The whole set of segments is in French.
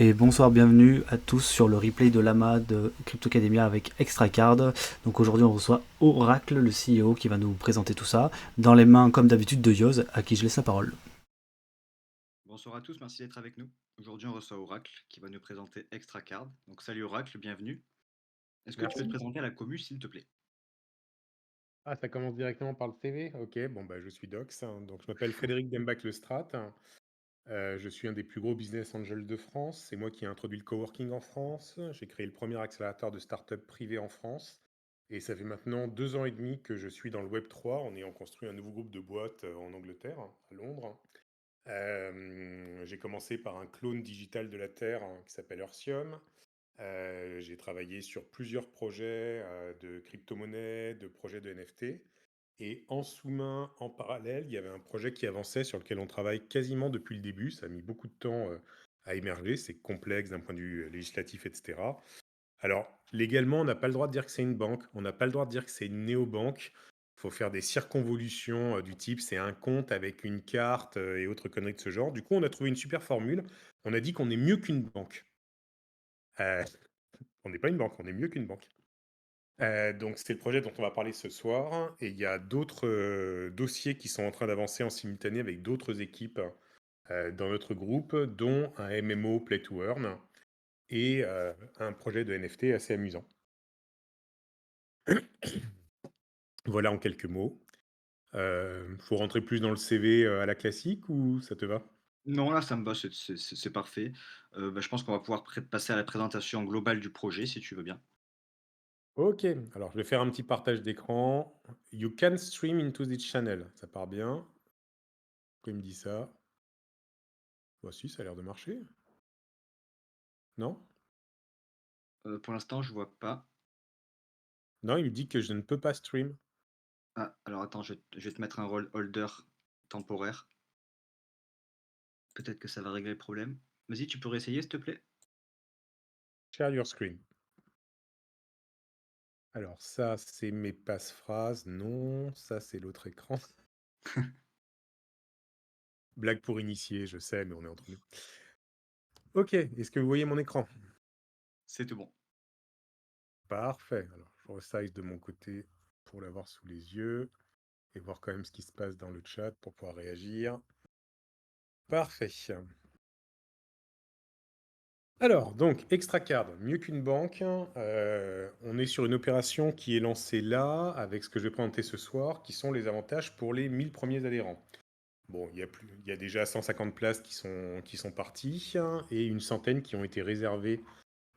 Et bonsoir, bienvenue à tous sur le replay de l'AMA de Cryptocademia avec Extracard. Donc aujourd'hui on reçoit Oracle, le CEO, qui va nous présenter tout ça, dans les mains comme d'habitude de Yoz, à qui je laisse la parole. Bonsoir à tous, merci d'être avec nous. Aujourd'hui, on reçoit Oracle qui va nous présenter Extracard. Donc, salut Oracle, bienvenue. Est-ce que tu peux te Merci. présenter à la commu, s'il te plaît? Ah, ça commence directement par le CV? OK, bon, bah, je suis Dox, hein, donc je m'appelle Frédéric Dembach-Lestrade. Je suis un des plus gros business angels de France. C'est moi qui ai introduit le coworking en France. J'ai créé le premier accélérateur de start-up privé en France et ça fait maintenant 2 ans et demi que je suis dans le Web 3 en ayant construit un nouveau groupe de boîtes, en Angleterre, à Londres. J'ai commencé par un clone digital de la Terre, qui s'appelle Earthium. J'ai travaillé sur plusieurs projets de crypto-monnaies, de projets de NFT. Et en sous-main, en parallèle, il y avait un projet qui avançait sur lequel on travaille quasiment depuis le début. Ça a mis beaucoup de temps à émerger. C'est complexe d'un point de vue législatif, etc. Alors, légalement, on n'a pas le droit de dire que c'est une banque. On n'a pas le droit de dire que c'est une néobanque. Il faut faire des circonvolutions du type c'est un compte avec une carte et autres conneries de ce genre. Du coup, on a trouvé une super formule. On a dit qu'on est mieux qu'une banque. Euh, on n'est pas une banque, on est mieux qu'une banque. Donc c'est le projet dont on va parler ce soir et il y a d'autres, dossiers qui sont en train d'avancer en simultané avec d'autres équipes, dans notre groupe, dont un MMO Play to Earn et un projet de NFT assez amusant. Voilà en quelques mots. Faut rentrer plus dans le CV, à la classique ou ça te va? Non, là, ça me va, c'est parfait. Je pense qu'on va pouvoir passer à la présentation globale du projet, si tu veux bien. OK, alors je vais faire un petit partage d'écran. You can stream into this channel, ça part bien. Pourquoi il me dit ça? Bah si, ça a l'air de marcher. Non? Pour l'instant, je vois pas. Non, il me dit que je ne peux pas stream. Ah, alors attends, je vais te mettre un role holder temporaire. Peut-être que ça va régler le problème. Vas-y, tu peux réessayer, s'il te plaît? Share your screen. Alors ça, c'est mes passe-phrases. Non, ça, c'est l'autre écran. Blague pour initier, je sais, mais on est entre nous. Ok, est-ce que vous voyez mon écran? C'est tout bon. Parfait. Alors, je resize de mon côté pour l'avoir sous les yeux et voir quand même ce qui se passe dans le chat pour pouvoir réagir. Parfait. Alors, donc, Extracard, mieux qu'une banque. On est sur une opération qui est lancée là, avec ce que je vais présenter ce soir, qui sont les avantages pour les 1000 premiers adhérents. Bon, il y a déjà 150 places qui sont parties hein, et une centaine qui ont été réservées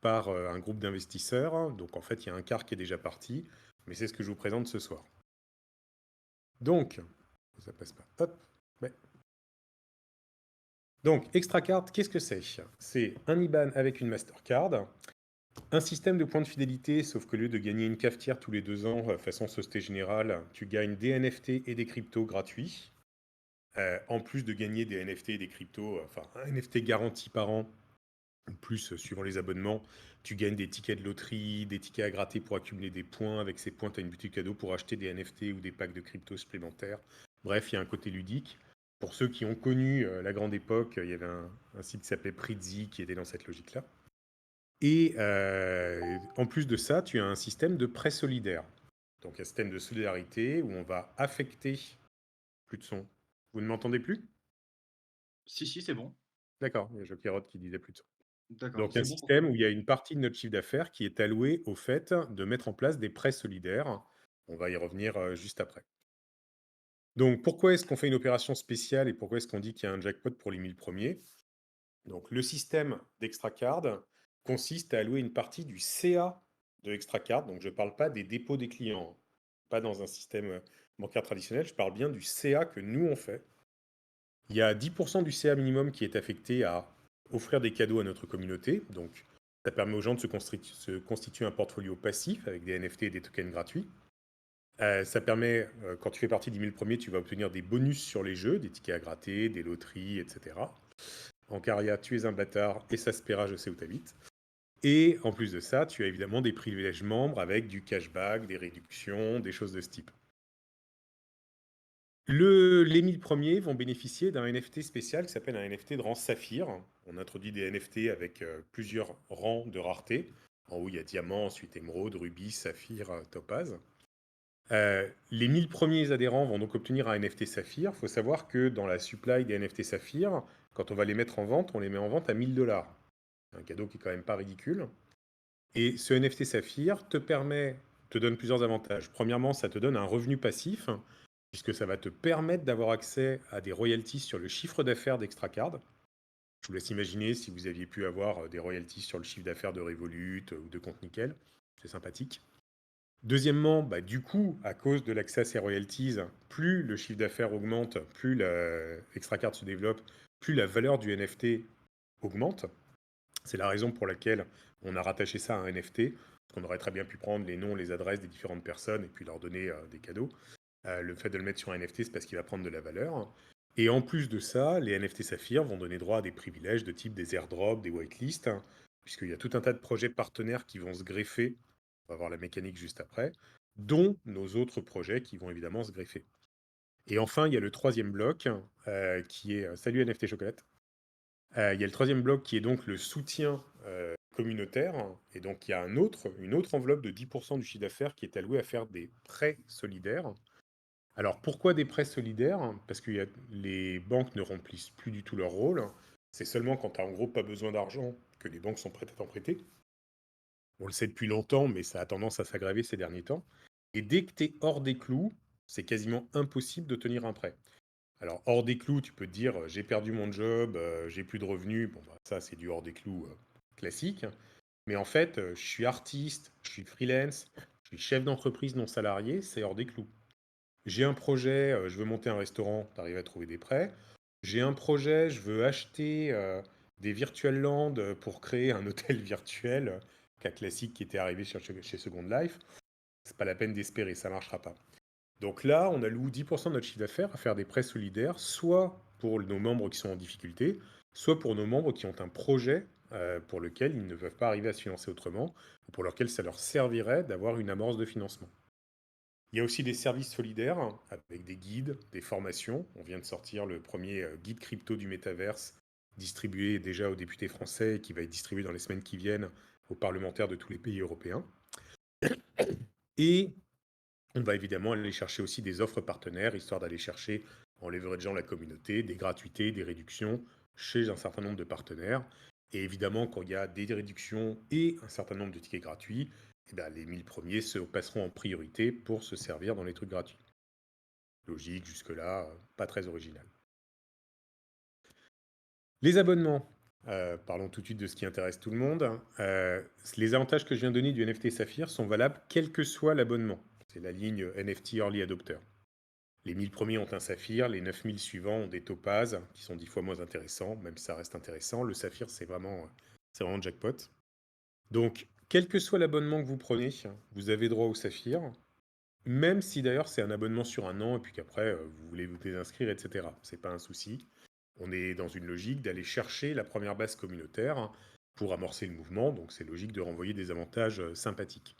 par un groupe d'investisseurs. Donc en fait, il y a un quart qui est déjà parti, mais c'est ce que je vous présente ce soir. Donc, ça passe pas. Hop. Ouais. Donc, Extracard, qu'est-ce que c'est? C'est un IBAN avec une Mastercard, un système de points de fidélité, sauf que au lieu de gagner une cafetière tous les 2 ans, façon Société Générale, tu gagnes des NFT et des cryptos gratuits. En plus de gagner des NFT et des cryptos, enfin un NFT garanti par an, plus suivant les abonnements, tu gagnes des tickets de loterie, des tickets à gratter pour accumuler des points. Avec ces points, tu as une boutique cadeau pour acheter des NFT ou des packs de cryptos supplémentaires. Bref, il y a un côté ludique. Pour ceux qui ont connu la grande époque, il y avait un site qui s'appelait Prizzi qui était dans cette logique-là. Et en plus de ça, tu as un système de prêt solidaire. Donc un système de solidarité où on va affecter plus de son. Vous ne m'entendez plus? Si, si, c'est bon. D'accord, il y a Jokerot qui disait plus de son. D'accord, Donc un c'est bon pour système toi? où il y a une partie de notre chiffre d'affaires qui est allouée au fait de mettre en place des prêts solidaires. On va y revenir juste après. Donc pourquoi est-ce qu'on fait une opération spéciale et pourquoi est-ce qu'on dit qu'il y a un jackpot pour les 1000 premiers? Donc le système d'Extracard consiste à allouer une partie du CA de Extracard. Donc je ne parle pas des dépôts des clients, hein. Pas dans un système bancaire traditionnel, je parle bien du CA que nous on fait. Il y a 10% du CA minimum qui est affecté à offrir des cadeaux à notre communauté. Donc, ça permet aux gens de se constituer un portfolio passif avec des NFT et des tokens gratuits. Ça permet, quand tu fais partie des 1000 premiers, tu vas obtenir des bonus sur les jeux, des tickets à gratter, des loteries, etc. En Caria, tu es un bâtard et ça se paiera, je sais où t'habites. Et en plus de ça, tu as évidemment des privilèges membres avec du cashback, des réductions, des choses de ce type. Les 1000 premiers vont bénéficier d'un NFT spécial qui s'appelle un NFT de rang Saphir. On introduit des NFT avec plusieurs rangs de rareté. En haut, il y a diamant, ensuite émeraude, rubis, saphir, topaz. Les 1000 premiers adhérents vont donc obtenir un NFT Saphir. Il faut savoir que dans la supply des NFT Saphir, quand on va les mettre en vente, on les met en vente à 1000 $. C'est un cadeau qui est quand même pas ridicule. Et ce NFT Saphir te donne plusieurs avantages. Premièrement, ça te donne un revenu passif, puisque ça va te permettre d'avoir accès à des royalties sur le chiffre d'affaires d'Extracard. Je vous laisse imaginer si vous aviez pu avoir des royalties sur le chiffre d'affaires de Revolut ou de Compte Nickel. C'est sympathique. Deuxièmement, du coup, à cause de l'accès à ces royalties, plus le chiffre d'affaires augmente, plus Extracard se développe, plus la valeur du NFT augmente. C'est la raison pour laquelle on a rattaché ça à un NFT, parce qu'on aurait très bien pu prendre les noms, les adresses des différentes personnes et puis leur donner des cadeaux. Le fait de le mettre sur un NFT, c'est parce qu'il va prendre de la valeur. Et en plus de ça, les NFT Saphir vont donner droit à des privilèges de type des airdrops, des whitelists, puisqu'il y a tout un tas de projets partenaires qui vont se greffer, on va voir la mécanique juste après, dont nos autres projets qui vont évidemment se greffer. Et enfin, il y a le troisième bloc, qui est... Salut NFT Chocolate. Il y a le troisième bloc qui est donc le soutien communautaire. Et donc, il y a une autre enveloppe de 10% du chiffre d'affaires qui est allouée à faire des prêts solidaires. Alors, pourquoi des prêts solidaires? Parce que les banques ne remplissent plus du tout leur rôle. C'est seulement quand tu n'as en gros pas besoin d'argent que les banques sont prêtes à t'en prêter. On le sait depuis longtemps, mais ça a tendance à s'aggraver ces derniers temps. Et dès que tu es hors des clous, c'est quasiment impossible de tenir un prêt. Alors, hors des clous, tu peux te dire, j'ai perdu mon job, j'ai plus de revenus. Bon, ça, c'est du hors des clous classique. Mais en fait, je suis artiste, je suis freelance, je suis chef d'entreprise non salarié, c'est hors des clous. J'ai un projet, je veux monter un restaurant, tu arrives à trouver des prêts. J'ai un projet, je veux acheter des virtual land pour créer un hôtel virtuel, cas classique qui était arrivé chez Second Life. C'est pas la peine d'espérer, ça marchera pas. Donc là, on alloue 10% de notre chiffre d'affaires à faire des prêts solidaires, soit pour nos membres qui sont en difficulté, soit pour nos membres qui ont un projet pour lequel ils ne peuvent pas arriver à se financer autrement, ou pour lequel ça leur servirait d'avoir une amorce de financement. Il y a aussi des services solidaires avec des guides, des formations. On vient de sortir le premier guide crypto du métaverse, distribué déjà aux députés français et qui va être distribué dans les semaines qui viennent aux parlementaires de tous les pays européens. Et on va évidemment aller chercher aussi des offres partenaires, histoire d'aller chercher, en leverageant la communauté, des gratuités, des réductions chez un certain nombre de partenaires. Et évidemment, quand il y a des réductions et un certain nombre de tickets gratuits, les 1000 premiers se passeront en priorité pour se servir dans les trucs gratuits. Logique, jusque-là, pas très original. Les abonnements. Parlons tout de suite de ce qui intéresse tout le monde. Les avantages que je viens de donner du NFT Saphir sont valables quel que soit l'abonnement. C'est la ligne NFT Early Adopter. Les 1000 premiers ont un saphir, les 9000 suivants ont des topazes, qui sont 10 fois moins intéressants, même si ça reste intéressant. Le saphir, c'est vraiment jackpot. Donc, quel que soit l'abonnement que vous prenez, vous avez droit au saphir, même si d'ailleurs c'est un abonnement sur un an, et puis qu'après, vous voulez vous désinscrire, etc. C'est pas un souci. On est dans une logique d'aller chercher la première base communautaire pour amorcer le mouvement, donc c'est logique de renvoyer des avantages sympathiques.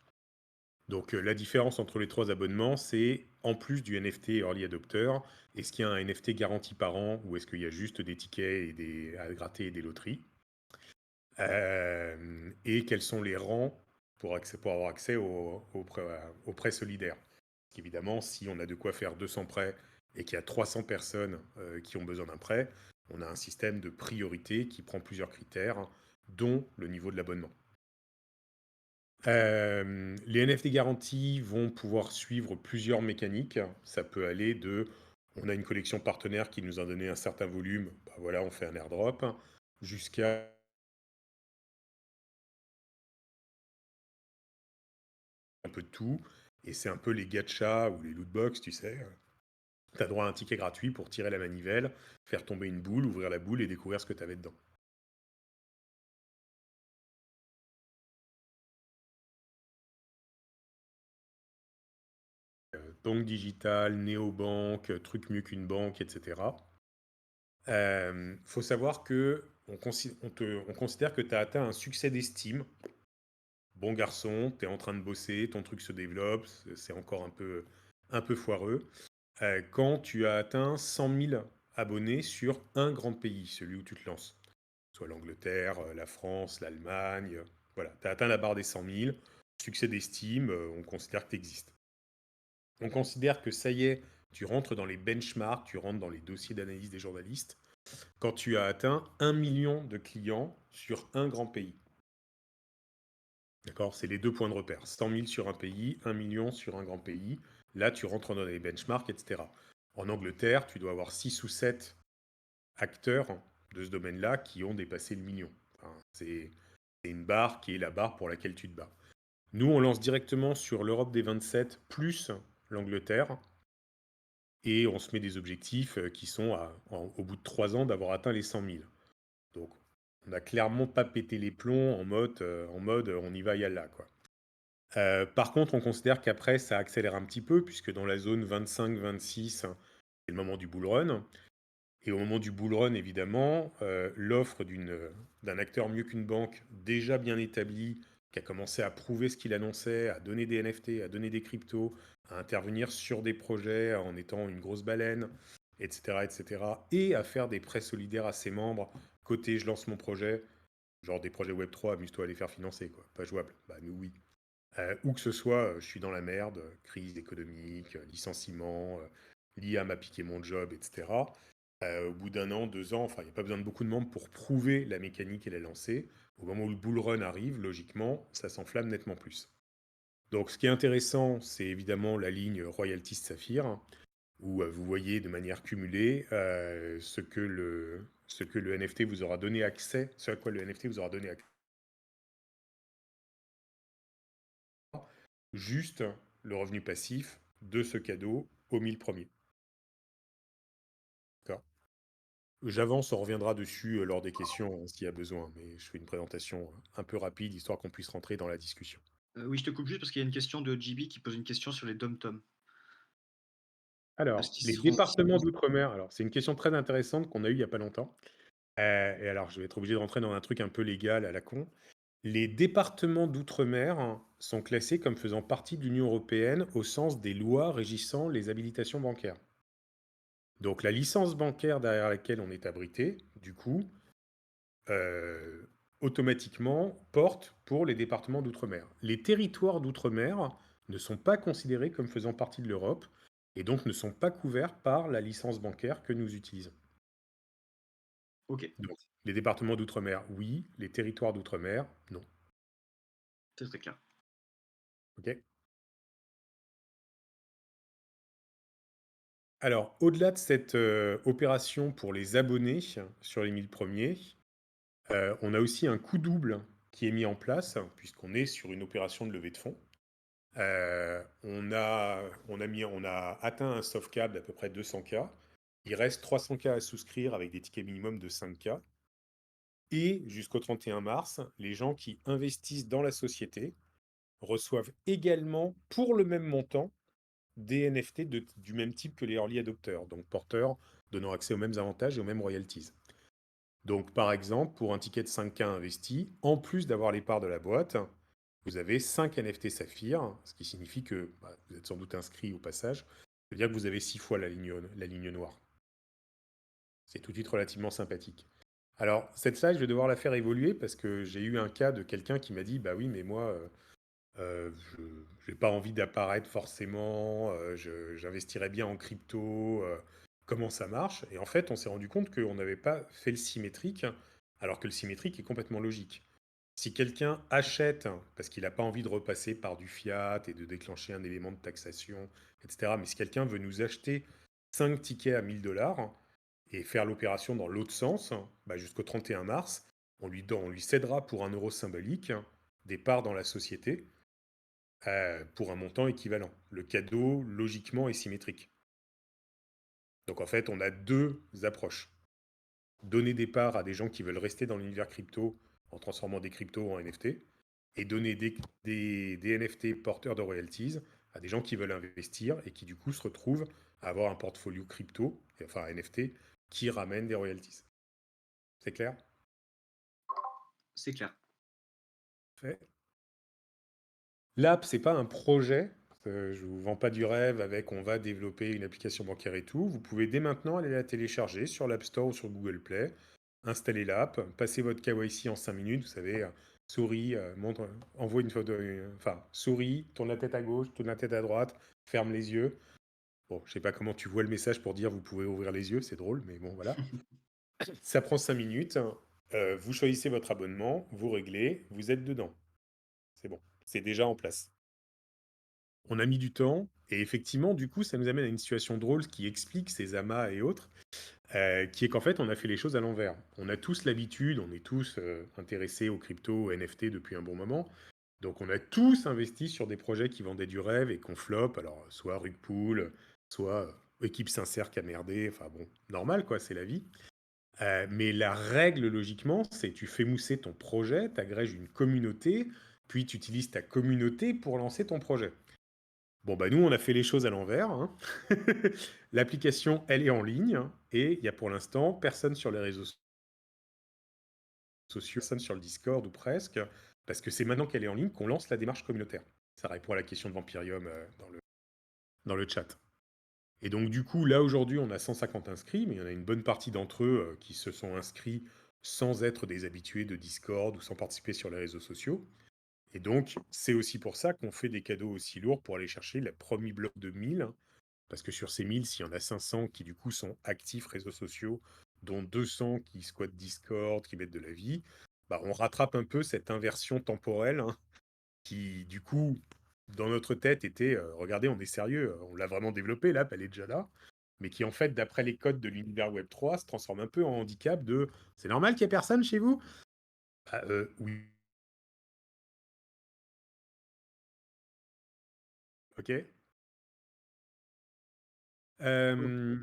Donc la différence entre les trois abonnements, c'est en plus du NFT Early Adopter, est-ce qu'il y a un NFT garanti par an ou est-ce qu'il y a juste des tickets à gratter et des loteries? Et quels sont les rangs pour avoir accès aux prêts solidaires? Parce qu'évidemment, si on a de quoi faire 200 prêts et qu'il y a 300 personnes qui ont besoin d'un prêt, on a un système de priorité qui prend plusieurs critères, dont le niveau de l'abonnement. Les NFT garantis vont pouvoir suivre plusieurs mécaniques. Ça peut aller de, on a une collection partenaire qui nous a donné un certain volume, voilà, on fait un airdrop, jusqu'à un peu de tout. Et c'est un peu les gachas ou les lootbox, tu sais. Tu as droit à un ticket gratuit pour tirer la manivelle, faire tomber une boule, ouvrir la boule et découvrir ce que tu avais dedans. Banque digitale, néobanque, truc mieux qu'une banque, etc. Faut savoir que on considère que tu as atteint un succès d'estime. Bon garçon, tu es en train de bosser, ton truc se développe, c'est encore un peu foireux. quand tu as atteint 100 000 abonnés sur un grand pays, celui où tu te lances. Soit l'Angleterre, la France, l'Allemagne. Voilà, tu as atteint la barre des 100 000, succès d'estime, on considère que tu existes. On considère que ça y est, tu rentres dans les benchmarks, tu rentres dans les dossiers d'analyse des journalistes, quand tu as atteint 1 million de clients sur un grand pays. D'accord? C'est les deux points de repère. 100 000 sur un pays, 1 million sur un grand pays. Là, tu rentres dans les benchmarks, etc. En Angleterre, tu dois avoir 6 ou 7 acteurs de ce domaine-là qui ont dépassé le million. Enfin, c'est une barre qui est la barre pour laquelle tu te bats. Nous, on lance directement sur l'Europe des 27 plus l'Angleterre. Et on se met des objectifs qui sont, au bout de 3 ans, d'avoir atteint les 100 000. Donc, on n'a clairement pas pété les plombs en mode on y va, yalla, quoi. Par contre, on considère qu'après, ça accélère un petit peu, puisque dans la zone 25-26, c'est le moment du bull run. Et au moment du bull run, évidemment, l'offre d'un acteur mieux qu'une banque, déjà bien établi, qui a commencé à prouver ce qu'il annonçait, à donner des NFT, à donner des cryptos, à intervenir sur des projets en étant une grosse baleine, etc., etc., et à faire des prêts solidaires à ses membres, côté je lance mon projet, genre des projets Web3, amuse-toi à les faire financer, quoi. Pas jouable. Bah, nous, oui. Où que ce soit, je suis dans la merde, crise économique, licenciement, l'IA m'a piqué mon job, etc. Au bout d'un an, 2 ans, enfin, il n'y a pas besoin de beaucoup de membres pour prouver la mécanique et la lancer. Au moment où le bull run arrive, logiquement, ça s'enflamme nettement plus. Donc, ce qui est intéressant, c'est évidemment la ligne Royalties Saphir, où vous voyez de manière cumulée ce que le NFT vous aura donné accès, ce à quoi le NFT vous aura donné accès. Juste le revenu passif de ce cadeau aux 1000 premiers. D'accord. J'avance, on reviendra dessus lors des questions s'il y a besoin, mais je fais une présentation un peu rapide histoire qu'on puisse rentrer dans la discussion. Oui, je te coupe juste parce qu'il y a une question de JB qui pose une question sur les dom-toms. Est-ce Alors, qu'ils les seront départements d'outre-mer, alors c'est une question très intéressante qu'on a eue il n'y a pas longtemps. Et alors, je vais être obligé de rentrer dans un truc un peu légal à la con. Les départements d'outre-mer sont classés comme faisant partie de l'Union européenne au sens des lois régissant les habilitations bancaires. Donc la licence bancaire derrière laquelle on est abrité, du coup, euh, automatiquement porte pour les départements d'outre-mer. Les territoires d'outre-mer ne sont pas considérés comme faisant partie de l'Europe et donc ne sont pas couverts par la licence bancaire que nous utilisons. Ok, Donc, les départements d'outre-mer, oui. Les territoires d'outre-mer, non. c'est très clair. Ok. Alors, au-delà de cette opération pour les abonnés sur les 1000 premiers, on a aussi un coût double qui est mis en place, puisqu'on est sur une opération de levée de fonds. On a atteint un soft cap d'à peu près 200K. Il reste 300K à souscrire avec des tickets minimum de 5K. Et jusqu'au 31 mars, les gens qui investissent dans la société reçoivent également, pour le même montant, des NFT du même type que les early adopters, donc porteurs donnant accès aux mêmes avantages et aux mêmes royalties. Donc, par exemple, pour un ticket de 5K investi, en plus d'avoir les parts de la boîte, vous avez 5 NFT Saphir, ce qui signifie que vous êtes sans doute inscrit au passage. Ça veut dire que vous avez 6 fois la ligne noire. C'est tout de suite relativement sympathique. Alors, cette slide, je vais devoir la faire évoluer parce que j'ai eu un cas de quelqu'un qui m'a dit bah oui, mais moi, je n'ai pas envie d'apparaître forcément, j'investirais bien en crypto, comment ça marche? Et en fait, on s'est rendu compte qu'on n'avait pas fait le symétrique, alors que le symétrique est complètement logique. Si quelqu'un achète parce qu'il n'a pas envie de repasser par du fiat et de déclencher un élément de taxation, etc., mais si quelqu'un veut nous acheter 5 tickets à 1000 $ et faire l'opération dans l'autre sens, bah, jusqu'au 31 mars, on lui cédera pour 1 euro symbolique des parts dans la société pour un montant équivalent. Le cadeau, logiquement, est symétrique. Donc en fait, on a deux approches. Donner des parts à des gens qui veulent rester dans l'univers crypto en transformant des cryptos en NFT, et donner des NFT porteurs de royalties à des gens qui veulent investir et qui du coup se retrouvent à avoir un portfolio crypto, enfin NFT, qui ramène des royalties. C'est clair? C'est clair. Fait. L'app, c'est pas un projet, Je vous vends pas du rêve avec on va développer une application bancaire et tout. Vous pouvez dès maintenant aller la télécharger sur l'App Store ou sur Google Play, installer l'app, passer votre KYC en 5 minutes. Vous savez, souris, montre, envoie une photo, enfin, souris, tourne la tête à gauche, tourne la tête à droite, ferme les yeux. Bon, je sais pas comment tu vois le message pour dire vous pouvez ouvrir les yeux, c'est drôle, mais bon, voilà. Ça prend 5 minutes. Vous choisissez votre abonnement, vous réglez, vous êtes dedans. C'est bon, c'est déjà en place. On a mis du temps et effectivement, du coup, ça nous amène à une situation drôle qui explique ces amas et autres, qui est qu'en fait, on a fait les choses à l'envers. On a tous l'habitude, on est tous intéressés aux crypto, aux NFT depuis un bon moment. Donc, on a tous investi sur des projets qui vendaient du rêve et qu'on flop. Alors, soit rug pull, soit équipe sincère qui a merdé. Enfin bon, normal quoi, c'est la vie. Mais la règle, logiquement, c'est tu fais mousser ton projet, tu agrèges une communauté, puis tu utilises ta communauté pour lancer ton projet. Bon, bah nous, on a fait les choses à l'envers, hein. L'application, elle est en ligne, hein, et il y a pour l'instant personne sur les réseaux sociaux, personne sur le Discord ou presque, parce que c'est maintenant qu'elle est en ligne qu'on lance la démarche communautaire. Ça répond à la question de Vampirium dans le chat. Et donc, du coup, là, aujourd'hui, on a 150 inscrits, mais il y en a une bonne partie d'entre eux qui se sont inscrits sans être des habitués de Discord ou sans participer sur les réseaux sociaux. Et donc, c'est aussi pour ça qu'on fait des cadeaux aussi lourds pour aller chercher le premier bloc de 1000. Parce que sur ces 1000, s'il y en a 500 qui du coup sont actifs réseaux sociaux, dont 200 qui squattent Discord, qui mettent de la vie, bah, on rattrape un peu cette inversion temporelle, hein, qui du coup, dans notre tête, était regardez, on est sérieux, on l'a vraiment développé, l'app, elle est déjà là. Mais qui en fait, d'après les codes de l'univers Web 3, se transforme un peu en handicap de c'est normal qu'il n'y ait personne chez vous. Ah, oui, ok. Euh,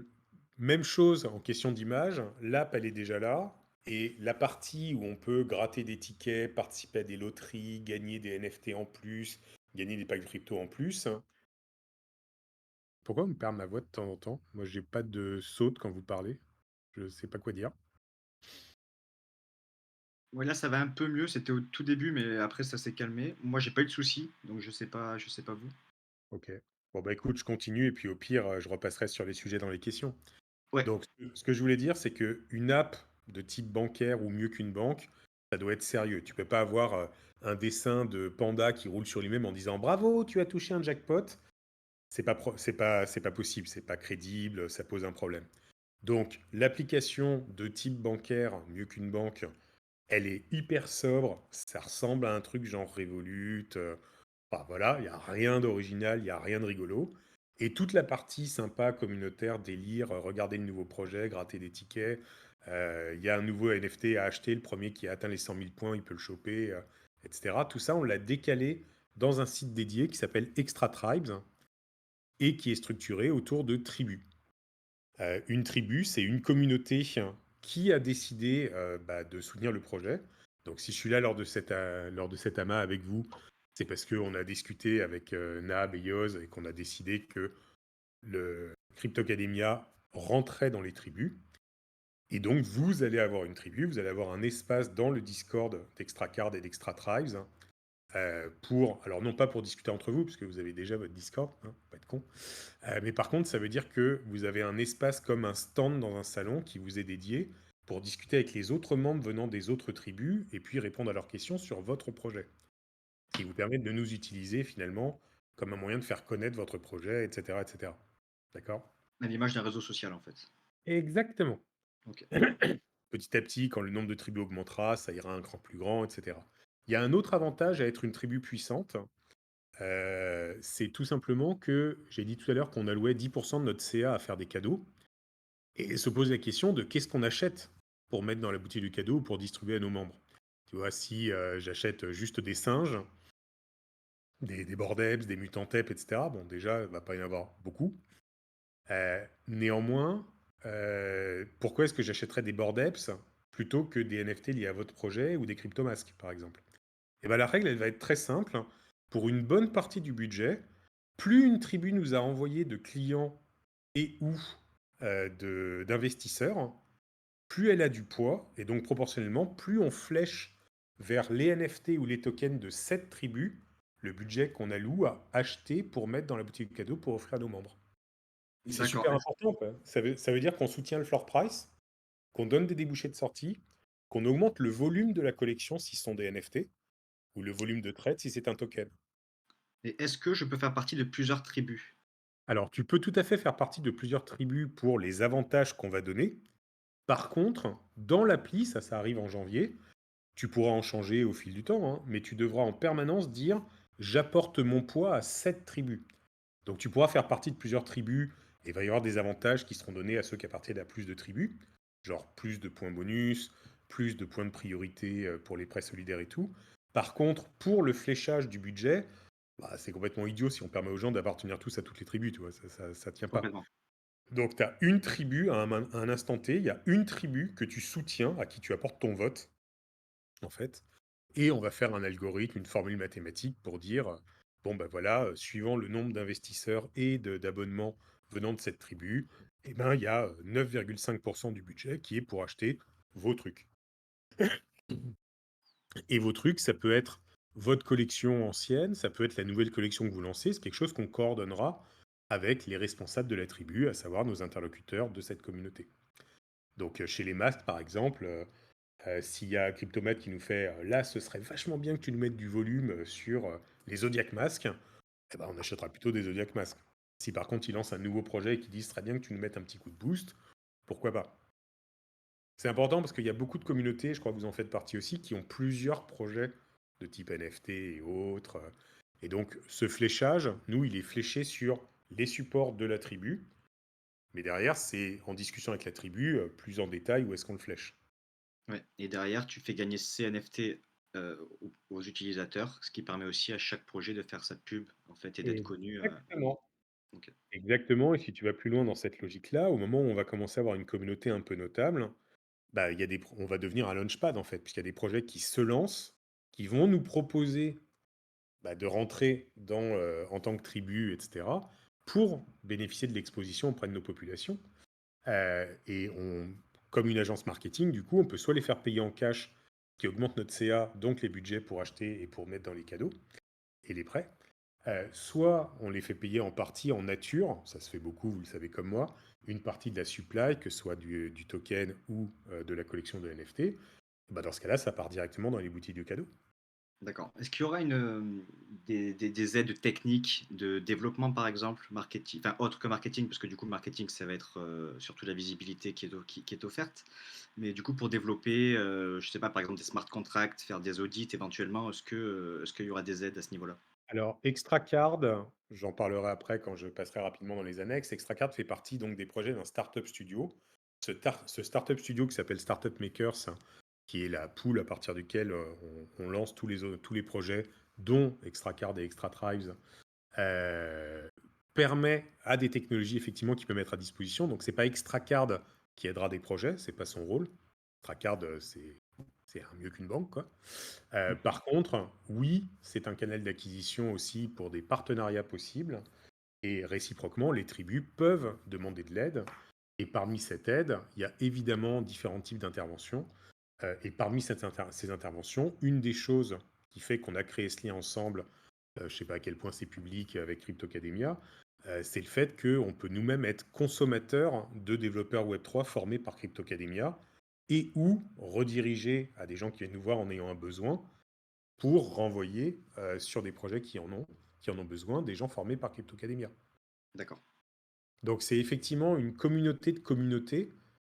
Même chose en question d'image, l'app elle est déjà là, et la partie où on peut gratter des tickets, participer à des loteries, gagner des NFT en plus, gagner des packs de crypto en plus. Pourquoi on me perd ma voix de temps en temps? Moi j'ai pas de saute quand vous parlez, je sais pas quoi dire. Ouais, là, ça va un peu mieux. C'était au tout début, mais après, ça s'est calmé. Moi, j'ai pas eu de soucis, donc je sais pas vous. Ok. Bon bah écoute, je continue et puis au pire, je repasserai sur les sujets dans les questions. Ouais, Donc, ce que je voulais dire, c'est qu'une app de type bancaire ou mieux qu'une banque, ça doit être sérieux. Tu peux pas avoir un dessin de panda qui roule sur lui-même en disant bravo, tu as touché un jackpot. C'est pas possible, c'est pas crédible, ça pose un problème. Donc, l'application de type bancaire, mieux qu'une banque, elle est hyper sobre. Ça ressemble à un truc genre Revolut. Enfin, voilà, il n'y a rien d'original, il n'y a rien de rigolo. Et toute la partie sympa, communautaire, délire, regarder le nouveau projet, gratter des tickets. Il y a un nouveau NFT à acheter, le premier qui a atteint les 100 000 points, il peut le choper, etc. Tout ça, on l'a décalé dans un site dédié qui s'appelle Extra Tribes et qui est structuré autour de tribus. Une tribu, c'est une communauté qui a décidé de soutenir le projet. Donc, si je suis là lors de cet amas avec vous, c'est parce qu'on a discuté avec Nab et Yoz et qu'on a décidé que le Cryptocademia rentrait dans les tribus. Et donc, vous allez avoir une tribu, vous allez avoir un espace dans le Discord d'ExtraCard et d'Extra Tribes alors non pas pour discuter entre vous, parce que vous avez déjà votre Discord, hein, pas être con, mais par contre, ça veut dire que vous avez un espace comme un stand dans un salon qui vous est dédié pour discuter avec les autres membres venant des autres tribus et puis répondre à leurs questions sur votre projet, qui vous permet de nous utiliser finalement comme un moyen de faire connaître votre projet, etc. etc. D'accord? à l'image d'un réseau social, en fait. Exactement. Ok. Petit à petit, quand le nombre de tribus augmentera, ça ira un cran plus grand, etc. Il y a un autre avantage à être une tribu puissante, c'est tout simplement que j'ai dit tout à l'heure qu'on allouait 10% de notre CA à faire des cadeaux. Et se pose la question de qu'est-ce qu'on achète pour mettre dans la boutique du cadeau ou pour distribuer à nos membres. Tu vois, si j'achète juste des singes, des bordeps, des mutantep, etc., bon, déjà, il va pas y en avoir beaucoup. Néanmoins, pourquoi est-ce que j'achèterais des bordeps plutôt que des NFT liés à votre projet ou des cryptomasques, par exemple? Et ben, la règle, elle va être très simple. Pour une bonne partie du budget, plus une tribu nous a envoyé de clients et ou d'investisseurs, plus elle a du poids, et donc proportionnellement, plus on flèche vers les NFT ou les tokens de cette tribu, le budget qu'on alloue à acheter pour mettre dans la boutique de cadeaux pour offrir à nos membres. Et c'est D'accord. super important, quoi. Ça veut dire qu'on soutient le floor price, qu'on donne des débouchés de sortie, qu'on augmente le volume de la collection si ce sont des NFT, ou le volume de trade si c'est un token. Et est-ce que je peux faire partie de plusieurs tribus? Alors, tu peux tout à fait faire partie de plusieurs tribus pour les avantages qu'on va donner. Par contre, dans l'appli, ça arrive en janvier, tu pourras en changer au fil du temps, hein, mais tu devras en permanence dire j'apporte mon poids à cette tribu. Donc tu pourras faire partie de plusieurs tribus et il va y avoir des avantages qui seront donnés à ceux qui appartiennent à plus de tribus, genre plus de points bonus, plus de points de priorité pour les prêts solidaires et tout. Par contre, pour le fléchage du budget, bah, c'est complètement idiot si on permet aux gens d'appartenir tous à toutes les tribus, tu vois, ça tient pas. Complètement. Donc tu as une tribu à un instant T, il y a une tribu que tu soutiens, à qui tu apportes ton vote, en fait. Et on va faire un algorithme, une formule mathématique pour dire, bon ben voilà, suivant le nombre d'investisseurs et d'abonnements venant de cette tribu, eh ben, il y a 9,5% du budget qui est pour acheter vos trucs. Et vos trucs, ça peut être votre collection ancienne, ça peut être la nouvelle collection que vous lancez, c'est quelque chose qu'on coordonnera avec les responsables de la tribu, à savoir nos interlocuteurs de cette communauté. Donc chez les masques, par exemple, s'il y a Cryptomat qui nous fait là, ce serait vachement bien que tu nous mettes du volume sur les Zodiac Masks, eh ben, on achètera plutôt des Zodiac Masks. Si par contre il lance un nouveau projet et qu'il dit ce serait bien que tu nous mettes un petit coup de boost, pourquoi pas? C'est important parce qu'il y a beaucoup de communautés, je crois que vous en faites partie aussi, qui ont plusieurs projets de type NFT et autres. Et donc ce fléchage, nous, il est fléché sur les supports de la tribu. Mais derrière, c'est en discussion avec la tribu, plus en détail, où est-ce qu'on le flèche. Ouais, et derrière, tu fais gagner ces NFT, aux utilisateurs, ce qui permet aussi à chaque projet de faire sa pub, en fait, et d'être connu, Exactement. OK. Exactement, et si tu vas plus loin dans cette logique-là, au moment où on va commencer à avoir une communauté un peu notable, bah, il y a on va devenir un launchpad en fait, puisqu'il y a des projets qui se lancent, qui vont nous proposer bah, de rentrer en tant que tribu, etc., pour bénéficier de l'exposition auprès de nos populations. Et comme une agence marketing, du coup, on peut soit les faire payer en cash, qui augmente notre CA, donc les budgets pour acheter et pour mettre dans les cadeaux et les prêts. Soit on les fait payer en partie en nature, ça se fait beaucoup, vous le savez comme moi, une partie de la supply, que ce soit du token ou de la collection de NFT. Bah, dans ce cas-là, ça part directement dans les boutiques de cadeaux. D'accord. Est-ce qu'il y aura des aides techniques de développement, par exemple, marketing, enfin, autre que marketing, parce que du coup, le marketing, ça va être, surtout la visibilité qui est offerte. Mais du coup, pour développer, je sais pas, par exemple, des smart contracts, faire des audits éventuellement, est-ce qu'il y aura des aides à ce niveau-là? Alors, Extracard, j'en parlerai après quand je passerai rapidement dans les annexes. Extracard fait partie donc des projets d'un startup studio. Ce startup studio qui s'appelle Startup Makers, qui est la pool à partir duquel on lance tous les projets, dont Extracard et Extra Tribes, euh, permet à des technologies effectivement qui peut mettre à disposition. Donc, c'est pas Extracard qui aidera des projets, c'est pas son rôle. Extracard, c'est un mieux qu'une banque, quoi. Par contre, oui, c'est un canal d'acquisition aussi pour des partenariats possibles. Et réciproquement, les tribus peuvent demander de l'aide. Et parmi cette aide, il y a évidemment différents types d'interventions. Et parmi ces interventions, une des choses qui fait qu'on a créé ce lien ensemble, je ne sais pas à quel point c'est public avec Cryptocademia, c'est le fait qu'on peut nous-mêmes être consommateurs de développeurs Web3 formés par Cryptocademia et ou rediriger à des gens qui viennent nous voir en ayant un besoin pour renvoyer sur des projets qui en ont besoin, des gens formés par Cryptocademia. D'accord. Donc c'est effectivement une communauté de communautés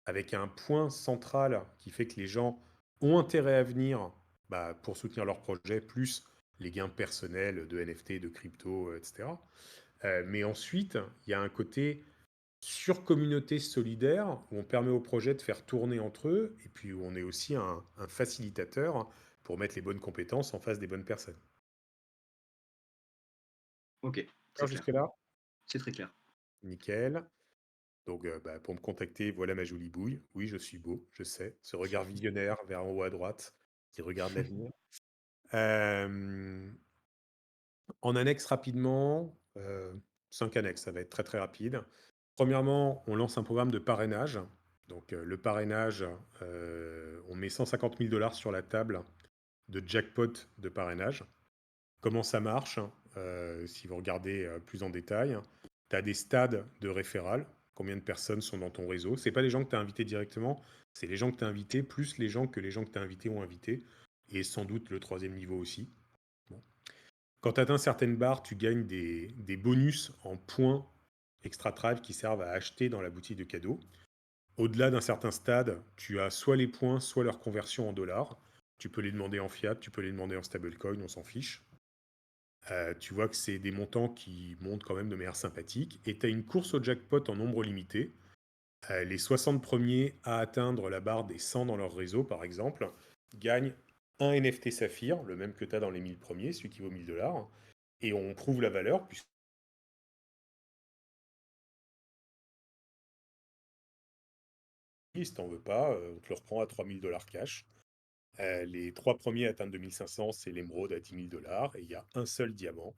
avec un point central qui fait que les gens ont intérêt à venir bah, pour soutenir leur projet, plus les gains personnels de NFT, de crypto, etc. Mais ensuite, il y a un côté sur communauté solidaire où on permet aux projets de faire tourner entre eux et puis où on est aussi un facilitateur pour mettre les bonnes compétences en face des bonnes personnes. OK, c'est Alors clair. jusque-là, C'est très clair. nickel. Donc, bah, pour me contacter, voilà ma jolie bouille. Oui, je suis beau, je sais. Ce regard visionnaire vers en haut à droite qui regarde l'avenir. Hem, En annexe rapidement, 5 annexes, ça va être très, très rapide. Premièrement, on lance un programme de parrainage. Donc, le parrainage, on met 150 000 $ sur la table de jackpot de parrainage. Comment ça marche? Si vous regardez plus en détail, tu as des stades de référal. Combien de personnes sont dans ton réseau? C'est pas les gens que tu as invités directement, c'est les gens que tu as invités, plus les gens que tu as invités ont invités, et sans doute le troisième niveau aussi. Bon. Quand tu atteins certaines barres, tu gagnes des bonus en points extra tribe qui servent à acheter dans la boutique de cadeaux. Au-delà d'un certain stade, tu as soit les points, soit leur conversion en dollars. Tu peux les demander en fiat, tu peux les demander en stablecoin, on s'en fiche. Tu vois que c'est des montants qui montent quand même de manière sympathique. Et tu as une course au jackpot en nombre limité. Les 60 premiers à atteindre la barre des 100 dans leur réseau, par exemple, gagnent un NFT Saphir, le même que tu as dans les 1000 premiers, celui qui vaut 1000 dollars. Et on prouve la valeur, puisque si t'en veux pas, on te le reprend à 3000 dollars cash. Les trois premiers atteignent 2500, c'est l'émeraude à 10 000 dollars, et il y a un seul diamant.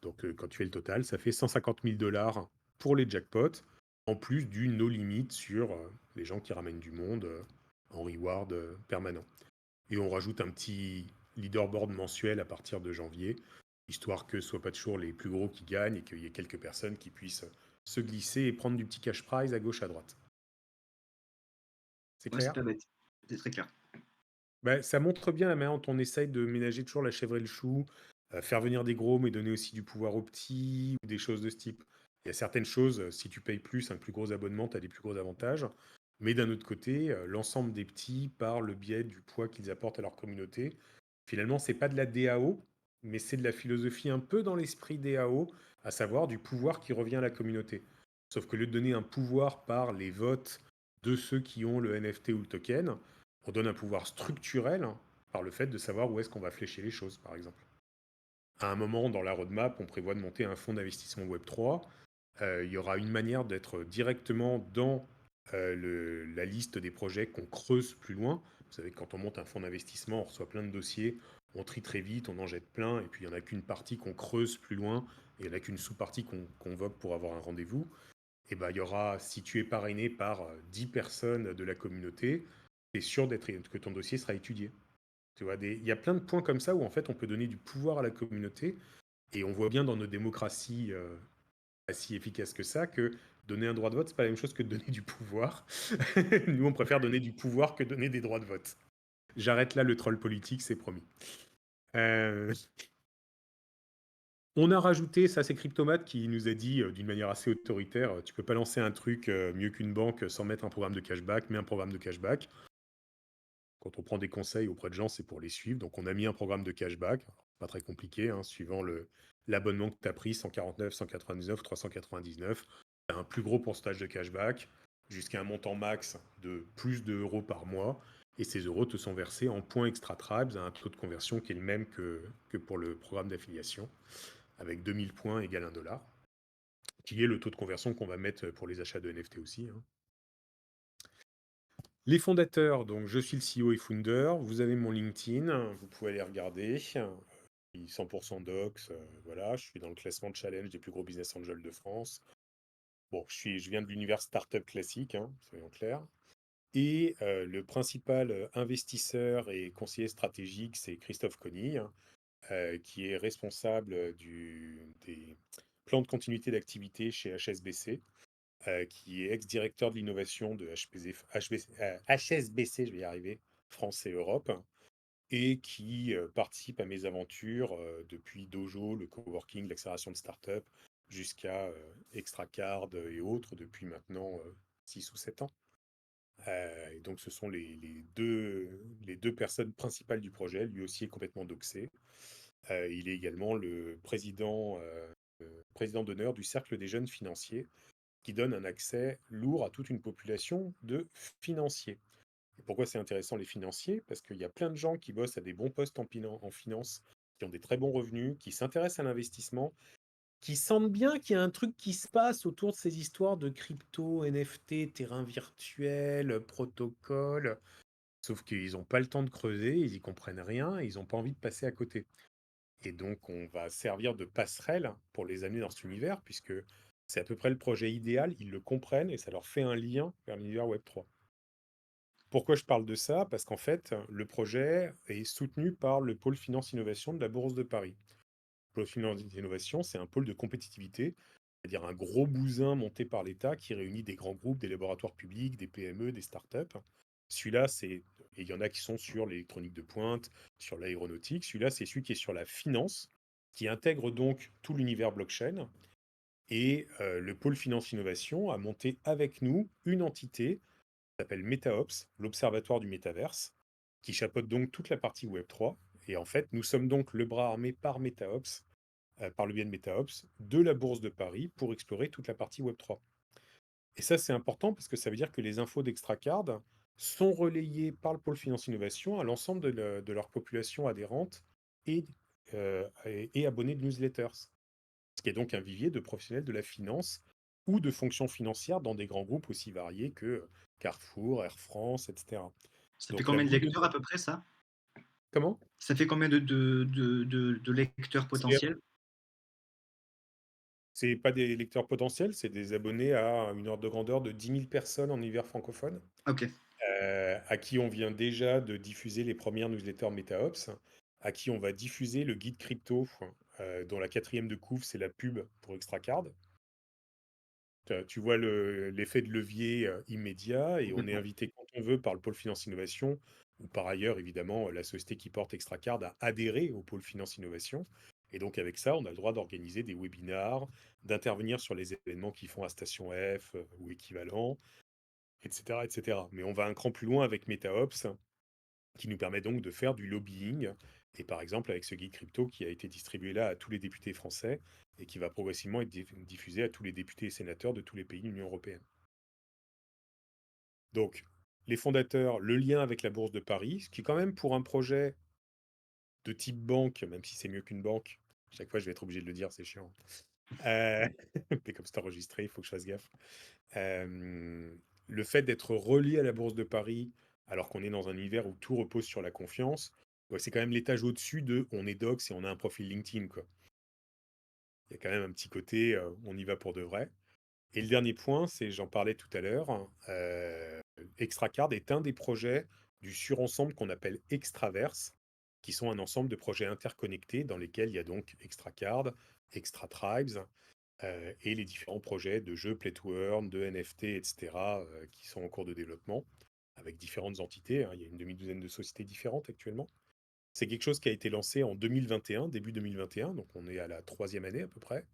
Donc quand tu fais le total, ça fait 150 000 dollars pour les jackpots, en plus du no limit sur les gens qui ramènent du monde en reward permanent. Et on rajoute un petit leaderboard mensuel à partir de janvier, histoire que ce soit pas toujours les plus gros qui gagnent et qu'il y ait quelques personnes qui puissent se glisser et prendre du petit cash prize à gauche à droite. C'est Ouais, c'est clair? pas bête. C'est très clair. Bah, ça montre bien la manière dont on essaye de ménager toujours la chèvre et le chou, faire venir des gros, mais donner aussi du pouvoir aux petits, ou des choses de ce type. Il y a certaines choses, si tu payes plus, un plus gros abonnement, tu as des plus gros avantages. Mais d'un autre côté, l'ensemble des petits, par le biais du poids qu'ils apportent à leur communauté, finalement, c'est pas de la DAO, mais c'est de la philosophie un peu dans l'esprit DAO, à savoir du pouvoir qui revient à la communauté. Sauf que au lieu de donner un pouvoir par les votes de ceux qui ont le NFT ou le token, on donne un pouvoir structurel par le fait de savoir où est-ce qu'on va flécher les choses, par exemple. À un moment, dans la roadmap, on prévoit de monter un fonds d'investissement Web3. Il y aura une manière d'être directement dans la liste des projets qu'on creuse plus loin. Vous savez que quand on monte un fonds d'investissement, on reçoit plein de dossiers, on trie très vite, on en jette plein, et puis il n'y en a qu'une partie qu'on creuse plus loin, et il n'y en a qu'une sous-partie qu'on convoque pour avoir un rendez-vous. Et ben, il y aura, si tu es parrainé par 10 personnes de la communauté, tu es sûr que ton dossier sera étudié. Tu vois, il y a plein de points comme ça où en fait on peut donner du pouvoir à la communauté, et on voit bien dans nos démocraties pas si efficaces que ça que donner un droit de vote, c'est pas la même chose que de donner du pouvoir. Nous, on préfère donner du pouvoir que donner des droits de vote. J'arrête là le troll politique, c'est promis. Euh, On a rajouté, ça c'est Cryptomat qui nous a dit d'une manière assez autoritaire, tu peux pas lancer un truc mieux qu'une banque sans mettre un programme de cashback, mais un programme de cashback. Quand on prend des conseils auprès de gens, c'est pour les suivre. Donc on a mis un programme de cashback, pas très compliqué, hein, suivant l'abonnement que tu as pris, 149, 199, 399. Tu as un plus gros pourcentage de cashback, jusqu'à un montant max de plus de euros par mois. Et ces euros te sont versés en points extra tribes à un taux de conversion qui est le même que pour le programme d'affiliation, avec 2000 points égale 1 dollar, qui est le taux de conversion qu'on va mettre pour les achats de NFT aussi, hein. Les fondateurs, donc je suis le CEO et founder, vous avez mon LinkedIn, vous pouvez aller regarder. Je suis 100% docs, voilà, je suis dans le classement challenge des plus gros business angels de France. Bon, je viens de l'univers startup classique, hein, soyons clairs. Et le principal investisseur et conseiller stratégique, c'est Christophe Conille, qui est responsable des plans de continuité d'activité chez HSBC, qui est ex-directeur de l'innovation de HSBC, je vais y arriver, France et Europe, et qui participe à mes aventures depuis Dojo, le coworking, l'accélération de start-up, jusqu'à Extracard et autres depuis maintenant 6 ou 7 ans. Et donc ce sont les deux personnes principales du projet. Lui aussi est complètement doxé. Il est également le président d'honneur du Cercle des jeunes financiers, qui donne un accès lourd à toute une population de financiers. Et pourquoi c'est intéressant les financiers? Parce qu'il y a plein de gens qui bossent à des bons postes en finance, qui ont des très bons revenus, qui s'intéressent à l'investissement, qui sentent bien qu'il y a un truc qui se passe autour de ces histoires de crypto, NFT, terrain virtuel, protocole. Sauf qu'ils n'ont pas le temps de creuser, ils y comprennent rien, et ils n'ont pas envie de passer à côté. Et donc, on va servir de passerelle pour les amener dans cet univers, puisque c'est à peu près le projet idéal, ils le comprennent et ça leur fait un lien vers l'univers Web3. Pourquoi je parle de ça? Parce qu'en fait, le projet est soutenu par le pôle finance innovation de la Bourse de Paris. Le pôle finance innovation, c'est un pôle de compétitivité, c'est-à-dire un gros bousin monté par l'État qui réunit des grands groupes, des laboratoires publics, des PME, des startups. Celui-là, c'est, et il y en a qui sont sur l'électronique de pointe, sur l'aéronautique. Celui-là, c'est celui qui est sur la finance, qui intègre donc tout l'univers blockchain. Et le pôle finance innovation a monté avec nous une entité s'appelle MetaOps, l'Observatoire du Métaverse, qui chapeaute donc toute la partie Web3. Et en fait, nous sommes donc le bras armé par MetaOps, par le biais de MetaOps, de la Bourse de Paris pour explorer toute la partie Web3. Et ça, c'est important parce que ça veut dire que les infos d'Extracard sont relayées par le pôle finance innovation à l'ensemble de leur population adhérente et, et abonnée de newsletters. Ce qui est donc un vivier de professionnels de la finance ou de fonctions financières dans des grands groupes aussi variés que Carrefour, Air France, etc. Ça fait Donc la combien de boule de lecteurs à neige. peu près ça? Comment? Ça fait combien de lecteurs C'est potentiels? c'est pas des lecteurs potentiels, c'est des abonnés à une ordre de grandeur de 10 000 personnes en univers francophone, OK. à qui on vient déjà de diffuser les premières newsletters MetaOps, à qui on va diffuser le guide crypto, dont la quatrième de couve, c'est la pub pour Extracard. Tu vois l'effet de levier immédiat et on est Complètement. invité quand on veut par le pôle finance innovation ou par ailleurs évidemment la société qui porte Extracard a adhéré au pôle finance innovation et donc avec ça on a le droit d'organiser des webinars, d'intervenir sur les événements qui font à Station F ou équivalent, etc., etc. Mais on va un cran plus loin avec MetaOps qui nous permet donc de faire du lobbying. Et par exemple, avec ce guide crypto qui a été distribué là à tous les députés français et qui va progressivement être diffusé à tous les députés et sénateurs de tous les pays de l'Union européenne. Donc, les fondateurs, le lien avec la Bourse de Paris, ce qui quand même pour un projet de type banque, même si c'est mieux qu'une banque, chaque fois je vais être obligé de le dire, c'est chiant. Euh, mais comme c'est enregistré, il faut que je fasse gaffe. Euh, le fait d'être relié à la Bourse de Paris, alors qu'on est dans un univers où tout repose sur la confiance, ouais, c'est quand même l'étage au-dessus de on est docs et on a un profil LinkedIn, quoi. Il y a quand même un petit côté on y va pour de vrai. Et le dernier point, c'est, j'en parlais tout à l'heure, Extracard est un des projets du surensemble qu'on appelle Extraverse, qui sont un ensemble de projets interconnectés dans lesquels il y a donc Extracard, Extra Tribes, et les différents projets de jeux Play to Earn, de NFT, etc., qui sont en cours de développement, avec différentes entités, hein. Il y a une demi-douzaine de sociétés différentes actuellement. C'est quelque chose qui a été lancé en 2021, début 2021, donc on est à la troisième année à peu près.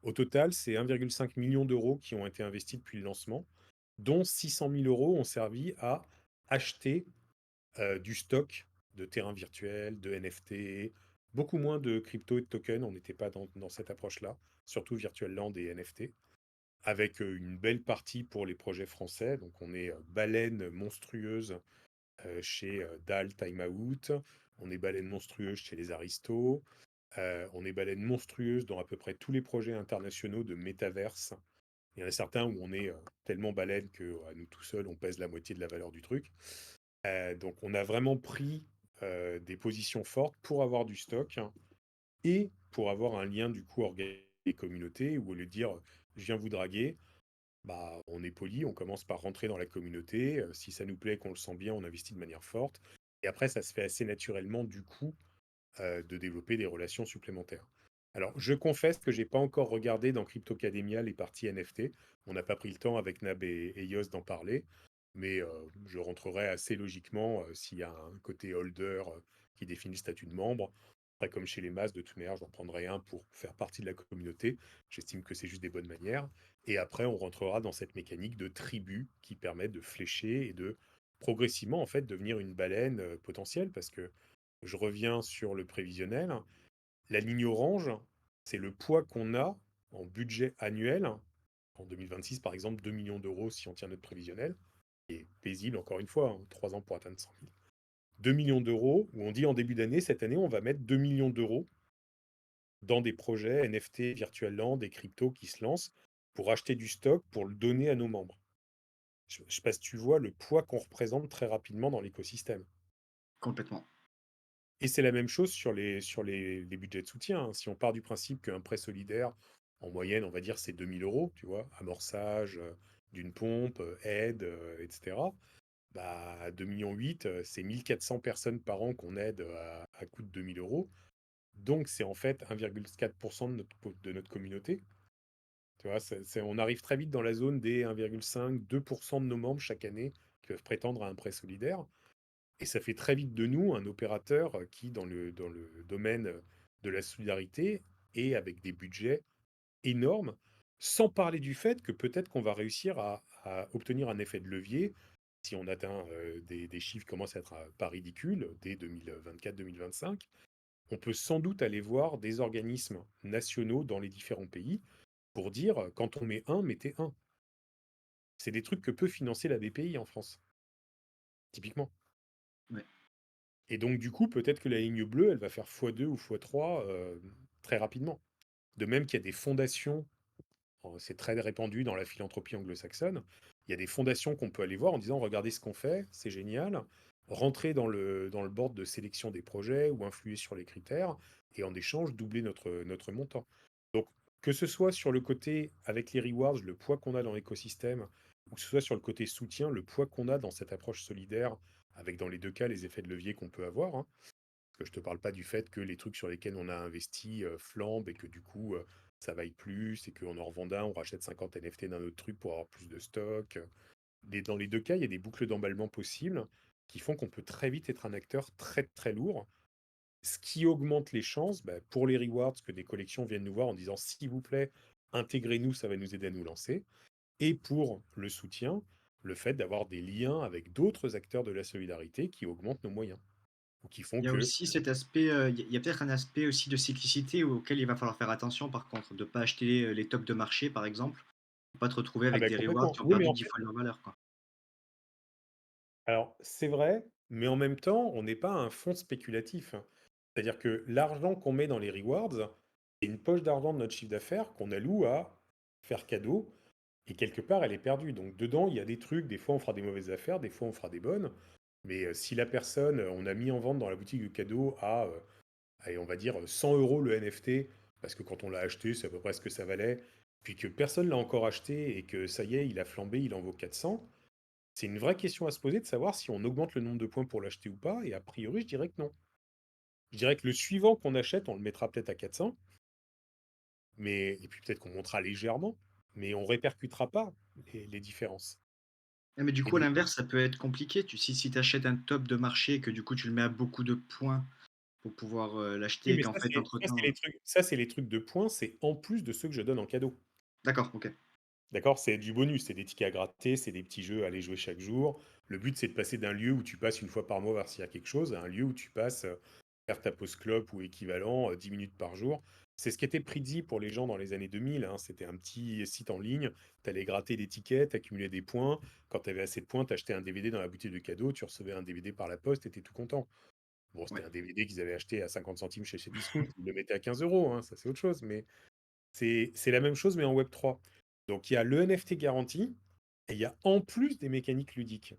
Au total, c'est 1,5 million d'euros qui ont été investis depuis le lancement, dont 600 000 euros ont servi à acheter du stock de terrains virtuels, de NFT, beaucoup moins de crypto et de tokens, on n'était pas dans cette approche-là, surtout Virtual Land et NFT, avec une belle partie pour les projets français. Donc on est baleine monstrueuse chez DAL Timeout, on est baleine monstrueuse chez les Aristos, on est baleine monstrueuse dans à peu près tous les projets internationaux de métaverse. Il y en a certains où on est tellement baleine que à nous tout seuls, on pèse la moitié de la valeur du truc. Donc on a vraiment pris des positions fortes pour avoir du stock et pour avoir un lien du coup organique des communautés où au lieu de dire je viens vous draguer, bah on est poli, on commence par rentrer dans la communauté. Si ça nous plaît, qu'on le sent bien, on investit de manière forte. Et après, ça se fait assez naturellement du coup de développer des relations supplémentaires. Alors, je confesse que j'ai pas encore regardé dans Cryptocademia les parties NFT. On n'a pas pris le temps avec Nab et Yos d'en parler, mais je rentrerai assez logiquement s'il y a un côté holder qui définit le statut de membre. Après, comme chez les masses, de toute manière, j'en prendrai un pour faire partie de la communauté. J'estime que c'est juste des bonnes manières. Et après, on rentrera dans cette mécanique de tribu qui permet de flécher et de progressivement, en fait, devenir une baleine potentielle parce que je reviens sur le prévisionnel. La ligne orange, c'est le poids qu'on a en budget annuel. En 2026, par exemple, 2 millions d'euros si on tient notre prévisionnel, qui est paisible encore une fois, 3 ans pour atteindre 100 000. 2 millions d'euros, où on dit en début d'année, cette année, on va mettre 2 millions d'euros dans des projets NFT, Virtual Land, des cryptos qui se lancent pour acheter du stock, pour le donner à nos membres. Je ne sais pas si tu vois le poids qu'on représente très rapidement dans l'écosystème. Complètement. Et c'est la même chose sur les budgets de soutien, hein. Si on part du principe qu'un prêt solidaire, en moyenne, on va dire, c'est 2 000 euros, tu vois, amorçage d'une pompe, aide, etc. Bah, 2,8 millions, c'est 1 400 personnes par an qu'on aide à coût de 2 000 euros. Donc, c'est en fait 1,4% de notre communauté. Tu vois, on arrive très vite dans la zone des 1,5-2% de nos membres chaque année qui peuvent prétendre à un prêt solidaire. Et ça fait très vite de nous un opérateur qui, dans le domaine de la solidarité, et avec des budgets énormes, sans parler du fait que peut-être qu'on va réussir à obtenir un effet de levier si on atteint des chiffres qui commencent à être pas ridicules dès 2024-2025. On peut sans doute aller voir des organismes nationaux dans les différents pays pour dire quand on met un, mettez un. C'est des trucs que peut financer la BPI en France, typiquement. Ouais. Et donc, du coup, peut-être que la ligne bleue, elle va faire x2 ou x3 très rapidement. De même qu'il y a des fondations, c'est très répandu dans la philanthropie anglo-saxonne, il y a des fondations qu'on peut aller voir en disant, regardez ce qu'on fait, c'est génial, rentrer dans le board de sélection des projets ou influer sur les critères, et en échange, doubler notre montant. Donc, que ce soit sur le côté, avec les rewards, le poids qu'on a dans l'écosystème, ou que ce soit sur le côté soutien, le poids qu'on a dans cette approche solidaire, avec dans les deux cas les effets de levier qu'on peut avoir, hein, que je te parle pas du fait que les trucs sur lesquels on a investi flambent et que du coup ça vaille plus et qu'en en revendant un, on rachète 50 NFT d'un autre truc pour avoir plus de stock. Dans les deux cas, il y a des boucles d'emballement possibles qui font qu'on peut très vite être un acteur très très lourd, ce qui augmente les chances pour les rewards que des collections viennent nous voir en disant s'il vous plaît, intégrez-nous, ça va nous aider à nous lancer. Et pour le soutien, le fait d'avoir des liens avec d'autres acteurs de la solidarité qui augmentent nos moyens ou qui font Il y a que aussi cet aspect, il y a peut-être un aspect aussi de cyclicité auquel il va falloir faire attention par contre, de ne pas acheter, les tops de marché par exemple, pour pas te retrouver ah avec bah des rewards complètement. qui ont Oui, mais perdu en 10 fait, fois leur valeur, quoi. alors c'est vrai, mais en même temps, on n'est pas un fonds spéculatif. C'est-à-dire que l'argent qu'on met dans les rewards, c'est une poche d'argent de notre chiffre d'affaires qu'on alloue à faire cadeau, et quelque part, elle est perdue. Donc dedans, il y a des trucs, des fois on fera des mauvaises affaires, des fois on fera des bonnes, mais si la personne, on a mis en vente dans la boutique de cadeau à, allez, on va dire 100 euros le NFT, parce que quand on l'a acheté, c'est à peu près ce que ça valait, puis que personne l'a encore acheté et que ça y est, il a flambé, il en vaut 400. C'est une vraie question à se poser de savoir si on augmente le nombre de points pour l'acheter ou pas, et a priori, je dirais que non. Je dirais que le suivant qu'on achète, on le mettra peut-être à 400, et puis peut-être qu'on montera légèrement, mais on répercutera pas les différences. Ouais, mais du Et coup, à des- l'inverse, ça peut être compliqué. Si tu achètes un top de marché et que du coup tu le mets à beaucoup de points pour pouvoir, l'acheter Oui, et mais qu'en fait c'est entre-temps, les trucs, ça, c'est les trucs de points, c'est en plus de ceux que je donne en cadeau. d'accord, OK. D'accord? C'est du bonus, c'est des tickets à gratter, c'est des petits jeux à aller jouer chaque jour. Le but, c'est de passer d'un lieu où tu passes une fois par mois voir s'il y a quelque chose, à un lieu où tu passes faire ta pause clope ou équivalent 10 minutes par jour. C'est ce qu'était Prizzy pour les gens dans les années 2000, hein. C'était un petit site en ligne, tu allais gratter des tickets, accumuler des points. Quand tu avais assez de points, tu achetais un DVD dans la boutique de cadeaux, tu recevais un DVD par la poste, tu étais tout content. Bon, c'était Ouais. un DVD qu'ils avaient acheté à 50 centimes chez Cdiscount, ils le mettaient à 15 euros, hein, ça c'est autre chose, mais c'est la même chose, mais en Web3. Donc il y a le NFT garanti, et il y a en plus des mécaniques ludiques.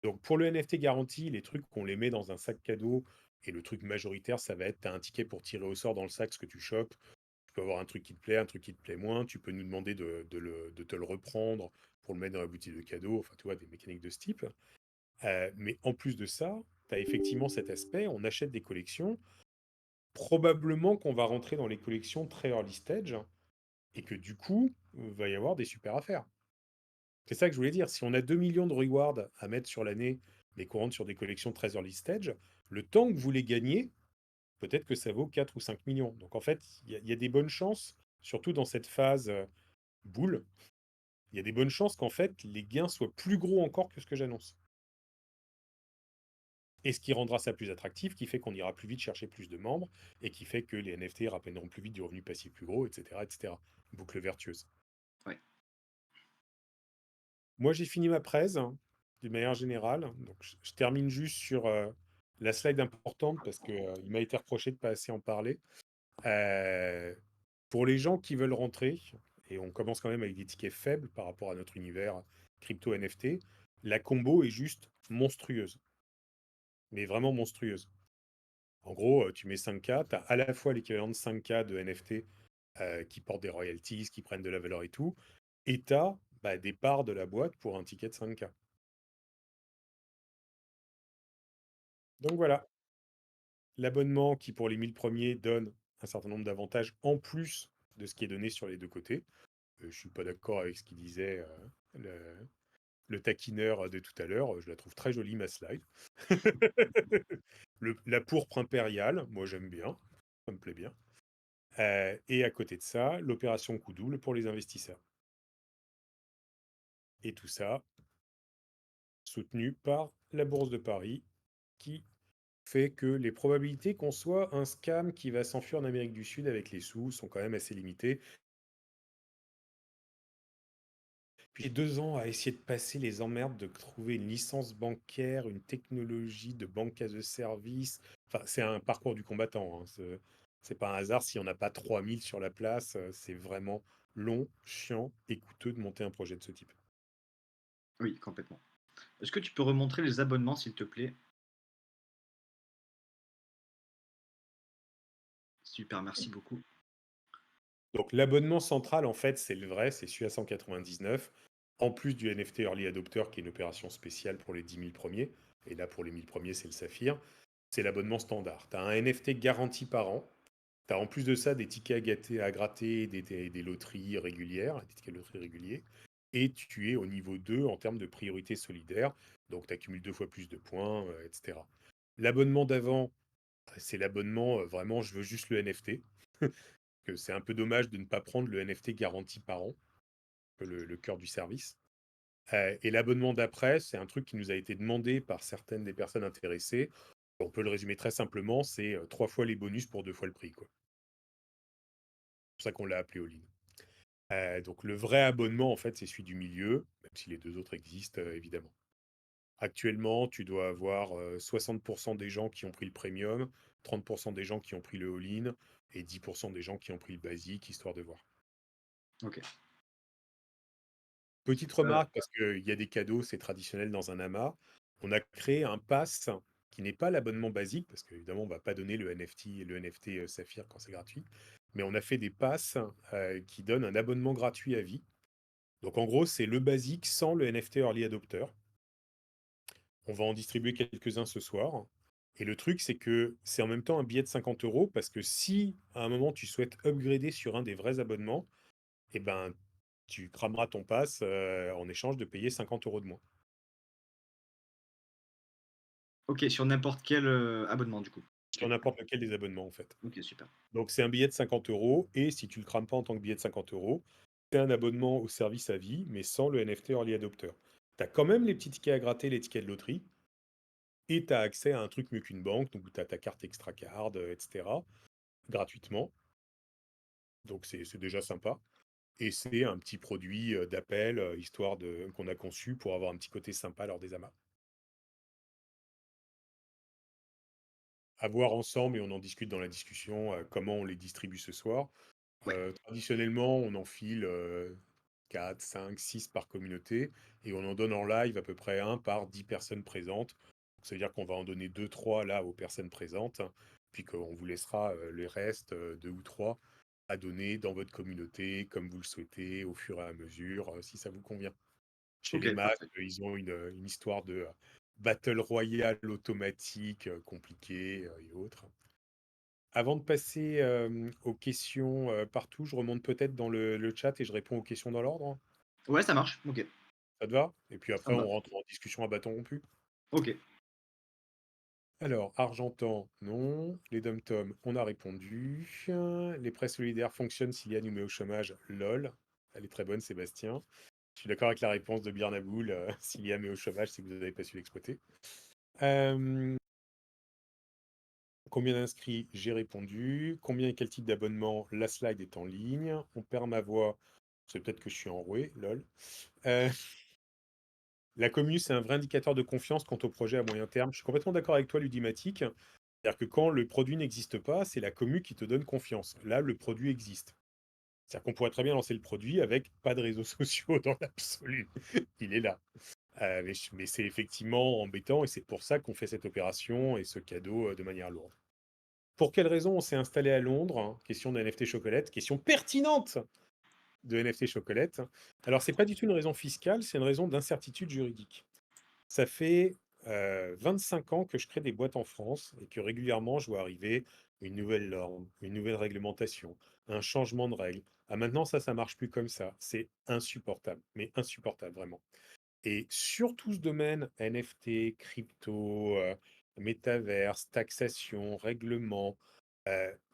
Donc pour le NFT garanti, les trucs qu'on les met dans un sac cadeau, et le truc majoritaire, ça va être, tu as un ticket pour tirer au sort dans le sac ce que tu chopes. Tu peux avoir un truc qui te plaît, un truc qui te plaît moins. Tu peux nous demander de te le reprendre pour le mettre dans la boutique de cadeaux. Enfin, tu vois, des mécaniques de ce type. Mais en plus de ça, tu as effectivement cet aspect, on achète des collections. Probablement qu'on va rentrer dans les collections très early stage, et que du coup, va y avoir des super affaires. C'est ça que je voulais dire. Si on a 2 millions de rewards à mettre sur l'année, mais qu'on rentre sur des collections très early stage, le temps que vous les gagnez, peut-être que ça vaut 4 ou 5 millions. Donc en fait, il y a des bonnes chances, surtout dans cette phase boule, il y a des bonnes chances qu'en fait, les gains soient plus gros encore que ce que j'annonce. Et ce qui rendra ça plus attractif, qui fait qu'on ira plus vite chercher plus de membres, et qui fait que les NFT ramèneront plus vite du revenu passif plus gros, etc., etc. Boucle vertueuse. Ouais. Moi, j'ai fini ma presse, hein, d'une manière générale. Donc, je termine juste sur la slide importante parce que, il m'a été reproché de pas assez en parler. Euh, pour les gens qui veulent rentrer, et on commence quand même avec des tickets faibles par rapport à notre univers crypto NFT, la combo est juste monstrueuse, mais vraiment monstrueuse. En gros, tu mets 5K, tu as à la fois l'équivalent de 5K de NFT qui portent des royalties, qui prennent de la valeur et tout, et tu as des parts de la boîte pour un ticket de 5K. Donc voilà, l'abonnement qui pour les 1000 premiers donne un certain nombre d'avantages en plus de ce qui est donné sur les 2 côtés. Je suis pas d'accord avec ce qu'il disait, le taquineur de tout à l'heure, je la trouve très jolie ma slide. La pourpre impériale, moi j'aime bien, ça me plaît bien. Et à côté de ça, l'opération coup double pour les investisseurs. Et tout ça soutenu par la Bourse de Paris qui fait que les probabilités qu'on soit un scam qui va s'enfuir en Amérique du Sud avec les sous sont quand même assez limitées. Puis j'ai 2 ans à essayer de passer les emmerdes de trouver une licence bancaire, une technologie de banque as a service. Enfin, c'est un parcours du combattant, hein. C'est pas un hasard si on n'a pas 3000 sur la place. C'est vraiment long, chiant et coûteux de monter un projet de ce type. Oui, complètement. Est-ce que tu peux remontrer les abonnements, s'il te plaît? Super, merci beaucoup. Donc l'abonnement central, en fait, c'est le vrai, c'est celui à 199, en plus du NFT Early Adopter, qui est une opération spéciale pour les 10 000 premiers. Et là, pour les 1000 premiers, c'est le Saphir. C'est l'abonnement standard. Tu as un NFT garanti par an. Tu as en plus de ça des tickets à gratter, des loteries régulières, des tickets de loterie réguliers. Et tu es au niveau 2 en termes de priorité solidaire. Donc tu accumules 2 fois plus de points, etc. L'abonnement d'avant, c'est l'abonnement vraiment, je veux juste le NFT. Que c'est un peu dommage de ne pas prendre le NFT garanti par an, le cœur du service. Et l'abonnement d'après, c'est un truc qui nous a été demandé par certaines des personnes intéressées. On peut le résumer très simplement, c'est 3 fois les bonus pour 2 fois le prix, quoi. C'est pour ça qu'on l'a appelé all-in. Donc le vrai abonnement, en fait, c'est celui du milieu, même si les 2 autres existent, évidemment. Actuellement, tu dois avoir 60% des gens qui ont pris le premium, 30% des gens qui ont pris le all-in et 10% des gens qui ont pris le basique, histoire de voir. OK. Petite Heu, remarque, parce qu'il y a des cadeaux, c'est traditionnel dans un amas. On a créé un pass qui n'est pas l'abonnement basique, parce qu'évidemment, on va pas donner le NFT Saphir quand c'est gratuit. Mais on a fait des passes qui donnent un abonnement gratuit à vie. Donc en gros, c'est le basique sans le NFT Early Adopter. On va en distribuer quelques-uns ce soir. Et le truc, c'est que c'est en même temps un billet de 50 euros, parce que si à un moment tu souhaites upgrader sur un des vrais abonnements, eh ben, tu crameras ton pass en échange de payer 50 euros de moins. OK, sur n'importe quel, abonnement, du coup? Sur OK. n'importe lequel des abonnements, en fait. OK, super. Donc c'est un billet de 50 euros et si tu le crames pas en tant que billet de 50 euros, c'est un abonnement au service à vie, mais sans le NFT Early Adopter. Tu as quand même les petits tickets à gratter, les tickets de loterie, et tu as accès à un truc mieux qu'une banque, donc tu as ta carte extra card, etc., gratuitement. Donc c'est déjà sympa. Et c'est un petit produit d'appel, histoire qu'on a conçu pour avoir un petit côté sympa lors des amas. À voir ensemble et on en discute dans la discussion, comment on les distribue ce soir. Ouais. Traditionnellement, on enfile 4, 5, 6 par communauté et on en donne en live à peu près un par 10 personnes présentes. Ça veut dire qu'on va en donner deux, trois là aux personnes présentes, puis qu'on vous laissera les restes, 2 ou 3 à donner dans votre communauté comme vous le souhaitez, au fur et à mesure, si ça vous convient. Chez les OK, maths, parfait. ils ont une histoire de battle royale automatique, compliquée, et autres. Avant de passer, aux questions, partout, je remonte peut-être dans le chat et je réponds aux questions dans l'ordre? Ouais, ça marche. OK, Ça te va? Et puis ça après me on va. rentre en discussion à bâton rompu. OK. Alors, argentan, non. Les dom-toms, on a répondu. Les prêts solidaires fonctionnent s'il y a nous met au chômage, lol. Elle est très bonne, Sébastien. Je suis d'accord avec la réponse de Birnaboul, s'il y a met au chômage, c'est que vous n'avez pas su l'exploiter. Hem, Combien d'inscrits? J'ai répondu. Combien et quel type d'abonnement? La slide est en ligne. On perd ma voix. C'est peut-être que je suis enroué, lol. Heu, la commu, c'est un vrai indicateur de confiance quant au projet à moyen terme. Je suis complètement d'accord avec toi, Ludimatic. C'est-à-dire que quand le produit n'existe pas, c'est la commu qui te donne confiance. Là, le produit existe. C'est-à-dire qu'on pourrait très bien lancer le produit avec pas de réseaux sociaux dans l'absolu. Il est là. Mais c'est effectivement embêtant et c'est pour ça qu'on fait cette opération et ce cadeau de manière lourde. Pour quelle raison on s'est installé à Londres? Question de NFT Chocolate, question pertinente de NFT Chocolate. Alors, c'est pas du tout une raison fiscale, c'est une raison d'incertitude juridique. Ça fait 25 ans que je crée des boîtes en France et que régulièrement je vois arriver une nouvelle norme, une nouvelle réglementation, un changement de règles. Ah, maintenant, ça marche plus comme ça. C'est insupportable, mais insupportable vraiment. Et sur tout ce domaine, NFT, crypto, métaverse, taxation, règlement,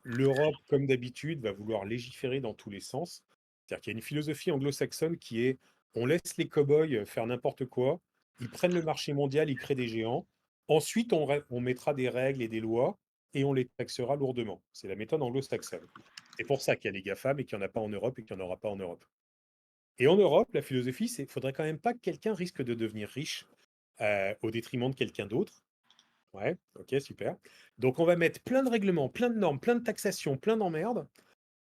l'Europe, comme d'habitude, va vouloir légiférer dans tous les sens. C'est-à-dire qu'il y a une philosophie anglo-saxonne qui est on laisse les cow-boys faire n'importe quoi, ils prennent le marché mondial, ils créent des géants. Ensuite, on mettra des règles et des lois et on les taxera lourdement. C'est la méthode anglo-saxonne. C'est pour ça qu'il y a les GAFAM et qu'il n'y en a pas en Europe et qu'il n'y en aura pas en Europe. Et en Europe, la philosophie, c'est qu'il faudrait quand même pas que quelqu'un risque de devenir riche au détriment de quelqu'un d'autre. Ouais, ok, super. Donc on va mettre plein de règlements, plein de normes, plein de taxations, plein d'emmerdes,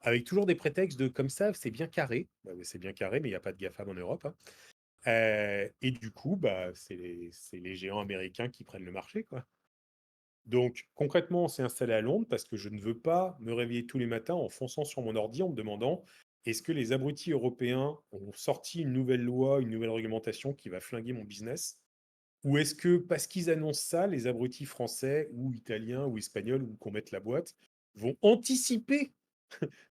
avec toujours des prétextes de comme ça, c'est bien carré. Bah, ouais, c'est bien carré, mais il n'y a pas de GAFAM en Europe, hein. Et du coup, bah, c'est les géants américains qui prennent le marché, quoi. Donc concrètement, on s'est installé à Londres parce que je ne veux pas me réveiller tous les matins en fonçant sur mon ordi en me demandant est-ce que les abrutis européens ont sorti une nouvelle loi, une nouvelle réglementation qui va flinguer mon business? Ou est-ce que parce qu'ils annoncent ça, les abrutis français ou italiens ou espagnols ou qu'on mette la boîte vont anticiper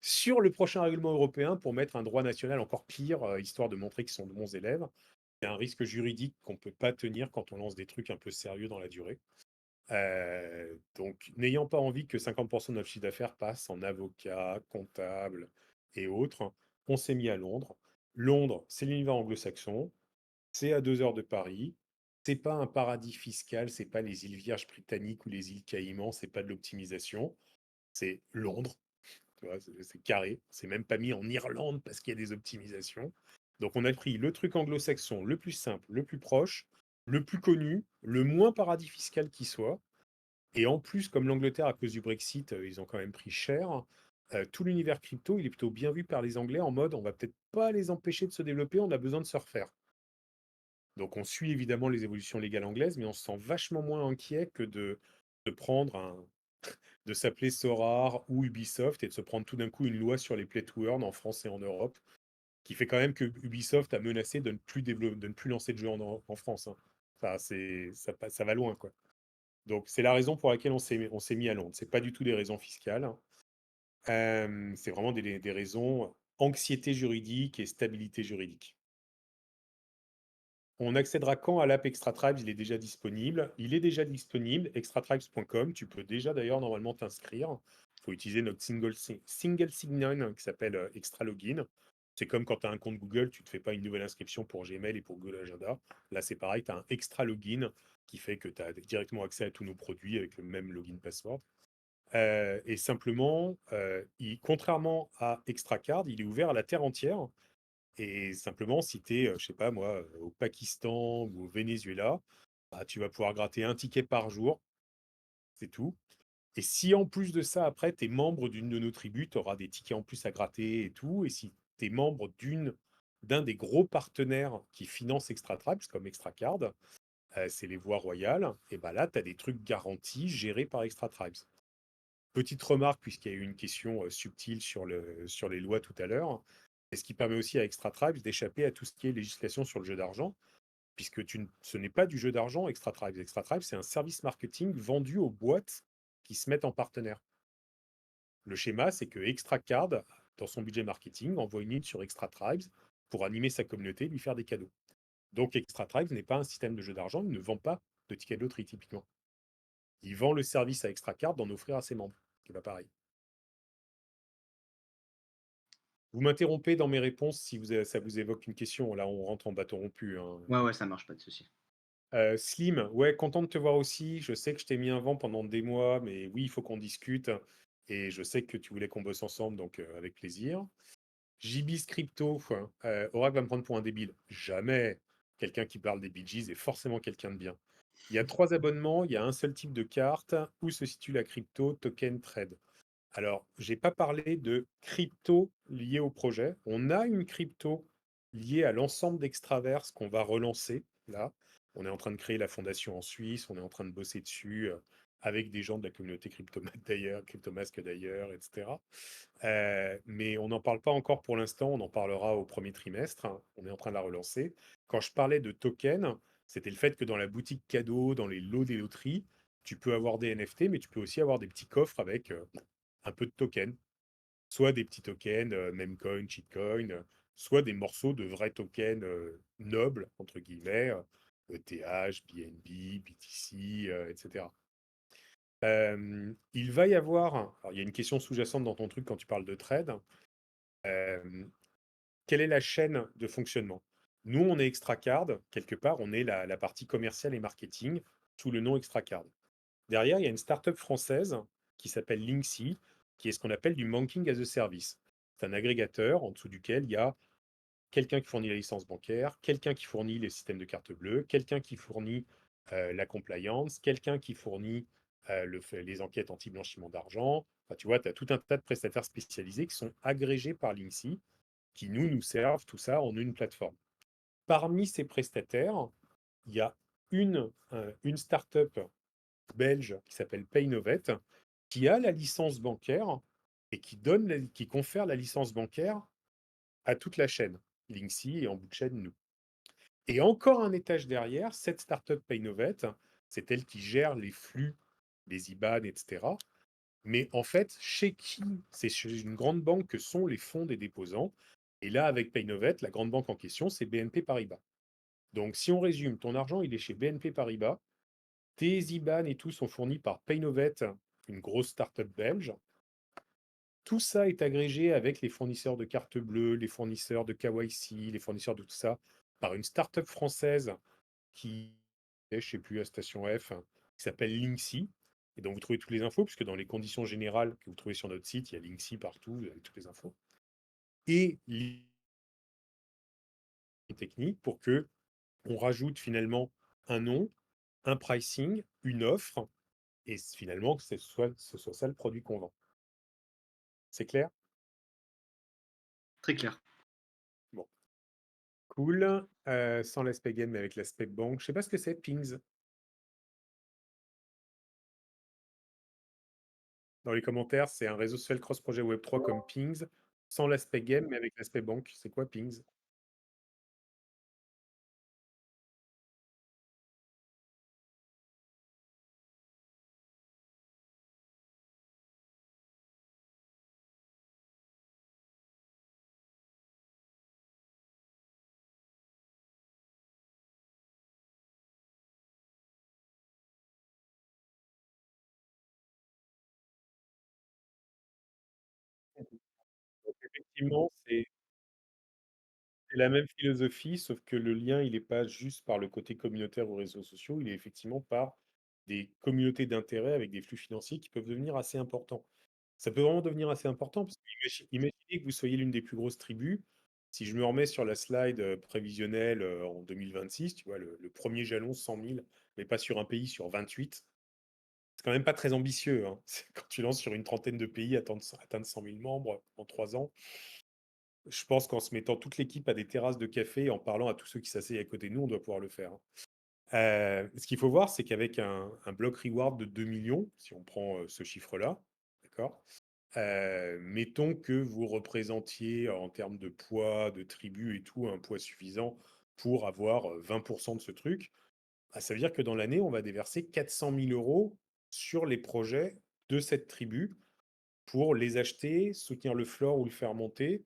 sur le prochain règlement européen pour mettre un droit national encore pire, histoire de montrer qu'ils sont de bons élèves? C'est un risque juridique qu'on ne peut pas tenir quand on lance des trucs un peu sérieux dans la durée. Donc, n'ayant pas envie que 50% de notre chiffre d'affaires passe en avocat, comptable et autres, on s'est mis à Londres. Londres, c'est l'univers anglo-saxon, c'est à 2 heures de Paris, c'est pas un paradis fiscal, c'est pas les îles Vierges britanniques ou les îles Caïmans, c'est pas de l'optimisation, c'est Londres, tu vois, c'est carré, c'est même pas mis en Irlande parce qu'il y a des optimisations. Donc on a pris le truc anglo-saxon le plus simple, le plus proche, le plus connu, le moins paradis fiscal qui soit, et en plus, comme l'Angleterre, à cause du Brexit, ils ont quand même pris cher, tout l'univers crypto, il est plutôt bien vu par les Anglais en mode on va peut-être pas les empêcher de se développer, on a besoin de se refaire. Donc on suit évidemment les évolutions légales anglaises, mais on se sent vachement moins inquiet que de prendre de s'appeler Sorar ou Ubisoft et de se prendre tout d'un coup une loi sur les play to earn en France et en Europe, qui fait quand même que Ubisoft a menacé de ne plus de ne plus lancer de jeux en France, hein. Enfin, ça va loin, quoi. Donc, c'est la raison pour laquelle on s'est mis à Londres. C'est pas du tout des raisons fiscales. C'est vraiment des raisons anxiété juridique et stabilité juridique. On accédera quand à l'app Extra Tribes? Il est déjà disponible. Il est déjà disponible, extratribes.com. Tu peux déjà d'ailleurs normalement t'inscrire. Il faut utiliser notre single sign-on qui s'appelle Extra Login. C'est comme quand tu as un compte Google, tu ne te fais pas une nouvelle inscription pour Gmail et pour Google Agenda. Là, c'est pareil, tu as un Extra Login qui fait que tu as directement accès à tous nos produits avec le même login password. Et simplement, contrairement à Extracard, il est ouvert à la terre entière. Et simplement, si tu es, je sais pas moi, au Pakistan ou au Venezuela, bah, tu vas pouvoir gratter un ticket par jour, c'est tout. Et si en plus de ça, après, tu es membre d'une de nos tribus, tu auras des tickets en plus à gratter et tout. Et si tu es membre d'un des gros partenaires qui finance Extratribes, comme Extracard, c'est les voies royales, et bah là, tu as des trucs garantis gérés par Extratribes. Petite remarque, puisqu'il y a eu une question subtile sur les lois tout à l'heure, et ce qui permet aussi à Extratribes d'échapper à tout ce qui est législation sur le jeu d'argent, puisque ce n'est pas du jeu d'argent, Extratribes. Extratribes, c'est un service marketing vendu aux boîtes qui se mettent en partenaire. Le schéma, c'est que Extracard, dans son budget marketing, envoie une ligne sur Extratribes pour animer sa communauté et lui faire des cadeaux. Donc Extratribes n'est pas un système de jeu d'argent, il ne vend pas de tickets de loterie typiquement. Il vend le service à Extracard d'en offrir à ses membres, qui n'est pas pareil. Vous m'interrompez dans mes réponses si ça vous évoque une question. Là, on rentre en bâton rompu, hein. Ouais, ouais, ça marche, pas de souci. Slim, ouais, content de te voir aussi. Je sais que je t'ai mis un vent pendant des mois, mais oui, il faut qu'on discute. Et je sais que tu voulais qu'on bosse ensemble, donc avec plaisir. JB's Crypto, Oracle va me prendre pour un débile. Jamais. Quelqu'un qui parle des Bee Gees est forcément quelqu'un de bien. Il y a 3 abonnements, il y a un seul type de carte. Où se situe la crypto token trade? Alors, j'ai pas parlé de crypto liée au projet. On a une crypto liée à l'ensemble d'Extraverse qu'on va relancer là. On est en train de créer la fondation en Suisse, on est en train de bosser dessus avec des gens de la communauté Cryptomat d'ailleurs, Cryptomask d'ailleurs, etc. Mais on n'en parle pas encore pour l'instant, on en parlera au premier trimestre, hein. On est en train de la relancer. Quand je parlais de token, C'était le fait que dans la boutique cadeau, dans les lots des loteries, tu peux avoir des NFT, mais tu peux aussi avoir des petits coffres avec un peu de tokens. Soit des petits tokens, Memecoin, Shitcoin, soit des morceaux de vrais tokens nobles, entre guillemets, ETH, BNB, BTC, etc. Il va y avoir, alors il y a une question sous-jacente dans ton truc quand tu parles de trade. Euh, Quelle est la chaîne de fonctionnement? Nous, on est Extracard, quelque part, on est la partie commerciale et marketing sous le nom Extracard. Derrière, il y a une startup française qui s'appelle Linksy, qui est ce qu'on appelle du banking as a service. C'est un agrégateur en dessous duquel il y a quelqu'un qui fournit la licence bancaire, quelqu'un qui fournit les systèmes de carte bleue, quelqu'un qui fournit la compliance, quelqu'un qui fournit les enquêtes anti-blanchiment d'argent. Enfin, tu vois, tu as tout un tas de prestataires spécialisés qui sont agrégés par Linksy, qui nous servent tout ça en une plateforme. Parmi ces prestataires, il y a une startup belge qui s'appelle Paynovet, qui a la licence bancaire et qui confère la licence bancaire à toute la chaîne, Linksy et en bout de chaîne, nous. Et encore un étage derrière, cette startup Paynovet, c'est elle qui gère les flux, les IBAN, etc. Mais en fait, chez qui? C'est chez une grande banque que sont les fonds des déposants. Et là, avec Paynovet, la grande banque en question, c'est BNP Paribas. Donc, si on résume, ton argent, il est chez BNP Paribas. Tes IBAN et tout sont fournis par Paynovet, une grosse startup belge. Tout ça est agrégé avec les fournisseurs de cartes bleues, les fournisseurs de KYC, les fournisseurs de tout ça, par une startup française qui est, je ne sais plus, à Station F, qui s'appelle Linksy, et dont vous trouvez toutes les infos, puisque dans les conditions générales que vous trouvez sur notre site, il y a Linksy partout, vous avez toutes les infos. Et technique pour que on rajoute finalement un nom, un pricing, une offre, et finalement que ce soit ça le produit qu'on vend. C'est clair? Très clair. Bon, cool. Sans l'aspect game, mais avec l'aspect banque. Je sais pas ce que c'est, Pings. Dans les commentaires, c'est un réseau social cross-projet Web3 comme Pings, sans l'aspect game, mais avec l'aspect banque. C'est quoi Pings? Donc, effectivement, c'est la même philosophie, sauf que le lien, il n'est pas juste par le côté communautaire aux réseaux sociaux, il est effectivement par des communautés d'intérêt avec des flux financiers qui peuvent devenir assez importants. Ça peut vraiment devenir assez important parce que imaginez que vous soyez l'une des plus grosses tribus. Si je me remets sur la slide prévisionnelle en 2026, tu vois, le premier jalon 100 000, mais pas sur un pays, sur 28, c'est quand même pas très ambitieux, hein. Quand tu lances sur une trentaine de pays, atteindre 100 000 membres en 3 ans, je pense qu'en se mettant toute l'équipe à des terrasses de café, en parlant à tous ceux qui s'asseyent à côté de nous, on doit pouvoir le faire, hein. Ce qu'il faut voir, c'est qu'avec un block reward de 2 millions, si on prend ce chiffre-là, d'accord, mettons que vous représentiez en termes de poids, de tribu et tout, un poids suffisant pour avoir 20% de ce truc, ah, ça veut dire que dans l'année, on va déverser 400 000 euros sur les projets de cette tribu pour les acheter, soutenir le floor ou le faire monter,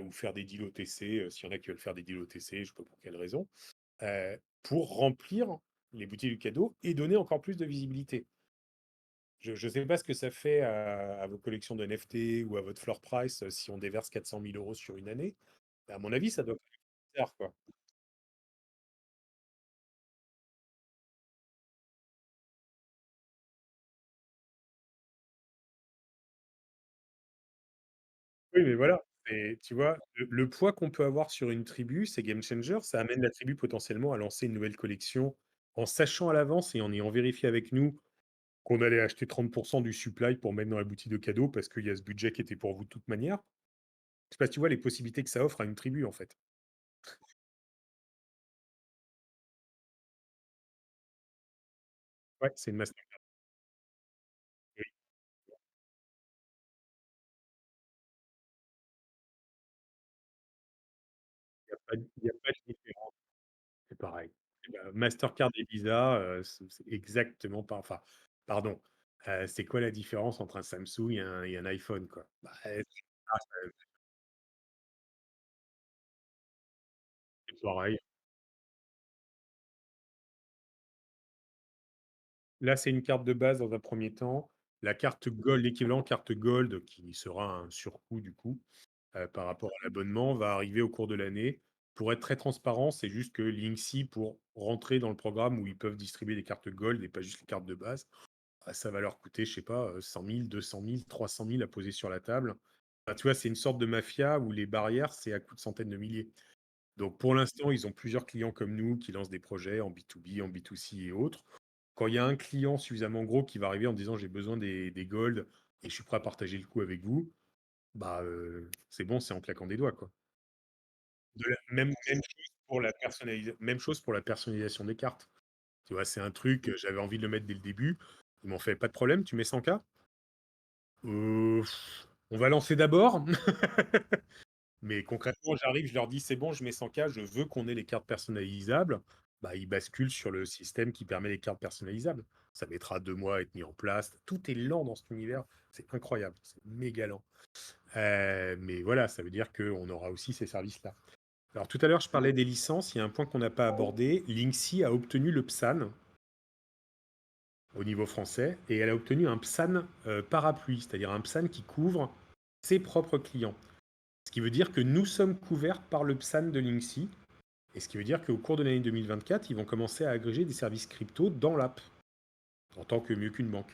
ou faire des deals OTC, s'il y en a qui veulent faire des deals OTC, je ne sais pas pour quelle raison, pour remplir les boutiques du cadeau et donner encore plus de visibilité. Je ne sais pas ce que ça fait à vos collections de NFT ou à votre floor price si on déverse 400 000 euros sur une année. À mon avis, ça doit faire bizarre, quoi. Oui, mais voilà, tu vois, le poids qu'on peut avoir sur une tribu, c'est game changer. Ça amène la tribu potentiellement à lancer une nouvelle collection en sachant à l'avance et en ayant vérifié avec nous qu'on allait acheter 30% du supply pour mettre dans la boutique de cadeaux parce qu'il y a ce budget qui était pour vous de toute manière. Je sais pas si tu vois les possibilités que ça offre à une tribu, en fait. Ouais, c'est une master. Oui, il y a pas de différence, c'est pareil. Mastercard et Visa, c'est exactement pas enfin, pardon, c'est quoi la différence entre un Samsung et un iPhone, quoi? Bah, c'est pareil. Là, c'est une carte de base dans un premier temps. La carte Gold, l'équivalent carte Gold, qui sera un surcoût du coup, par rapport à l'abonnement, va arriver au cours de l'année. Pour être très transparent, c'est juste que Linksy, pour rentrer dans le programme où ils peuvent distribuer des cartes Gold et pas juste les cartes de base, bah, ça va leur coûter, je sais pas, 100 000, 200 000, 300 000 à poser sur la table. Bah, tu vois, c'est une sorte de mafia où les barrières, c'est à coups de centaines de milliers. Donc pour l'instant, ils ont plusieurs clients comme nous qui lancent des projets en B2B, en B2C et autres. Quand il y a un client suffisamment gros qui va arriver en disant j'ai besoin des gold et je suis prêt à partager le coût avec vous, bah c'est bon, c'est en claquant des doigts, quoi. Même chose pour la personnalisation des cartes. Tu vois, c'est un truc, j'avais envie de le mettre dès le début. Ils m'ont fait pas de problème, tu mets 100K. Euh, on va lancer d'abord. Mais concrètement, j'arrive, je leur dis c'est bon, je mets 100K, je veux qu'on ait les cartes personnalisables. Bah, ils basculent sur le système qui permet les cartes personnalisables. Ça mettra 2 mois à être mis en place. Tout est lent dans cet univers. C'est incroyable. C'est méga lent. Mais voilà, ça veut dire qu'on aura aussi ces services-là. Alors tout à l'heure, je parlais des licences. Il y a un point qu'on n'a pas abordé. Linksy a obtenu le PSAN au niveau français et elle a obtenu un PSAN parapluie, c'est-à-dire un PSAN qui couvre ses propres clients. Ce qui veut dire que nous sommes couverts par le PSAN de Linksy. Et ce qui veut dire qu'au cours de l'année 2024, ils vont commencer à agréger des services crypto dans l'app, en tant que mieux qu'une banque.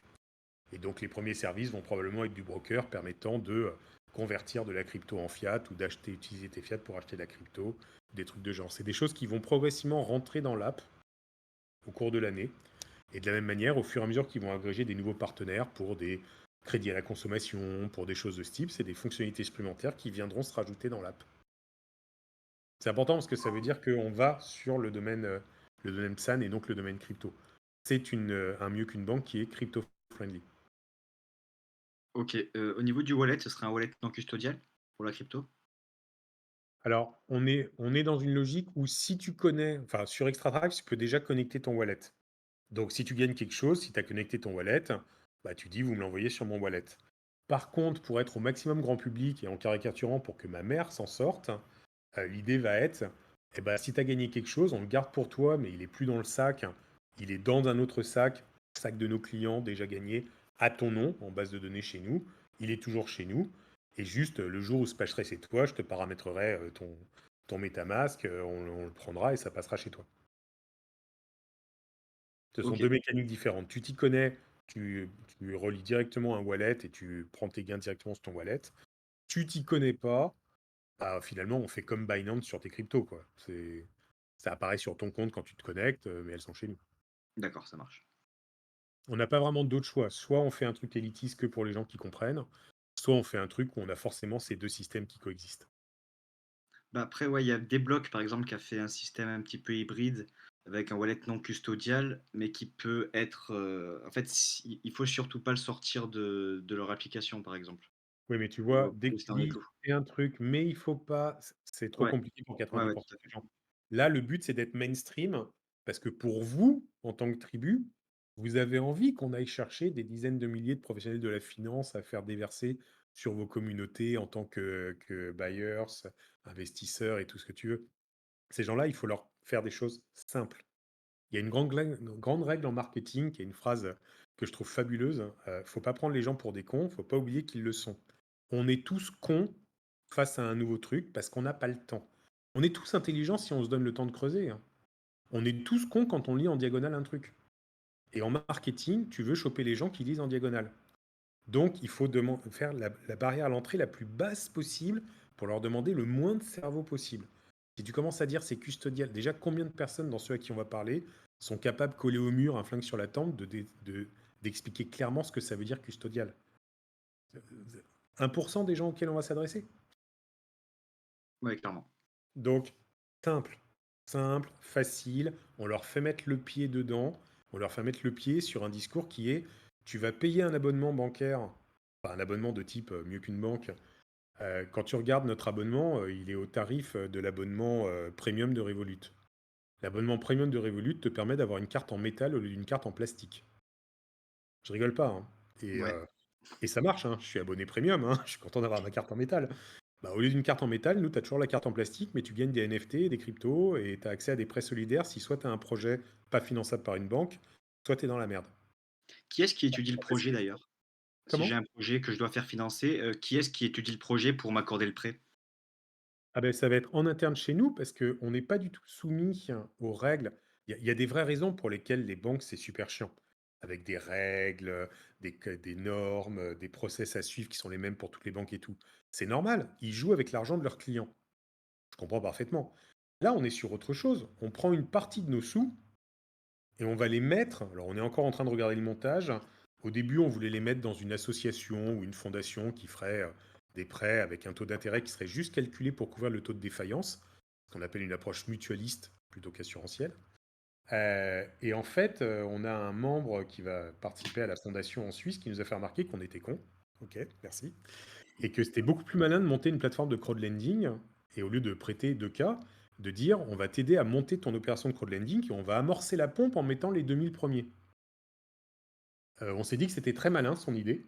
Et donc les premiers services vont probablement être du broker permettant de convertir de la crypto en fiat ou d'acheter, utiliser tes fiat pour acheter de la crypto, des trucs de genre. C'est des choses qui vont progressivement rentrer dans l'app au cours de l'année. Et de la même manière, au fur et à mesure qu'ils vont agréger des nouveaux partenaires pour des crédits à la consommation, pour des choses de ce type, c'est des fonctionnalités supplémentaires qui viendront se rajouter dans l'app. C'est important parce que ça veut dire qu'on va sur le domaine PSAN et donc le domaine crypto. C'est un mieux qu'une banque qui est crypto-friendly. Ok, au niveau du wallet, ce serait un wallet non custodial pour la crypto? Alors, on est dans une logique où si tu connais, enfin sur ExtraTrack, tu peux déjà connecter ton wallet. Donc si tu gagnes quelque chose, si tu as connecté ton wallet, bah, tu dis vous me l'envoyez sur mon wallet. Par contre, pour être au maximum grand public et en caricaturant pour que ma mère s'en sorte, l'idée va être, eh ben, si tu as gagné quelque chose, on le garde pour toi, mais il est plus dans le sac, il est dans un autre sac, sac de nos clients déjà gagné, à ton nom, en base de données chez nous, il est toujours chez nous, et juste le jour où ce patcherait c'est toi, je te paramétrerai ton MetaMask, on le prendra et ça passera chez toi. Ce sont Ok, deux mécaniques différentes. Tu t'y connais, tu relis directement un wallet et tu prends tes gains directement sur ton wallet. Tu t'y connais pas, bah, finalement, on fait comme Binance sur tes cryptos, quoi. Ça apparaît sur ton compte quand tu te connectes, mais elles sont chez nous. d'accord, ça marche. On n'a pas vraiment d'autre choix. Soit on fait un truc élitiste que pour les gens qui comprennent, soit on fait un truc où on a forcément ces deux systèmes qui coexistent. Bah, après, ouais, il y a Desblocs, par exemple, qui a fait un système un petit peu hybride avec un wallet non custodial, mais qui peut être. En fait, il faut surtout pas le sortir de leur application, par exemple, Oui, mais tu vois, pour dès que tu rester dans les dis clous. c'est un truc, mais il faut pas, c'est trop Ouais, compliqué pour ouais, ouais, 90% tout à des fait. gens. Là, le but, c'est d'être mainstream, parce que pour vous, en tant que tribu, vous avez envie qu'on aille chercher des dizaines de milliers de professionnels de la finance à faire déverser sur vos communautés en tant que buyers, investisseurs et tout ce que tu veux. Ces gens-là, il faut leur faire des choses simples. Il y a une grande règle en marketing qui est une phrase que je trouve fabuleuse. Faut pas prendre les gens pour des cons, faut pas oublier qu'ils le sont. On est tous cons face à un nouveau truc parce qu'on n'a pas le temps. On est tous intelligents si on se donne le temps de creuser, hein. On est tous cons quand on lit en diagonale un truc. Et en marketing, tu veux choper les gens qui lisent en diagonale. Donc, il faut faire la barrière à l'entrée la plus basse possible pour leur demander le moins de cerveau possible. Si tu commences à dire c'est custodial, déjà combien de personnes dans ceux à qui on va parler sont capables, collés au mur, un flingue sur la tempe, d'expliquer clairement ce que ça veut dire custodial? 1% des gens auxquels on va s'adresser. Ouais, clairement. Donc, simple, simple, facile, on leur fait mettre le pied dedans, on leur fait mettre le pied sur un discours qui est, tu vas payer un abonnement bancaire, enfin un abonnement de type mieux qu'une banque. Quand tu regardes notre abonnement, il est au tarif de l'abonnement premium de Revolut. L'abonnement premium de Revolut te permet d'avoir une carte en métal au lieu d'une carte en plastique. Je rigole pas, hein. Ouais. Et ça marche, hein. Je suis abonné premium, hein. Je suis content d'avoir ma carte en métal. Bah, au lieu d'une carte en métal, nous, tu as toujours la carte en plastique, mais tu gagnes des NFT, des cryptos, et tu as accès à des prêts solidaires si soit tu as un projet pas finançable par une banque, soit tu es dans la merde. Qui est-ce qui étudie le En fait, projet d'ailleurs? Si j'ai comment? un projet que je dois faire financer, qui est-ce qui étudie le projet pour m'accorder le prêt? Ah ben, ça va être en interne chez nous parce qu'on n'est pas du tout soumis aux règles. Il y a des vraies raisons pour lesquelles les banques, c'est super chiant. Avec des règles, des normes, des process à suivre qui sont les mêmes pour toutes les banques et tout. C'est normal, ils jouent avec l'argent de leurs clients. Je comprends parfaitement. Là, on est sur autre chose. On prend une partie de nos sous et on va les mettre. Alors, on est encore en train de regarder le montage. Au début, on voulait les mettre dans une association ou une fondation qui ferait des prêts avec un taux d'intérêt qui serait juste calculé pour couvrir le taux de défaillance, ce qu'on appelle une approche mutualiste plutôt qu'assurantielle. Et en fait, on a un membre qui va participer à la fondation en Suisse qui nous a fait remarquer qu'on était cons. Ok, merci. Et que c'était beaucoup plus malin de monter une plateforme de crowdlending et au lieu de prêter 2K, de dire on va t'aider à monter ton opération de crowdlending et on va amorcer la pompe en mettant les 2000 premiers. On s'est dit que c'était très malin son idée.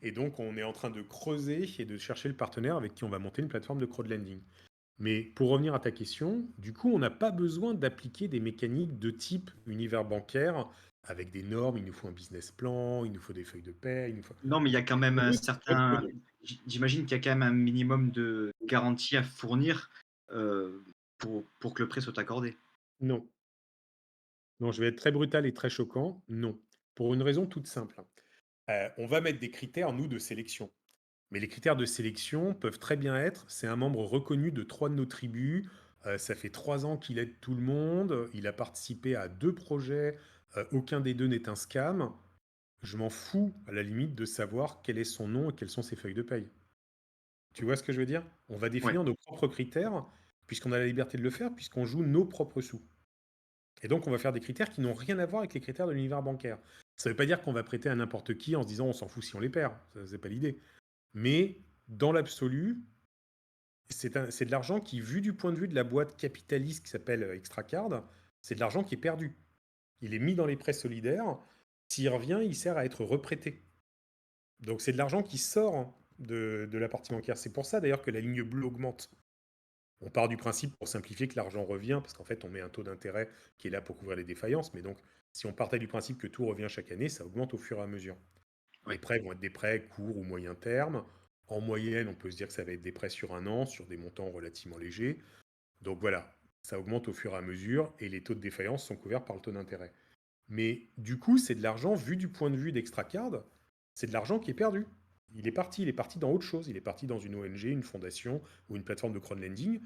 Et donc on est en train de creuser et de chercher le partenaire avec qui on va monter une plateforme de crowdlending. Mais pour revenir à ta question, du coup, on n'a pas besoin d'appliquer des mécaniques de type univers bancaire avec des normes. Il nous faut un business plan, il nous faut des feuilles de paie, il nous faut. Non, mais il y a quand même On un veut créer le certain produit. j'imagine qu'il y a quand même un minimum de garantie à fournir, pour que le prêt soit accordé? Non, non, je vais être très brutal et très choquant. Non, pour une raison toute simple. On va mettre des critères, nous, de sélection. Mais les critères de sélection peuvent très bien être, c'est un membre reconnu de 3 de nos tribus, ça fait 3 ans qu'il aide tout le monde, il a participé à 2 projets, aucun des 2 n'est un scam. Je m'en fous, à la limite, de savoir quel est son nom et quelles sont ses feuilles de paye. Tu vois ce que je veux dire? On va Ouais, définir nos propres critères, puisqu'on a la liberté de le faire, puisqu'on joue nos propres sous. Et donc, on va faire des critères qui n'ont rien à voir avec les critères de l'univers bancaire. Ça ne veut pas dire qu'on va prêter à n'importe qui en se disant on s'en fout si on les perd. Ça, c'est pas l'idée. Mais dans l'absolu, c'est de l'argent qui, vu du point de vue de la boîte capitaliste qui s'appelle Extracard, c'est de l'argent qui est perdu. Il est mis dans les prêts solidaires. S'il revient, il sert à être reprêté. Donc c'est de l'argent qui sort de la partie bancaire. C'est pour ça d'ailleurs que la ligne bleue augmente. On part du principe, pour simplifier, que l'argent revient, parce qu'en fait on met un taux d'intérêt qui est là pour couvrir les défaillances. Mais donc si on partait du principe que tout revient chaque année, ça augmente au fur et à mesure. Les ouais. prêts vont être des prêts courts ou moyen terme. En moyenne, on peut se dire que ça va être des prêts sur un an, sur des montants relativement légers. Donc voilà, ça augmente au fur et à mesure et les taux de défaillance sont couverts par le taux d'intérêt. Mais du coup, c'est de l'argent, vu du point de vue d'Extracard, c'est de l'argent qui est perdu. Il est parti dans autre chose. Il est parti dans une ONG, une fondation ou une plateforme de crowdlending.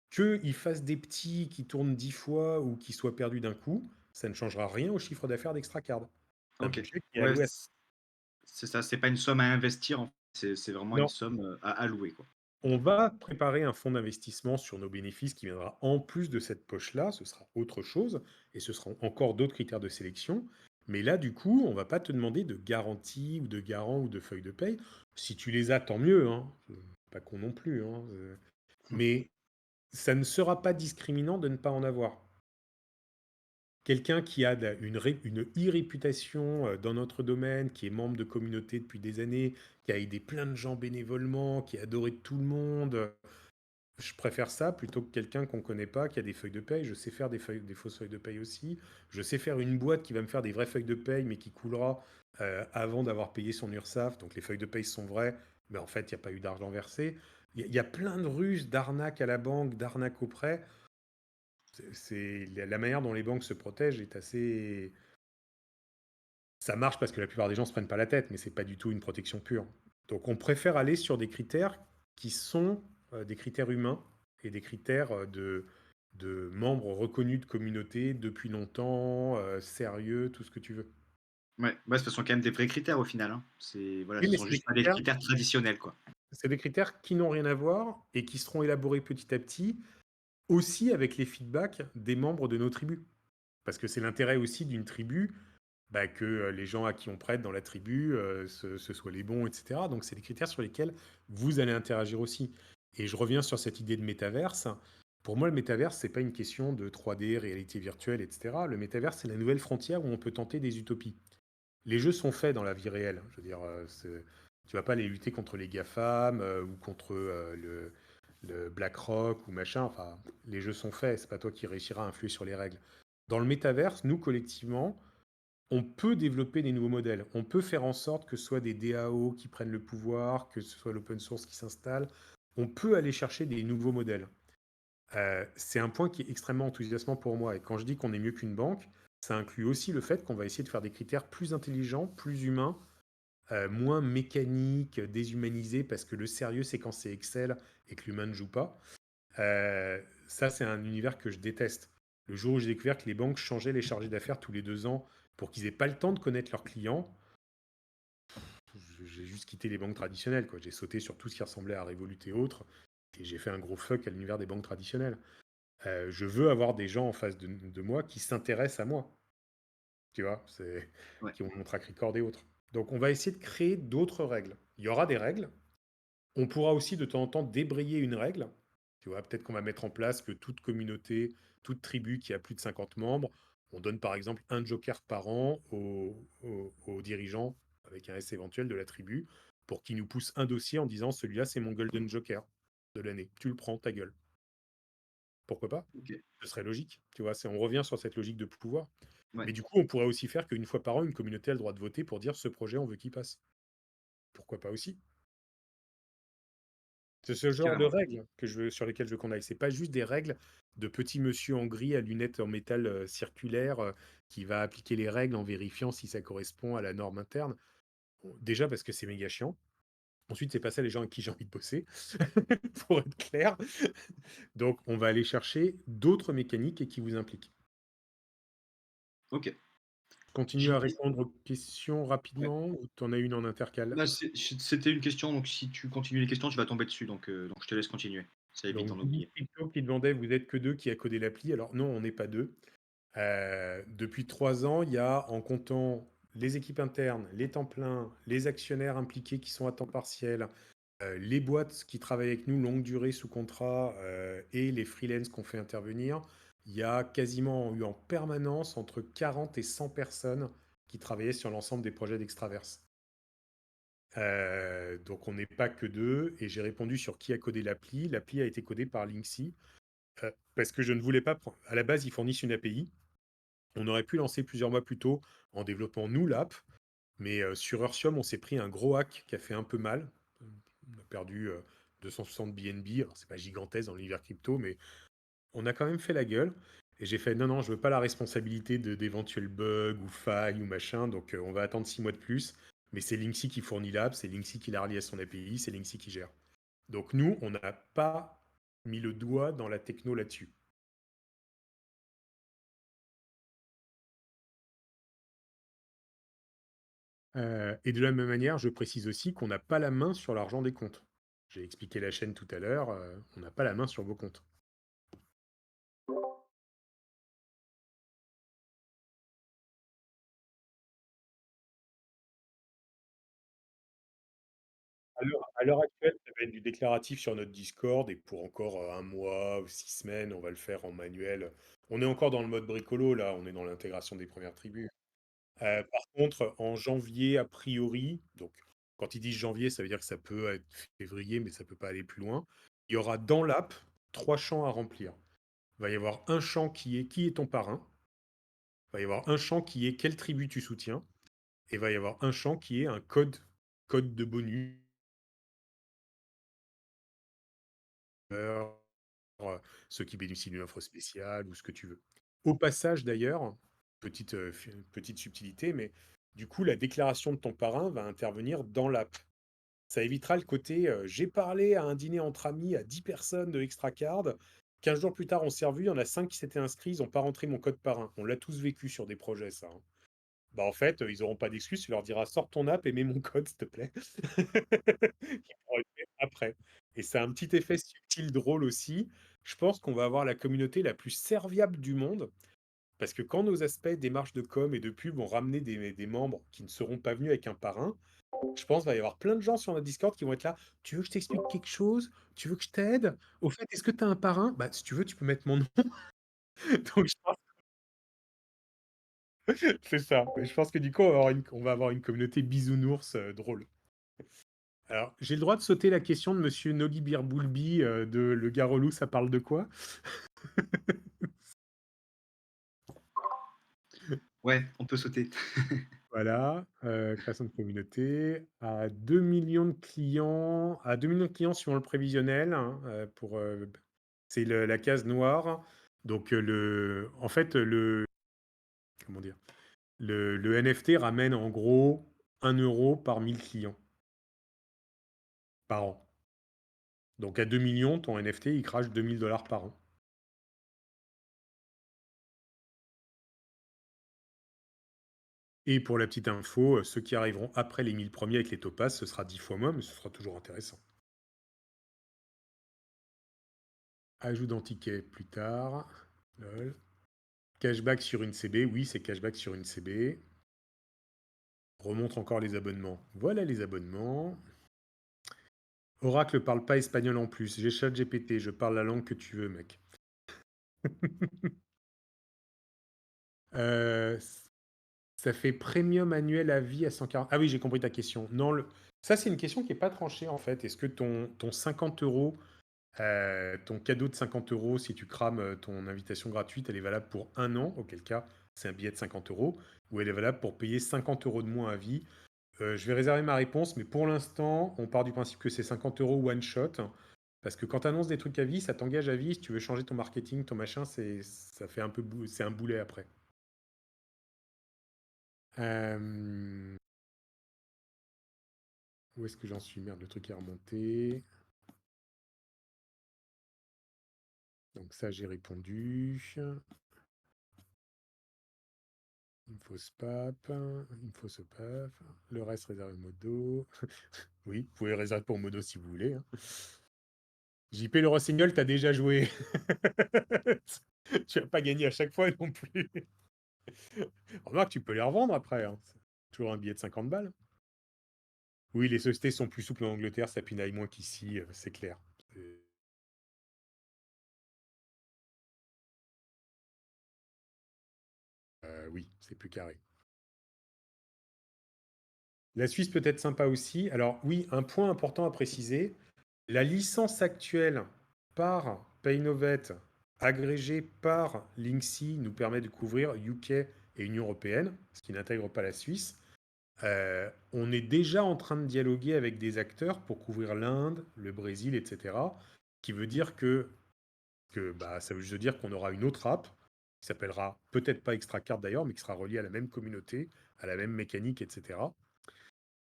Qu'il fasse des petits qui tournent 10 fois ou qui soient perdus d'un coup, ça ne changera rien au chiffre d'affaires d'Extracard. C'est un OK. budget qui est Ouais, alloué à. c'est ça, c'est pas une somme à investir, en fait, c'est vraiment une Non, somme, à allouer, quoi. on va préparer un fonds d'investissement sur nos bénéfices qui viendra en plus de cette poche-là, ce sera autre chose, et ce seront encore d'autres critères de sélection. Mais là, du coup, on va pas te demander de garantie ou de garant ou de feuille de paye. Si tu les as, tant mieux, hein. Pas con non plus, hein. Mais ça ne sera pas discriminant de ne pas en avoir. Quelqu'un qui a une e-réputation dans notre domaine, qui est membre de communauté depuis des années, qui a aidé plein de gens bénévolement, qui est adoré de tout le monde, je préfère ça plutôt que quelqu'un qu'on connaît pas, qui a des feuilles de paye. Je sais faire des fausses feuilles de paye aussi. Je sais faire une boîte qui va me faire des vraies feuilles de paye, mais qui coulera avant d'avoir payé son URSSAF. Donc les feuilles de paye sont vraies, mais en fait, il n'y a pas eu d'argent versé. Il y a plein de ruses d'arnaques à la banque, d'arnaques au prêt. La manière dont les banques se protègent est assez. Ça marche parce que la plupart des gens se prennent pas la tête, mais c'est pas du tout une protection pure. Donc on préfère aller sur des critères qui sont des critères humains et des critères de membres reconnus de communauté depuis longtemps, sérieux, tout ce que tu veux. Ouais, ouais, ce sont quand même des vrais critères au final, hein. C'est voilà, Oui, ce mais sont juste pas des critères traditionnels, quoi. c'est des critères qui n'ont rien à voir et qui seront élaborés petit à petit, aussi avec les feedbacks des membres de nos tribus. Parce que c'est l'intérêt aussi d'une tribu, bah, que les gens à qui on prête dans la tribu, ce soient les bons, etc. Donc c'est des critères sur lesquels vous allez interagir aussi. Et je reviens sur cette idée de métaverse. Pour moi, le métaverse, c'est pas une question de 3D, réalité virtuelle, et cetera. Le métaverse, c'est la nouvelle frontière où on peut tenter des utopies. Les jeux sont faits dans la vie réelle. Je veux dire, tu vas pas aller lutter contre les GAFAM ou contre le BlackRock ou machin. Enfin, les jeux sont faits. C'est pas toi qui réussiras à influer sur les règles. Dans le métaverse, nous, collectivement, on peut développer des nouveaux modèles. On peut faire en sorte que ce soit des DAO qui prennent le pouvoir, que ce soit l'open source qui s'installe. On peut aller chercher des nouveaux modèles. C'est un point qui est extrêmement enthousiasmant pour moi. Et quand je dis qu'on est mieux qu'une banque, ça inclut aussi le fait qu'on va essayer de faire des critères plus intelligents, plus humains, moins mécaniques, déshumanisés, parce que le sérieux, c'est quand c'est Excel et que l'humain ne joue pas. Ça, c'est un univers que je déteste. Le jour où j'ai découvert que les banques changeaient les chargés d'affaires tous les 2 ans pour qu'ils aient pas le temps de connaître leurs clients, j'ai juste quitté les banques traditionnelles, quoi. J'ai sauté sur tout ce qui ressemblait à Revolut et autres, et j'ai fait un gros fuck à l'univers des banques traditionnelles. Je veux avoir des gens en face de moi qui s'intéressent à moi, tu vois, Ouais. qui ont mon track record et autres. Donc on va essayer de créer d'autres règles. Il y aura des règles. On pourra aussi de temps en temps débrayer une règle. Tu vois, peut-être qu'on va mettre en place que toute communauté, toute tribu qui a plus de 50 membres, on donne par exemple un joker par an aux dirigeants, avec un S éventuel de la tribu, pour qu'ils nous poussent un dossier en disant celui-là c'est mon golden joker de l'année. Tu le prends, ta gueule. Pourquoi pas? Ok. Ce serait logique, tu vois? On revient sur cette logique de pouvoir. Ouais. Mais du coup, on pourrait aussi faire qu'une fois par an, une communauté a le droit de voter pour dire ce projet, on veut qu'il passe. Pourquoi pas aussi? C'est ce genre de Carrément. règles sur lesquelles je veux qu'on aille. C'est pas juste des règles de petit monsieur en gris à lunettes en métal circulaire qui va appliquer les règles en vérifiant si ça correspond à la norme interne. Bon, déjà parce que c'est méga chiant. Ensuite, c'est pas ça les gens avec qui j'ai envie de bosser, pour être clair. Donc, on va aller chercher d'autres mécaniques et qui vous impliquent. Ok. Continue J'ai une à question. répondre aux questions Ouais. rapidement ou tu en as une en intercal? Bah, c'était une question, donc si tu continues les questions, tu vas tomber dessus, donc je te laisse continuer. Ça évite Donc, d'en Billy oublier. Crypto qui demandait, vous êtes que deux qui a codé l'appli. Alors non, on n'est pas deux. Depuis 3 ans, il y a, en comptant les équipes internes, les temps pleins, les actionnaires impliqués qui sont à temps partiel, les boîtes qui travaillent avec nous longue durée sous contrat et les freelances qu'on fait intervenir, il y a quasiment eu en permanence entre 40 et 100 personnes qui travaillaient sur l'ensemble des projets d'Extraverse. Donc on n'est pas que deux, et j'ai répondu sur qui a codé l'appli. L'appli a été codée par Linksy, parce que je ne voulais pas prendre. À la base, ils fournissent une API. On aurait pu lancer plusieurs mois plus tôt en développant nous l'app, mais sur Earthium, on s'est pris un gros hack qui a fait un peu mal. On a perdu 260 BNB. Alors c'est pas gigantesque dans l'univers crypto, mais on a quand même fait la gueule. Et j'ai fait non, non, je veux pas la responsabilité d'éventuels bugs ou failles ou machin, donc on va attendre 6 mois de plus. Mais c'est Linksy qui fournit l'app, c'est Linksy qui la relie à son API, c'est Linksy qui gère. Donc nous, on n'a pas mis le doigt dans la techno là-dessus. Et de la même manière, je précise aussi qu'on n'a pas la main sur l'argent des comptes. J'ai expliqué la chaîne tout à l'heure, on n'a pas la main sur vos comptes. À l'heure actuelle, ça va être du déclaratif sur notre Discord, et pour encore un mois ou 6 semaines, on va le faire en manuel. On est encore dans le mode bricolo, là, on est dans l'intégration des premières tribus. Par contre, en janvier, a priori, donc quand ils disent janvier, ça veut dire que ça peut être février, mais ça peut pas aller plus loin. Il y aura dans l'app 3 champs à remplir. Il va y avoir un champ qui est ton parrain. Il va y avoir un champ qui est quelle tribu tu soutiens. Et il va y avoir un champ qui est un code de bonus, euh, ceux qui bénéficient d'une offre spéciale ou ce que tu veux. Au passage d'ailleurs, petite subtilité, mais du coup, la déclaration de ton parrain va intervenir dans l'app. Ça évitera le côté j'ai parlé à un dîner entre amis à 10 personnes de Extracard. 15 jours plus tard, on s'est revus, il y en a 5 qui s'étaient inscrits, ils n'ont pas rentré mon code parrain. On l'a tous vécu sur des projets, ça, hein. Bah, en fait, ils n'auront pas d'excuse, tu leur diras sors ton app et mets mon code, s'il te plaît. Qui pourra être fait après. Et ça a un petit effet subtil drôle aussi. Je pense qu'on va avoir la communauté la plus serviable du monde. Parce que quand nos aspects démarches de com et de pub vont ramener des membres qui ne seront pas venus avec un parrain, Je pense qu'il va y avoir plein de gens sur notre Discord qui vont être là. Tu veux que je t'explique quelque chose? Tu veux que je t'aide? Au fait, est-ce que tu as un parrain? Bah, si tu veux, tu peux mettre mon nom. Donc, je pense c'est ça. Mais je pense que du coup, on va avoir une communauté bisounours drôle. Alors, j'ai le droit de sauter la question de monsieur Noggy Boulby de Le Garelou, ça parle de quoi? Ouais, on peut sauter. Voilà, création de communauté. À 2 millions de clients, à 2 millions de clients suivant le prévisionnel, hein, c'est la case noire. Donc, en fait, comment dire? Le NFT ramène en gros 1 € par 1000 clients par an. Donc, à 2 millions, ton NFT, il crache 2000 $ par an. Et pour la petite info, ceux qui arriveront après les 1000 premiers avec les topaz, ce sera 10 fois moins, mais ce sera toujours intéressant. Ajout d'un ticket plus tard. Lol. Cashback sur une CB, oui, c'est cashback sur une CB. Remontre encore les abonnements. Voilà les abonnements. Oracle parle pas espagnol en plus. J'ai ChatGPT, je parle la langue que tu veux, mec. Euh, Ça fait premium annuel à vie à 140. Ah oui, j'ai compris ta question. Non, ça, c'est une question qui n'est pas tranchée, en fait. Est-ce que ton 50 €, ton cadeau de 50 €, si tu crames ton invitation gratuite, elle est valable pour 1 an, auquel cas, c'est un billet de 50 €, ou elle est valable pour payer 50 € de moins à vie? Je vais réserver ma réponse, mais pour l'instant, on part du principe que c'est 50 € one shot. Parce que quand tu annonces des trucs à vie, ça t'engage à vie. Si tu veux changer ton marketing, ton machin, ça fait un peu c'est un boulet après. Euh, Où est-ce que j'en suis? Merde, le truc est remonté. Donc ça, j'ai répondu. InfoSpap, InfoSpap. Le reste réservé Modo. Oui, vous pouvez réserver pour Modo si vous voulez, hein. JP, le Rossignol, t'as déjà joué. Tu vas pas gagner à chaque fois non plus. Remarque, tu peux les revendre après, hein. C'est toujours un billet de 50 balles. Oui, les sociétés sont plus souples en Angleterre, ça pinaille moins qu'ici, c'est clair. Oui, c'est plus carré. La Suisse peut être sympa aussi. Alors oui, un point important à préciser, la licence actuelle par Paynovet, agrégée par Linksy, nous permet de couvrir UK et Union européenne, ce qui n'intègre pas la Suisse. On est déjà en train de dialoguer avec des acteurs pour couvrir l'Inde, le Brésil, etc. Qui veut dire que ça veut juste dire qu'on aura une autre app qui s'appellera peut-être pas Extracard d'ailleurs, mais qui sera reliée à la même communauté, à la même mécanique, etc.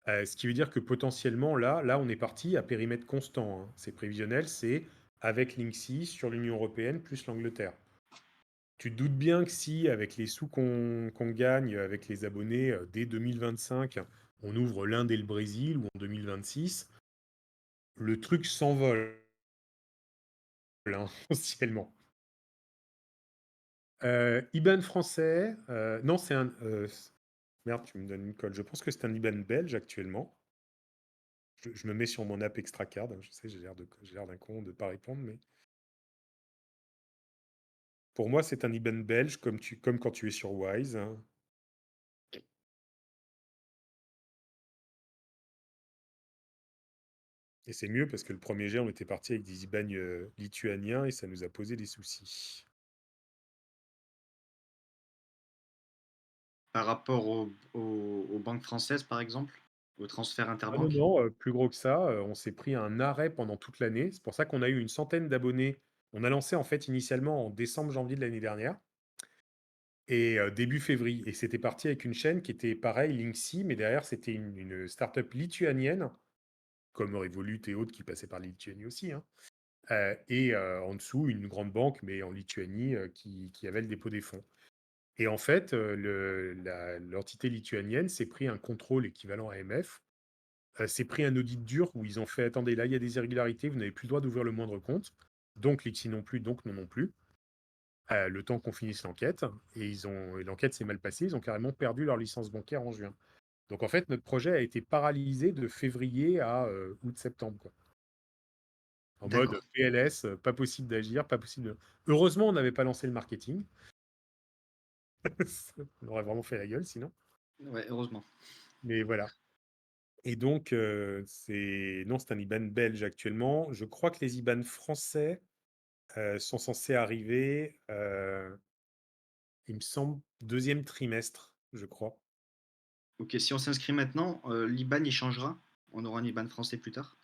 Ce qui veut dire que potentiellement, là, on est parti à périmètre constant, hein. C'est prévisionnel, c'est avec Linksy sur l'Union européenne plus l'Angleterre. Tu te doutes bien que si, avec les sous qu'on gagne avec les abonnés dès 2025, on ouvre l'Inde et le Brésil, ou en 2026, le truc s'envole, hein, essentiellement. IBAN français, non, c'est un. Merde, tu me donnes une colle. Je pense que c'est un IBAN belge actuellement. Je me mets sur mon app Extracard, hein. Je sais, j'ai l'air d'un con de ne pas répondre, mais pour moi, c'est un IBAN belge, comme quand tu es sur Wise, hein. Et c'est mieux parce que le premier jet, on était parti avec des IBAN lituaniens et ça nous a posé des soucis. Par rapport aux banques françaises, par exemple, au transfert Ah non, interbanque. non, plus gros que ça, on s'est pris un arrêt pendant toute l'année. C'est pour ça qu'on a eu une centaine d'abonnés. On a lancé en fait initialement en décembre, janvier de l'année dernière et début février. Et c'était parti avec une chaîne qui était pareil, Linksy, mais derrière c'était une start-up lituanienne, comme Revolut et autres qui passaient par la Lituanie aussi, hein. Et en dessous, une grande banque, mais en Lituanie, qui avait le dépôt des fonds. Et en fait, l'entité lituanienne s'est pris un contrôle équivalent à AMF, s'est pris un audit dur où ils ont fait, attendez, là, il y a des irrégularités, vous n'avez plus le droit d'ouvrir le moindre compte, donc Lixi non plus, donc non non plus, le temps qu'on finisse l'enquête, et l'enquête s'est mal passée, ils ont carrément perdu leur licence bancaire en juin. Donc en fait, notre projet a été paralysé de février à août-septembre, quoi. En mode D'accord. PLS, pas possible d'agir, pas possible de... Heureusement, on n'avait pas lancé le marketing. On aurait vraiment fait la gueule sinon. Ouais, heureusement. Mais voilà. Et donc, c'est... Non, c'est un IBAN belge actuellement. Je crois que les IBAN français sont censés arriver, il me semble, deuxième trimestre, je crois. Ok, si on s'inscrit maintenant, l'IBAN il changera. On aura un IBAN français plus tard.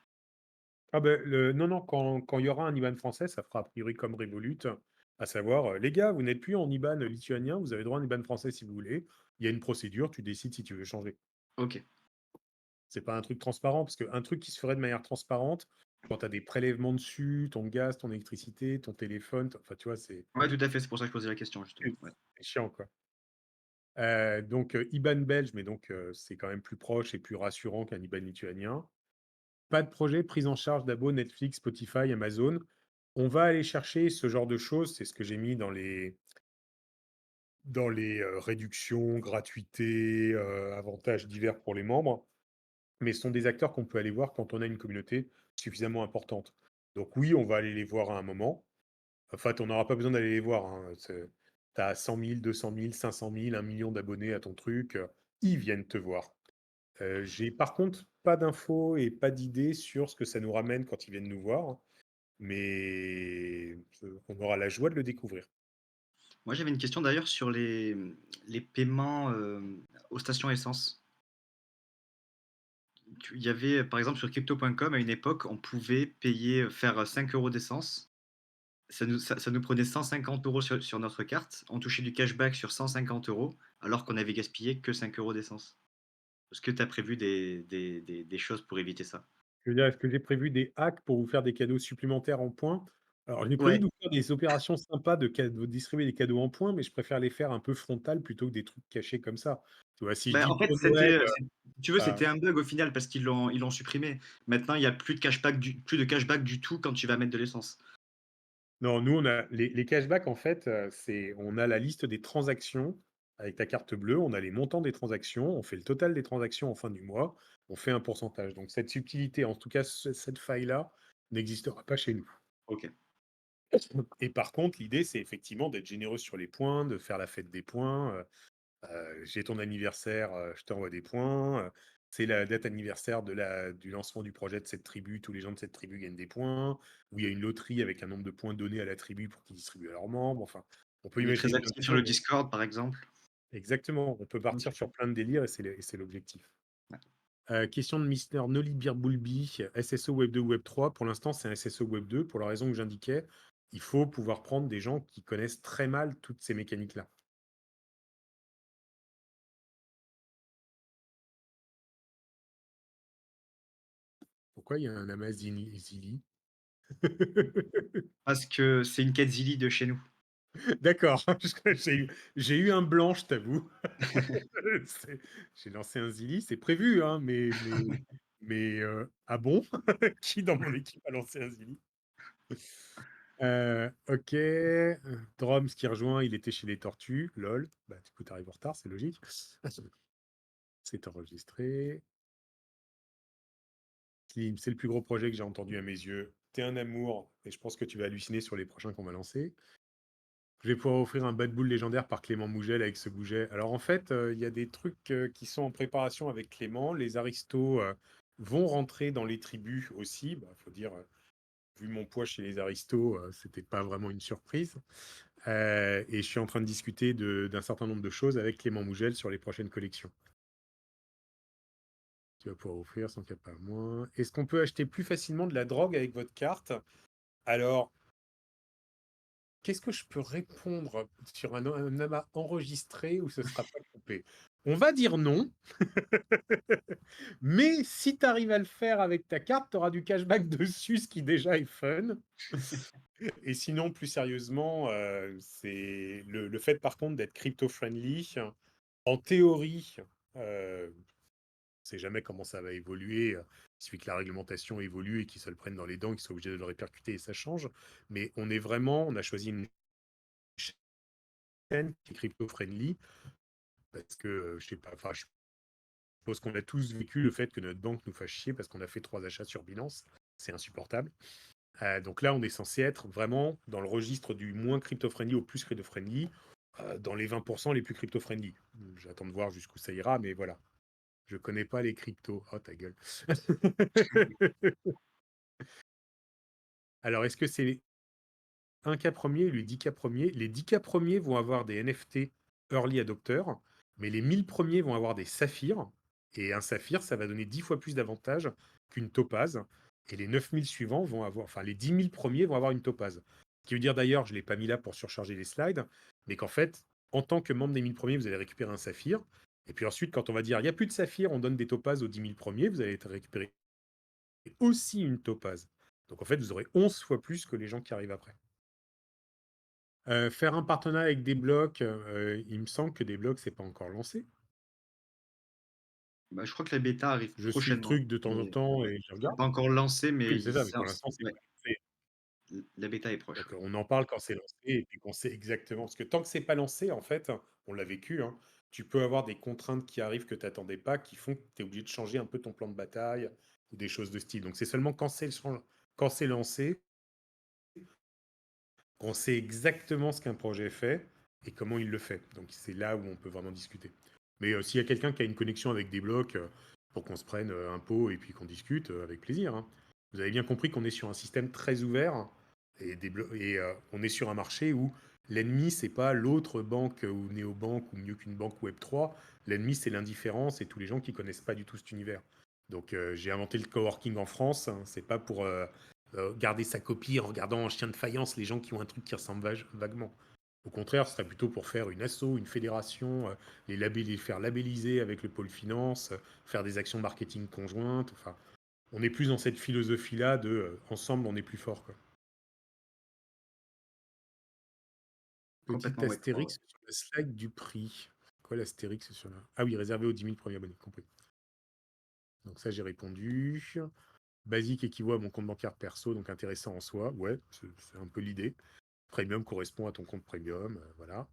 Ah ben, non, non, quand il y aura un IBAN français, ça fera a priori comme Revolut, à savoir, les gars, vous n'êtes plus en IBAN lituanien, vous avez droit à un IBAN français si vous voulez. Il y a une procédure, tu décides si tu veux changer. Ok. C'est pas un truc transparent, parce qu'un truc qui se ferait de manière transparente, quand tu as des prélèvements dessus, ton gaz, ton électricité, ton téléphone, enfin, tu vois, Ouais, tout à fait, c'est pour ça que je posais la question, justement. c'est Ouais. chiant, quoi. Donc, IBAN belge, mais donc, c'est quand même plus proche et plus rassurant qu'un IBAN lituanien. Pas de projet, prise en charge d'abo Netflix, Spotify, Amazon. On va aller chercher ce genre de choses, c'est ce que j'ai mis dans les réductions, gratuités, avantages divers pour les membres, mais ce sont des acteurs qu'on peut aller voir quand on a une communauté suffisamment importante. Donc oui, on va aller les voir à un moment. En fait, on n'aura pas besoin d'aller les voir, hein. Tu as 100 000, 200 000, 500 000, 1 million d'abonnés à ton truc, ils viennent te voir. J'ai par contre pas d'infos et pas d'idées sur ce que ça nous ramène quand ils viennent nous voir, mais on aura la joie de le découvrir. Moi, j'avais une question d'ailleurs sur les paiements aux stations essence. Il y avait, par exemple, sur crypto.com, à une époque, on pouvait payer, faire 5 euros d'essence. Ça nous prenait 150 euros sur notre carte. On touchait du cashback sur 150 euros, alors qu'on avait gaspillé que 5 euros d'essence. Est-ce que tu as prévu des choses pour éviter ça? Je veux dire, est-ce que j'ai prévu des hacks pour vous faire des cadeaux supplémentaires en points? Alors, j'ai prévu Ouais. de vous faire des opérations sympas de distribuer des cadeaux en points, mais je préfère les faire un peu frontal plutôt que des trucs cachés comme ça. Tu vois, si je Ben, dis en fait, pour Noël, si tu veux, bah, c'était un bug au final parce qu'ils l'ont supprimé. Maintenant, il n'y a plus de cashback du tout quand tu vas mettre de l'essence. non, nous, on a les cashbacks, en fait, on a la liste des transactions avec ta carte bleue, on a les montants des transactions, on fait le total des transactions en fin du mois, on fait un pourcentage. Donc, cette subtilité, en tout cas, cette faille-là, n'existera pas chez nous. Ok. Et par contre, l'idée, c'est effectivement d'être généreux sur les points, de faire la fête des points. J'ai ton anniversaire, je t'envoie des points. C'est la date anniversaire du lancement du projet de cette tribu. Tous les gens de cette tribu gagnent des points. Ou il y a une loterie avec un nombre de points donnés à la tribu pour qu'ils distribuent à leurs membres. Enfin, on peut On est très imaginer plein de actif sur le choses. Discord, par exemple. Exactement, on peut Ok. partir sur plein de délires et c'est l'objectif. Ouais. Question de Mister Nolly Boulby, SSO Web 2 ou Web 3. Pour l'instant, c'est un SSO Web 2 pour la raison que j'indiquais. Il faut pouvoir prendre des gens qui connaissent très mal toutes ces mécaniques-là. Pourquoi il y a un Amazili? Parce que c'est une Kadzili de chez nous. D'accord, j'ai eu un blanc, je t'avoue. J'ai lancé un Zili, c'est prévu, hein, mais ah bon? Qui dans mon équipe a lancé un Zili? Ok, Droms qui rejoint, il était chez les Tortues, lol. Bah, du coup, t'arrives en retard, c'est logique. C'est enregistré. Slim, c'est le plus gros projet que j'ai entendu à mes yeux. T'es un amour, et je pense que tu vas halluciner sur les prochains qu'on va lancer. Je vais pouvoir offrir un bad bull légendaire par Clément Mougel avec ce bouget. Alors en fait, il y a des trucs qui sont en préparation avec Clément. Les aristos vont rentrer dans les tribus aussi. Bah, faut dire, vu mon poids chez les aristos, c'était pas vraiment une surprise. Et je suis en train de discuter d'un certain nombre de choses avec Clément Mougel sur les prochaines collections. Tu vas pouvoir offrir sans cap à moins. Est-ce qu'on peut acheter plus facilement de la drogue avec votre carte? Alors, qu'est-ce que je peux répondre sur un amas enregistré où ce ne sera pas coupé? On va dire non, mais si tu arrives à le faire avec ta carte, tu auras du cashback dessus, ce qui déjà est fun. Et sinon, plus sérieusement, c'est le fait par contre d'être crypto-friendly. En théorie, on ne sait jamais comment ça va évoluer. Il suffit que la réglementation évolue et qu'ils se le prennent dans les dents, qu'ils soient obligés de le répercuter et ça change. Mais on a choisi une chaîne qui est crypto-friendly parce que, je sais pas, enfin, suppose qu'on a tous vécu le fait que notre banque nous fasse chier parce qu'on a fait 3 achats sur Binance. C'est insupportable. Donc là, on est censé être vraiment dans le registre du moins crypto-friendly au plus crypto-friendly, dans les 20% les plus crypto-friendly. J'attends de voir jusqu'où ça ira, mais voilà. Je connais pas les cryptos. Oh, ta gueule. Alors, est-ce que c'est un cas premier, les 10 cas premiers? Les 10 cas premiers vont avoir des NFT early adopters, mais les 1000 premiers vont avoir des saphirs. Et un saphir, ça va donner 10 fois plus d'avantages qu'une topaze. Et les 9000 suivants vont avoir, enfin, les 10 000 premiers vont avoir une topaze. Ce qui veut dire d'ailleurs, je ne l'ai pas mis là pour surcharger les slides, mais qu'en fait, en tant que membre des 1000 premiers, vous allez récupérer un saphir. Et puis ensuite, quand on va dire, il n'y a plus de saphir, on donne des topazes aux 10 000 premiers, vous allez récupérer aussi une topaze. Donc en fait, vous aurez 11 fois plus que les gens qui arrivent après. Faire un partenariat avec des blocs, il me semble que des blocs, c'est pas encore lancé. Bah, je crois que la bêta arrive Je suis le prochainement. truc de temps en Mais temps et je c'est regarde. pas encore lancé, Oui, mais c'est ça, mais pour l'instant, c'est ouais, pas lancé. la bêta est proche, Donc, ouais. on en parle quand c'est lancé et puis qu'on sait exactement. Parce que tant que c'est pas lancé, en fait, on l'a vécu, hein, tu peux avoir des contraintes qui arrivent que tu attendais pas, qui font que tu es obligé de changer un peu ton plan de bataille ou des choses de style. Donc, c'est seulement quand c'est lancé qu'on sait exactement ce qu'un projet fait et comment il le fait. Donc, c'est là où on peut vraiment discuter. Mais s'il y a quelqu'un qui a une connexion avec des blocs pour qu'on se prenne un pot et puis qu'on discute, avec plaisir, hein. Vous avez bien compris qu'on est sur un système très ouvert et on est sur un marché où l'ennemi, c'est pas l'autre banque ou néobanque ou mieux qu'une banque Web3. L'ennemi, c'est l'indifférence et tous les gens qui connaissent pas du tout cet univers. Donc, j'ai inventé le coworking en France, hein. C'est pas pour garder sa copie en regardant en chien de faïence les gens qui ont un truc qui ressemble vaguement. Au contraire, ce serait plutôt pour faire une asso, une fédération, les faire labelliser avec le pôle finance, faire des actions marketing conjointes. Enfin, on est plus dans cette philosophie-là de ensemble, on est plus fort, quoi. Petit Complètement Web3, ouais. astérix sur le slide du prix. Quoi l'astérix sur là? Ah oui, réservé aux 10 000 premiers abonnés, compris. Donc ça, j'ai répondu. Basique équivaut à mon compte bancaire perso, donc intéressant en soi. Ouais, c'est un peu l'idée. Premium correspond à ton compte premium, voilà.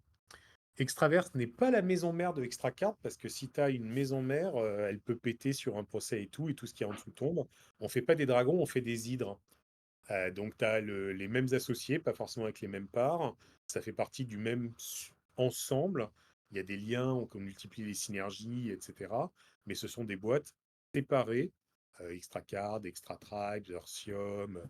Extraverse n'est pas la maison mère de Extracard, parce que si tu as une maison mère, elle peut péter sur un procès et tout ce qui est en dessous tombe. On fait pas des dragons, on fait des hydres. Donc tu as les mêmes associés, pas forcément avec les mêmes parts. Ça fait partie du même ensemble. Il y a des liens, on multiplie les synergies, etc. Mais ce sont des boîtes séparées. Extracard, Extratribe, Ursium,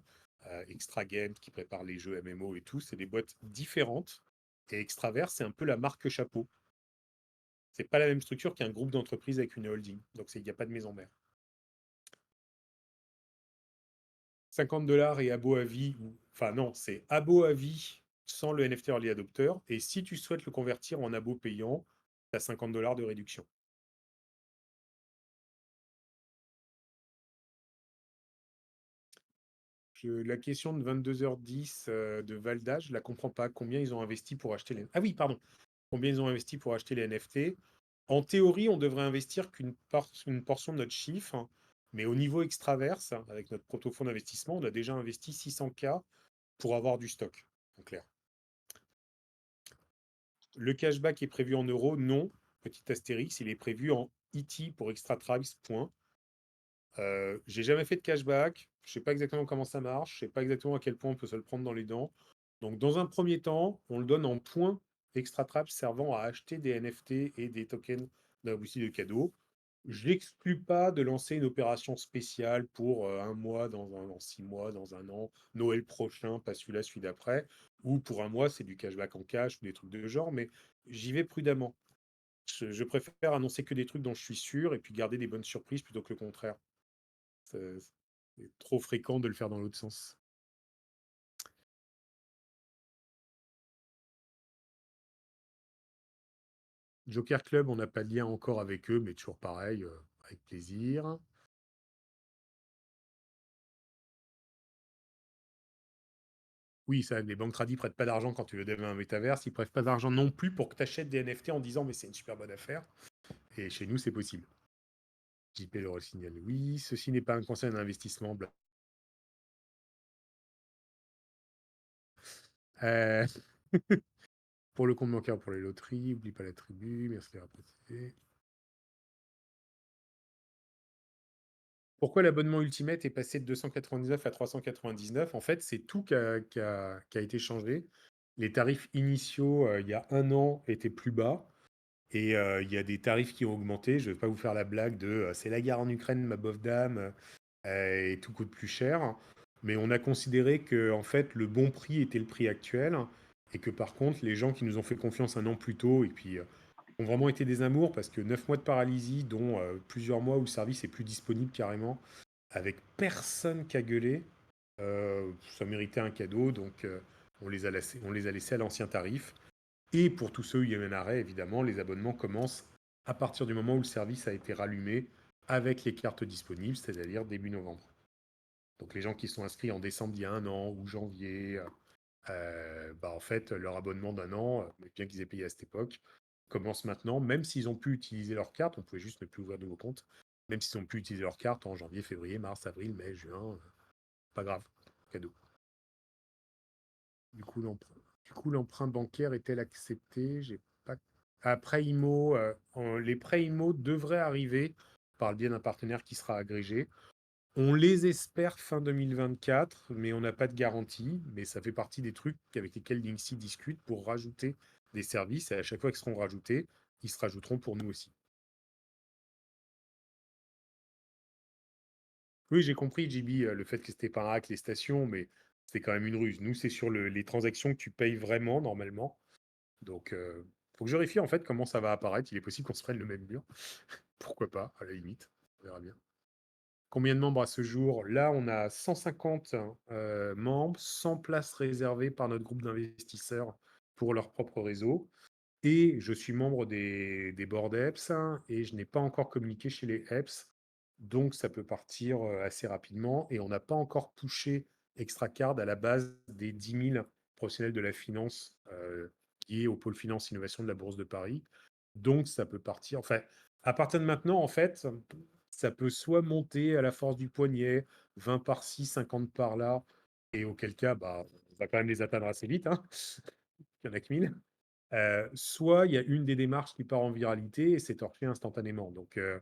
Extra Games qui prépare les jeux MMO et tout. C'est des boîtes différentes. Et Extraverse, c'est un peu la marque chapeau. C'est pas la même structure qu'un groupe d'entreprises avec une holding. Donc il n'y a pas de maison mère. 50 $ et abo à vie, enfin non, c'est abo à vie sans le NFT Early Adopter. Et si tu souhaites le convertir en abo payant, tu as 50 $ de réduction. La question de 22h10 de Valda, je ne la comprends pas. Combien ils ont investi pour acheter les... Ah oui, pardon. Combien ils ont investi pour acheter les NFT? En théorie, on devrait investir une portion de notre chiffre, hein, mais au niveau extraverse, hein, avec notre proto-fonds d'investissement, on a déjà investi 600K pour avoir du stock, en clair. Le cashback est prévu en euros? Non. Petit astérix, il est prévu en ET pour Extra Tribes, point. J'ai jamais fait de cashback. Je sais pas exactement comment ça marche. Je sais pas exactement à quel point on peut se le prendre dans les dents. Donc, dans un premier temps, on le donne en points Extra Tribes servant à acheter des NFT et des tokens d'un boutique de cadeaux. Je n'exclus pas de lancer une opération spéciale pour un mois, dans 6 mois, dans un an, Noël prochain, pas celui-là, celui d'après, ou pour un mois, c'est du cashback en cash ou des trucs de genre, mais j'y vais prudemment. Je préfère annoncer que des trucs dont je suis sûr et puis garder des bonnes surprises plutôt que le contraire. C'est trop fréquent de le faire dans l'autre sens. Joker Club, on n'a pas de lien encore avec eux, mais toujours pareil, avec plaisir. Oui, ça, les banques tradis prêtent pas d'argent quand tu veux devenir un métaverse. Ils prêtent pas d'argent non plus pour que tu achètes des NFT en disant mais c'est une super bonne affaire. Et chez nous, c'est possible. JP le signale oui. Ceci n'est pas un conseil d'investissement. Euh, pour le compte bancaire pour les loteries, oublie pas la tribu. Merci de l'avoir précisé. Pourquoi l'abonnement Ultimate est passé de 299 à 399? En fait, c'est tout qui a été changé. Les tarifs initiaux, il y a 1 an, étaient plus bas et il y a des tarifs qui ont augmenté. Je ne vais pas vous faire la blague de, «C'est la guerre en Ukraine, ma pauvre dame, et tout coûte plus cher». Mais on a considéré que, en fait, le bon prix était le prix actuel et que, par contre, les gens qui nous ont fait confiance 1 an plus tôt et puis, ont vraiment été des amours parce que 9 mois de paralysie, dont, plusieurs mois où le service est plus disponible carrément, avec personne qui a gueulé, ça méritait un cadeau, donc on les a laissés à l'ancien tarif. Et pour tous ceux où il y a eu un arrêt, évidemment, les abonnements commencent à partir du moment où le service a été rallumé avec les cartes disponibles, c'est-à-dire début novembre. Donc les gens qui sont inscrits en décembre d'il y a 1 an ou janvier, bah, en fait, leur abonnement d'1 an, bien qu'ils aient payé à cette époque, commence maintenant, même s'ils ont pu utiliser leur carte, on pouvait juste ne plus ouvrir de nouveaux comptes, même s'ils ont pu utiliser leur carte en janvier, février, mars, avril, mai, juin, pas grave, cadeau. Du coup, l'emprunt bancaire est-elle accepté? J'ai pas. Après IMO, les prêts IMO devraient arriver par le biais d'un partenaire qui sera agrégé. On les espère fin 2024, mais on n'a pas de garantie. Mais ça fait partie des trucs avec lesquels Linksy discute pour rajouter des services. Et à chaque fois qu'ils seront rajoutés, ils se rajouteront pour nous aussi. Oui, j'ai compris, JB, le fait que c'était pas un hack, les stations, mais c'est quand même une ruse. Nous, c'est sur les transactions que tu payes vraiment, normalement. Donc, faut que je vérifie en fait comment ça va apparaître. Il est possible qu'on se prenne le même mur. Pourquoi pas, à la limite. On verra bien. Combien de membres à ce jour? Là, on a 150 membres, 100 places réservées par notre groupe d'investisseurs pour leur propre réseau. Et je suis membre des board EPS et je n'ai pas encore communiqué chez les EPS. Donc, ça peut partir assez rapidement. Et on n'a pas encore touché Extracard à la base des 10 000 professionnels de la finance qui est au pôle finance innovation de la Bourse de Paris. Donc, ça peut partir. Enfin, à partir de maintenant, en fait, ça peut soit monter à la force du poignet, 20 par-ci, 50 par-là. Et auquel cas, bah, on va quand même les atteindre assez vite, hein. Il y en a que 1000. Soit il y a une des démarches qui part en viralité et c'est torché instantanément. Donc, vous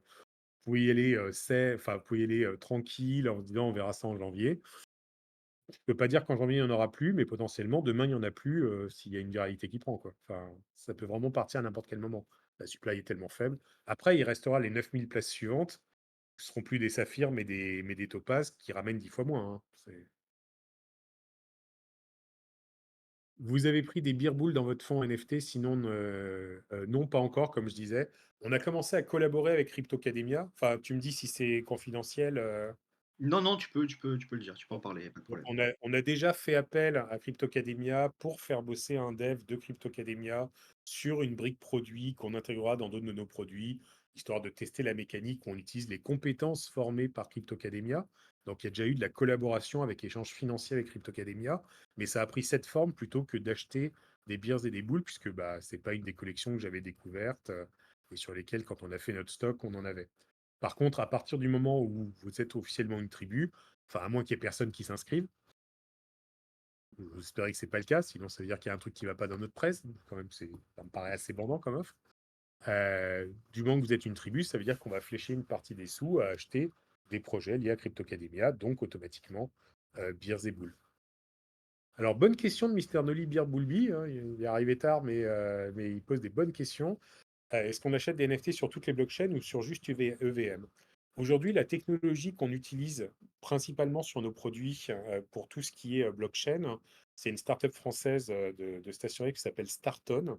pouvez y aller, vous pouvez y aller tranquille en vous disant on verra ça en janvier. Je ne peux pas dire qu'en janvier il n'y en aura plus, mais potentiellement demain il n'y en a plus s'il y a une viralité qui prend, quoi. Enfin, ça peut vraiment partir à n'importe quel moment. La supply est tellement faible. Après, il restera les 9000 places suivantes, qui seront plus des saphirs, mais des topazes qui ramènent 10 fois moins, hein. Vous avez pris des beer bulles dans votre fonds NFT, sinon non, pas encore, comme je disais. On a commencé à collaborer avec Cryptocademia. Enfin, tu me dis si c'est confidentiel. Non, non, tu peux le dire, tu peux en parler, y a pas de Donc problème. on a déjà fait appel à Cryptocademia pour faire bosser un dev de Cryptocademia sur une brique produit qu'on intégrera dans d'autres de nos produits, histoire de tester la mécanique où on utilise les compétences formées par Cryptocademia. Donc il y a déjà eu de la collaboration avec échange financier avec Cryptocademia, mais ça a pris cette forme plutôt que d'acheter des bières et des boules, puisque bah, ce n'est pas une des collections que j'avais découvertes et sur lesquelles, quand on a fait notre stock, on en avait. Par contre, à partir du moment où vous êtes officiellement une tribu, enfin, à moins qu'il y ait personne qui s'inscrive, j'espérais que c'est pas le cas, sinon ça veut dire qu'il y a un truc qui va pas dans notre presse. Quand même, ça me paraît assez bandant comme offre. Du moment que vous êtes une tribu, ça veut dire qu'on va flécher une partie des sous à acheter des projets liés à Cryptocademia, donc automatiquement Beers et Bull. Alors, bonne question de Mister Nolly Beer Bullby, hein, il est arrivé tard, mais il pose des bonnes questions. Est-ce qu'on achète des NFT sur toutes les blockchains ou sur juste EVM? Aujourd'hui, la technologie qu'on utilise principalement sur nos produits pour tout ce qui est blockchain, c'est une startup française de stationerie qui s'appelle Starton,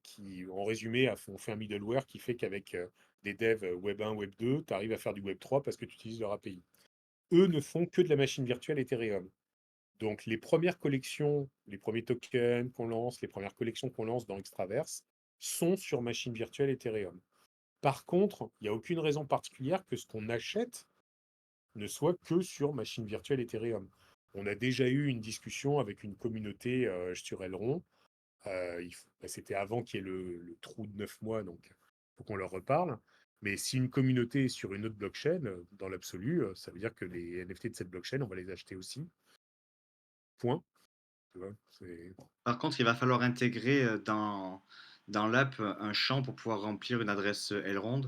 qui, en résumé, ont fait un middleware qui fait qu'avec des devs Web 1, Web 2, tu arrives à faire du Web 3 parce que tu utilises leur API. Eux ne font que de la machine virtuelle Ethereum. Donc, les premières collections, les premiers tokens qu'on lance, les premières collections qu'on lance dans Extraverse sont sur machine virtuelle Ethereum. Par contre, il n'y a aucune raison particulière que ce qu'on achète ne soit que sur machine virtuelle Ethereum. On a déjà eu une discussion avec une communauté sur Elrond. C'était avant qu'il y ait le trou de 9 mois, donc il faut qu'on leur reparle. Mais si une communauté est sur une autre blockchain, dans l'absolu, ça veut dire que les NFT de cette blockchain, on va les acheter aussi. Point. Tu vois, Par contre, il va falloir intégrer dans l'app un champ pour pouvoir remplir une adresse Elrond.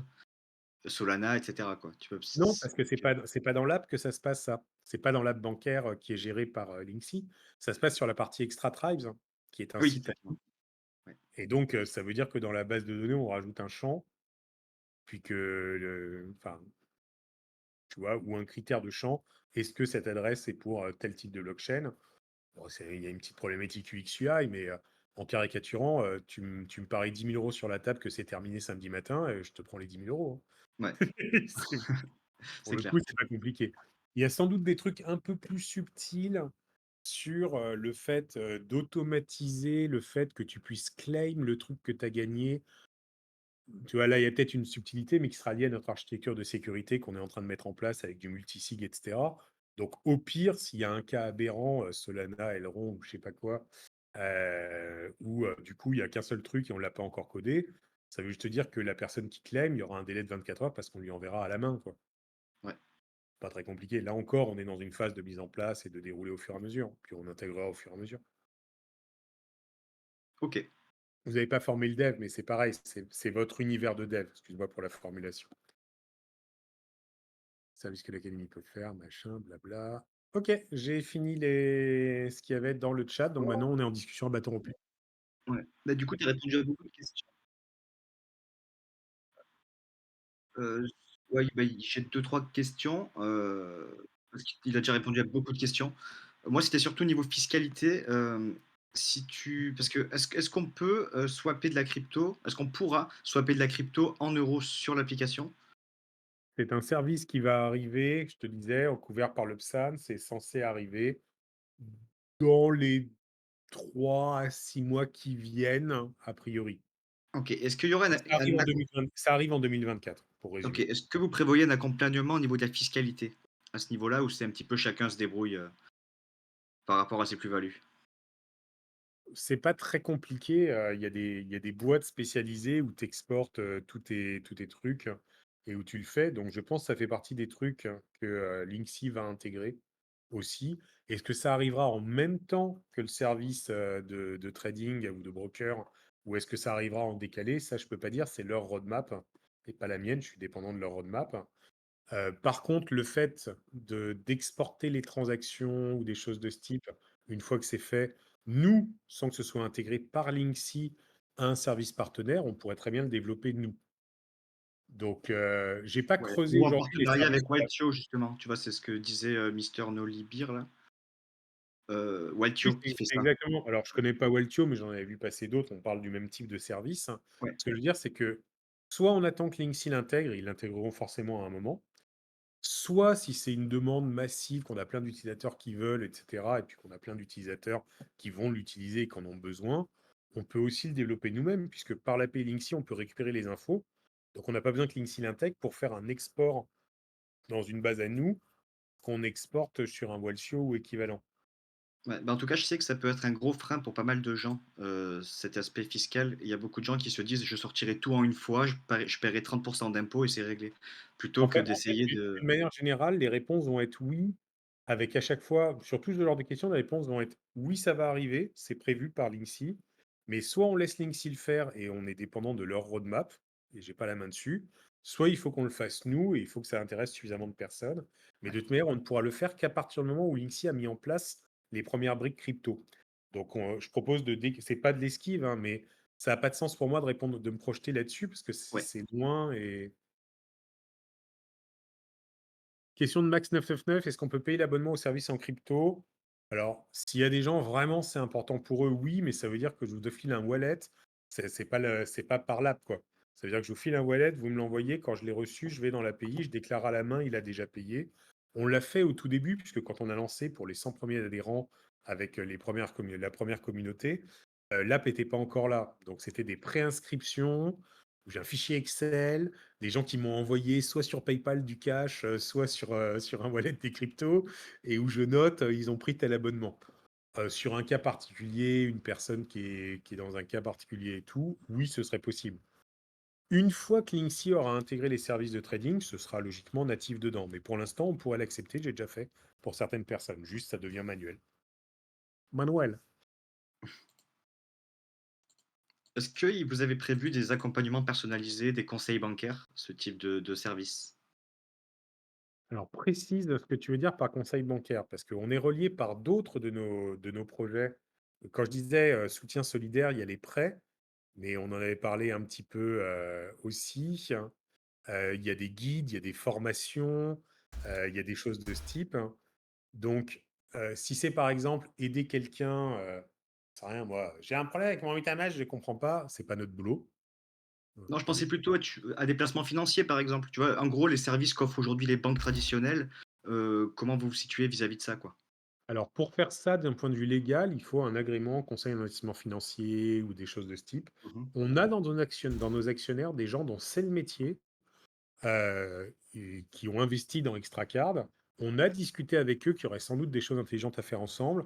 Solana, etc., quoi. Tu peux Non, parce que c'est pas dans l'app que ça se passe ça. C'est pas dans l'app bancaire, qui est gérée par, Linksy. Ça se passe sur la partie Extra Tribes, hein, qui est un Oui, site à effectivement. Ouais. et donc ça veut dire que dans la base de données, on rajoute un champ, puis que enfin, tu vois? Ou un critère de champ. Est-ce que cette adresse est pour, tel type de blockchain? Bon, il y a une petite problématique UX/UI, mais, en caricaturant, tu me paries 10 000 € sur la table que c'est terminé samedi matin, je te prends les 10 000 €, Ouais, hein. C'est Pour c'est le clair. coup, c'est pas compliqué. Il y a sans doute des trucs un peu plus subtils sur, le fait, d'automatiser le fait que tu puisses claim le truc que tu as gagné. Tu vois, là, il y a peut-être une subtilité, mais qui sera liée à notre architecture de sécurité qu'on est en train de mettre en place avec du multisig, et cetera. Donc au pire, s'il y a un cas aberrant, Solana, Elrond ou je sais pas quoi, où, du coup, il y a qu'un seul truc et on l'a pas encore codé, ça veut juste dire que la personne qui claim, il y aura un délai de 24 heures parce qu'on lui enverra à la main, quoi. Ouais. Pas très compliqué. Là encore, on est dans une phase de mise en place et de dérouler au fur et à mesure, puis on intégrera au fur et à mesure. Ok. Vous n'avez pas formé le dev, mais c'est pareil, c'est votre univers de dev. Excuse-moi pour la formulation. Service que l'académie peut faire, machin, blabla. Ok, j'ai fini ce qu'il y avait dans le chat, donc maintenant on est en discussion à bâton rompu. Ouais. Bah, du coup, tu as répondu à beaucoup de questions. Euh, ouais, bah, j'ai deux, trois questions. Parce qu'il a déjà répondu à beaucoup de questions. Moi, c'était surtout niveau fiscalité. Si tu... Parce que est-ce qu'on peut swapper de la crypto? Est-ce qu'on pourra swapper de la crypto en euros sur l'application? C'est un service qui va arriver, je te disais, couvert par le PSAN, c'est censé arriver dans les 3 à 6 mois qui viennent, a priori. Ok. Est-ce qu'il y aura Ça arrive en 2020, ça arrive en 2024, pour Ok. résumer. Est-ce que vous prévoyez un accompagnement au niveau de la fiscalité à ce niveau-là, ou c'est un petit peu chacun se débrouille par rapport à ses plus-values? C'est pas très compliqué, il y a des boîtes spécialisées où tu exportes, tous tes trucs et où tu le fais. Donc je pense que ça fait partie des trucs que, Linksy va intégrer aussi. Est-ce que ça arrivera en même temps que le service, de trading ou de broker? Ou est-ce que ça arrivera en décalé? Ça, je peux pas dire, c'est leur roadmap et pas la mienne, je suis dépendant de leur roadmap. Par contre, le fait d'exporter les transactions ou des choses de ce type, une fois que c'est fait, nous, sans que ce soit intégré par Linksy à un service partenaire, on pourrait très bien le développer nous. Donc, j'ai pas Ouais. creusé Ou en aujourd'hui les partenariat services. avec Waltio, justement. Tu vois, c'est ce que disait Mister Nolibir, là. Oui, Waltio qui c'est fait c'est ça. exactement. Alors, je connais pas Waltio, mais j'en avais vu passer d'autres. On parle du même type de service. Ouais. Ce que je veux dire, c'est que soit on attend que Linksy l'intègre, ils l'intégreront forcément à un moment. Soit si c'est une demande massive, qu'on a plein d'utilisateurs qui veulent, et cetera, et puis qu'on a plein d'utilisateurs qui vont l'utiliser et qui en ont besoin, on peut aussi le développer nous-mêmes, puisque par l'API Linksy, on peut récupérer les infos. Donc on n'a pas besoin que Linksy l'intègre pour faire un export dans une base à nous qu'on exporte sur un Walsio ou équivalent. Ouais, bah, en tout cas, je sais que ça peut être un gros frein pour pas mal de gens, cet aspect fiscal. Il y a beaucoup de gens qui se disent: «Je sortirai tout en une fois, je paierai 30 d'impôts et c'est réglé». Plutôt que En fait, d'essayer d'une de... manière générale, les réponses vont être oui, avec à chaque fois, sur tout ce genre de questions, les réponses vont être oui, ça va arriver, c'est prévu par Linksy, mais soit on laisse Linksy le faire et on est dépendant de leur roadmap, et j'ai pas la main dessus, soit il faut qu'on le fasse nous et il faut que ça intéresse suffisamment de personnes. Mais Ouais, de toute manière, on ne pourra le faire qu'à partir du moment où Linksy a mis en place les premières briques crypto. Donc, je propose c'est pas de l'esquive, hein, mais ça n'a pas de sens pour moi de répondre, de me projeter là-dessus parce que c'est ouais, c'est loin et question de Max999, est-ce qu'on peut payer l'abonnement au service en crypto? Alors, s'il y a des gens, vraiment, c'est important pour eux, oui, mais ça veut dire que je vous file un wallet. C'est pas par l'app, quoi. Ça veut dire que je vous file un wallet, vous me l'envoyez. Quand je l'ai reçu, je vais dans l'API, je déclare à la main, il a déjà payé. On l'a fait au tout début, puisque quand on a lancé pour les 100 premiers adhérents avec la première communauté, l'app n'était pas encore là. Donc, c'était des préinscriptions où j'ai un fichier Excel, des gens qui m'ont envoyé soit sur PayPal du cash, soit sur un wallet des cryptos, et où je note, ils ont pris tel abonnement. Sur un cas particulier, une personne qui est dans un cas particulier et tout, oui, ce serait possible. Une fois que Linksy aura intégré les services de trading, ce sera logiquement natif dedans. Mais pour l'instant, on pourrait l'accepter, j'ai déjà fait pour certaines personnes. Juste, ça devient manuel. Manuel. Est-ce que vous avez prévu des accompagnements personnalisés, des conseils bancaires, ce type de service? Alors précise ce que tu veux dire par conseil bancaire, parce qu'on est relié par d'autres de nos projets. Quand je disais, soutien solidaire, il y a les prêts, mais on en avait parlé un petit peu, aussi. Il y a des guides, il y a des formations, il y a des choses de ce type. Donc, si c'est par exemple aider quelqu'un, j'en sais rien moi, j'ai un problème avec mon Metamask, je ne comprends pas, c'est pas notre boulot. Non, je On est pensais plutôt à des placements financiers, par exemple. Tu vois, en gros, les services qu'offrent aujourd'hui les banques traditionnelles, comment vous vous situez vis-à-vis de ça, quoi? Alors pour faire ça d'un point de vue légal, il faut un agrément conseil d'investissement financier ou des choses de ce type. Mmh. On a dans nos actionnaires des gens dont c'est le métier, et qui ont investi dans Extracard. On a discuté avec eux qu'il y aurait sans doute des choses intelligentes à faire ensemble.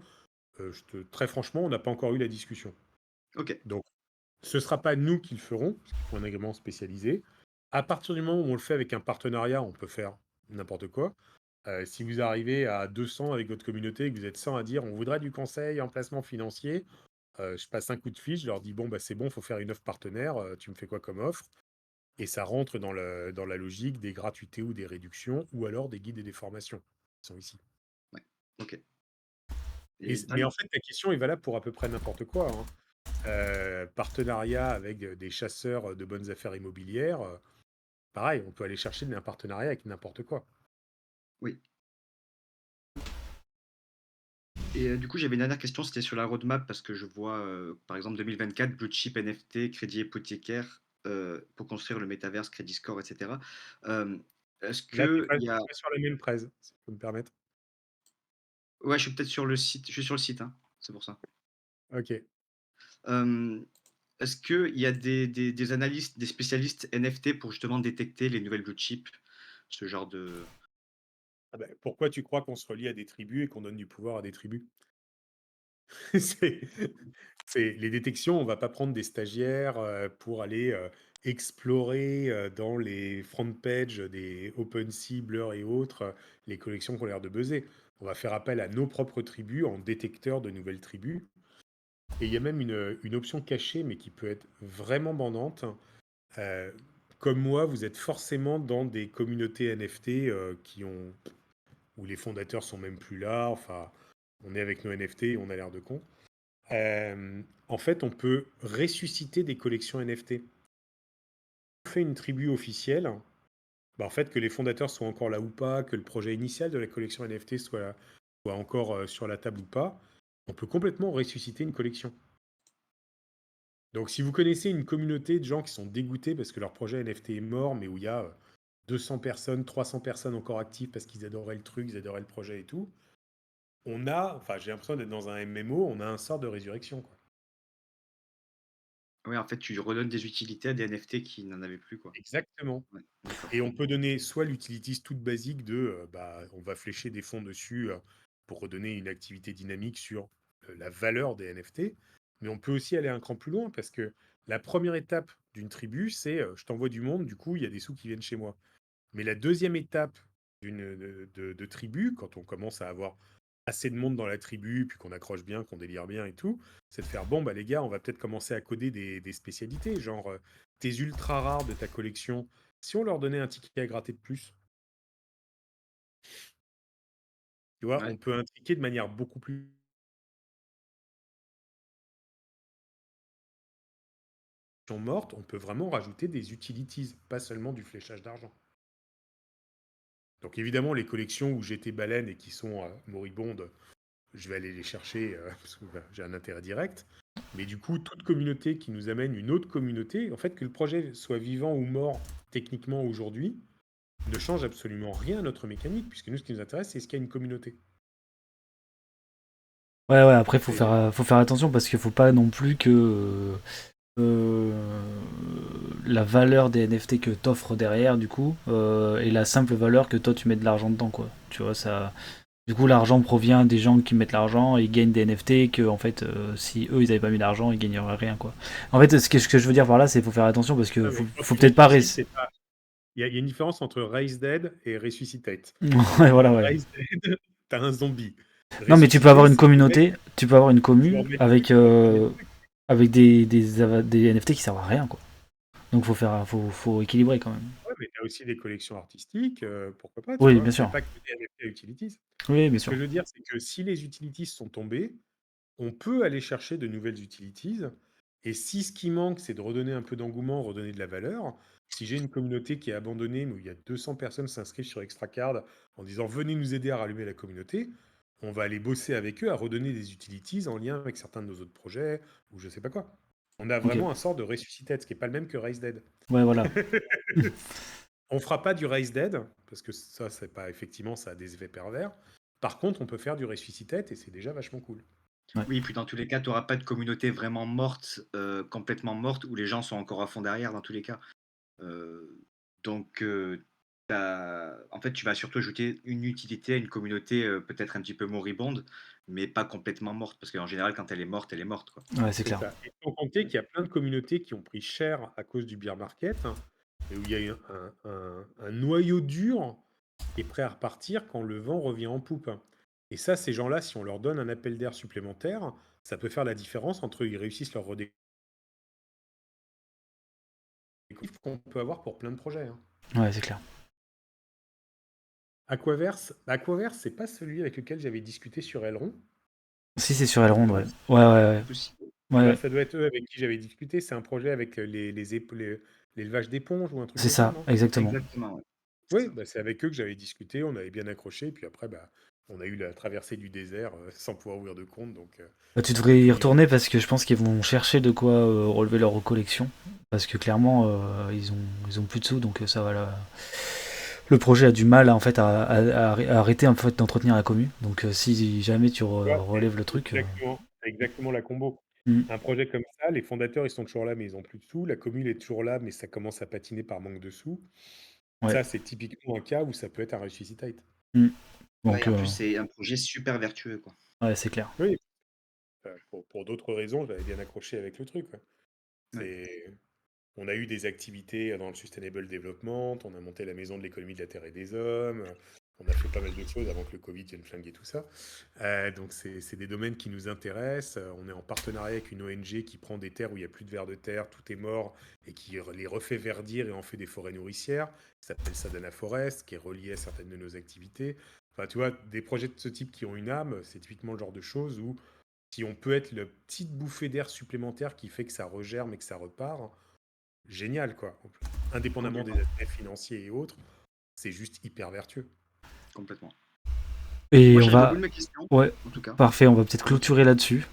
Très franchement, on n'a pas encore eu la discussion. OK. Donc ce ne sera pas nous qui le ferons, parce qu'il faut un agrément spécialisé. À partir du moment où on le fait avec un partenariat, on peut faire n'importe quoi. Si vous arrivez à 200 avec votre communauté et que vous êtes 100 à dire on voudrait du conseil en placement financier, je passe un coup de fiche, je leur dis bon, bah, c'est bon, il faut faire une offre partenaire, tu me fais quoi comme offre? Et ça rentre dans la logique des gratuités ou des réductions, ou alors des guides et des formations qui sont ici. Ouais. OK. Et, Et mais en fait, ta question est valable pour à peu près n'importe quoi, hein. Partenariat avec des chasseurs de bonnes affaires immobilières, pareil, on peut aller chercher un partenariat avec n'importe quoi. oui. Et du coup, j'avais une dernière question, c'était sur la roadmap parce que je vois, par exemple 2024, Blue Chip NFT, crédit hypothécaire, pour construire le métaverse, Crédit Score et cetera. Hem, est-ce Là, tu n'es qu'il pas, y a t'es pas sur la même presse, si je peux me permettre. ouais, je suis peut-être sur le site, je suis sur le site, hein, c'est pour ça. Ok. Hem, est-ce qu'il y a des analystes, des spécialistes NFT pour justement détecter les nouvelles Blue Chip? Ce genre de Ah ben, pourquoi tu crois qu'on se relie à des tribus et qu'on donne du pouvoir à des tribus? C'est les détections, on va pas prendre des stagiaires, pour aller, explorer, dans les front pages des OpenSea, Blur et autres, les collections qui ont l'air de buzzer. On va faire appel à nos propres tribus en détecteur de nouvelles tribus, et il y a même une option cachée, mais qui peut être vraiment bandante. Heu, Comme moi, vous êtes forcément dans des communautés NFT, où les fondateurs sont même plus là, enfin, on est avec nos NFT et on a l'air de cons. En fait, on peut ressusciter des collections NFT. On fait une tribu officielle, bah, en fait, que les fondateurs soient encore là ou pas, que le projet initial de la collection NFT soit encore sur la table ou pas, on peut complètement ressusciter une collection. Donc, si vous connaissez une communauté de gens qui sont dégoûtés parce que leur projet NFT est mort, mais où il y a 200 personnes, 300 personnes encore actives parce qu'ils adoraient le truc, ils adoraient le projet et tout, enfin, j'ai l'impression d'être dans un MMO, on a un sort de résurrection, quoi. ouais, en fait, tu redonnes des utilités à des NFT qui n'en avaient plus, quoi. Exactement. Ouais, d'accord. Et on peut donner soit l'utilities toute basique de, bah, on va flécher des fonds dessus, pour redonner une activité dynamique sur, la valeur des NFT. Mais on peut aussi aller un cran plus loin parce que la première étape d'une tribu, c'est, je t'envoie du monde, du coup, il y a des sous qui viennent chez moi. Mais la deuxième étape de tribu, quand on commence à avoir assez de monde dans la tribu, puis qu'on accroche bien, qu'on délire bien et tout, c'est de faire, bon, bah les gars, on va peut-être commencer à coder des spécialités, genre tes ultra rares de ta collection. Si on leur donnait un ticket à gratter de plus, tu vois, Ouais. on peut intriquer de manière beaucoup plus morte, on peut vraiment rajouter des utilities, pas seulement du fléchage d'argent. Donc évidemment, les collections où j'étais baleine et qui sont moribondes, je vais aller les chercher parce que bah, j'ai un intérêt direct. Mais du coup, toute communauté qui nous amène une autre communauté, en fait, que le projet soit vivant ou mort techniquement aujourd'hui, ne change absolument rien à notre mécanique, puisque nous, ce qui nous intéresse, c'est est-ce qu'il y a une communauté. Ouais, ouais, après, Et faut faire attention parce qu'il faut pas non plus que euh, la valeur des NFT que t'offres derrière, du coup, et la simple valeur que toi tu mets de l'argent dedans, quoi. Tu vois, ça. Du coup, l'argent provient des gens qui mettent l'argent et ils gagnent des NFT que, en fait, si eux ils avaient pas mis d'argent, ils gagneraient rien, quoi. En fait, ce que je veux dire par là, c'est qu'il faut faire attention parce que non, mais quand faut tu peut-être pas. ressuscites, c'est pas. Il y a une différence entre Raise Dead et Resuscitate. Ouais, voilà, ouais. Raise Dead, t'as un zombie. Non, mais tu peux Ressusciter, avoir une c'est le mec, communauté, tu peux avoir une tu leur commu mets le truc, avec. tu leur donnes le truc. avec des NFT qui servent à rien, quoi. Donc faut équilibrer quand même. Ouais, mais tu as aussi des collections artistiques, pourquoi pas, tu Oui, vois? bien Il y a sûr. pas que des NFT à utilities. Oui, bien Ce que sûr. je veux dire, c'est que si les utilities sont tombées, on peut aller chercher de nouvelles utilities. Et si ce qui manque, c'est de redonner un peu d'engouement, redonner de la valeur, si j'ai une communauté qui est abandonnée, mais où il y a 200 personnes qui s'inscrivent sur Extracard en disant venez nous aider à rallumer la communauté, on va aller bosser avec eux à redonner des utilities en lien avec certains de nos autres projets ou je sais pas quoi. On a Ok. vraiment un sort de Resuscitate, ce qui est pas le même que Raise Dead. Ouais, voilà. On fera pas du Raise Dead, parce que ça, c'est pas effectivement, ça a des effets pervers. Par contre, on peut faire du Resuscitate et c'est déjà vachement cool. Ouais. Oui, puis dans tous les cas, tu n'auras pas de communauté vraiment morte, complètement morte, où les gens sont encore à fond derrière dans tous les cas. Donc, en fait, tu vas surtout ajouter une utilité à une communauté peut-être un petit peu moribonde, mais pas complètement morte, parce qu'en général, quand elle est morte, quoi. Ouais, c'est C'est clair. ça. Et sans compter qu'il y a plein de communautés qui ont pris cher à cause du bear market, hein, et où il y a eu un noyau dur qui est prêt à repartir quand le vent revient en poupe. Et ça, ces gens-là, si on leur donne un appel d'air supplémentaire, ça peut faire la différence entre ils réussissent leur redécouverte qu'on peut avoir pour plein de projets, hein. Ouais, c'est clair. Aquaverse, c'est pas celui avec lequel j'avais discuté sur Elrond. Si c'est sur Elrond, ouais. Non, Ouais, ouais, possible. ouais. Eh Ouais, ben, ouais. ça doit être eux avec qui j'avais discuté. C'est un projet avec l'élevage d'éponges ou un truc C'est comme ça, ça, non? exactement. Exactement, ouais. C'est Oui, ça. bah, c'est avec eux que j'avais discuté, on avait bien accroché, et puis après, bah, on a eu la traversée du désert sans pouvoir ouvrir de compte, donc Bah, tu on a devrais y tout mis en... retourner parce que je pense qu'ils vont chercher de quoi relever leur collection. Parce que clairement, ils ont plus de sous, donc ça va là. Le projet a du mal en fait à arrêter en fait d'entretenir la commu. Donc si jamais tu Tu vois, relèves le c'est truc, exactement la combo. hmm, Un projet comme ça, les fondateurs, ils sont toujours là, mais ils ont plus de sous. La commune est toujours là, mais ça commence à patiner par manque de sous. ouais, Ça, c'est typiquement un cas où ça peut être un resuscitate. hmm. Ouais, et Donc en plus, c'est un projet super vertueux, quoi. ouais, c'est clair. Oui, pour d'autres raisons, j'avais bien accroché avec le truc, quoi. Ouais. C'est... On a eu des activités dans le Sustainable Development, on a monté la maison de l'économie de la Terre et des Hommes, on a fait pas mal de choses avant que le Covid vienne flinguer tout ça. Donc c'est des domaines qui nous intéressent. On est en partenariat avec une ONG qui prend des terres où il n'y a plus de vers de terre, tout est mort, et qui les refait verdir et en fait des forêts nourricières. Ça s'appelle Sadana Forest, qui est relié à certaines de nos activités. Enfin, tu vois, des projets de ce type qui ont une âme, c'est typiquement le genre de choses où si on peut être le petite bouffée d'air supplémentaire qui fait que ça regerme et que ça repart, génial, quoi. Indépendamment des Complètement, aspects financiers et autres, c'est juste hyper vertueux. complètement. Et Moi, on j'ai beaucoup va, de mes questions, ouais, en tout cas. parfait. On va peut-être clôturer là-dessus.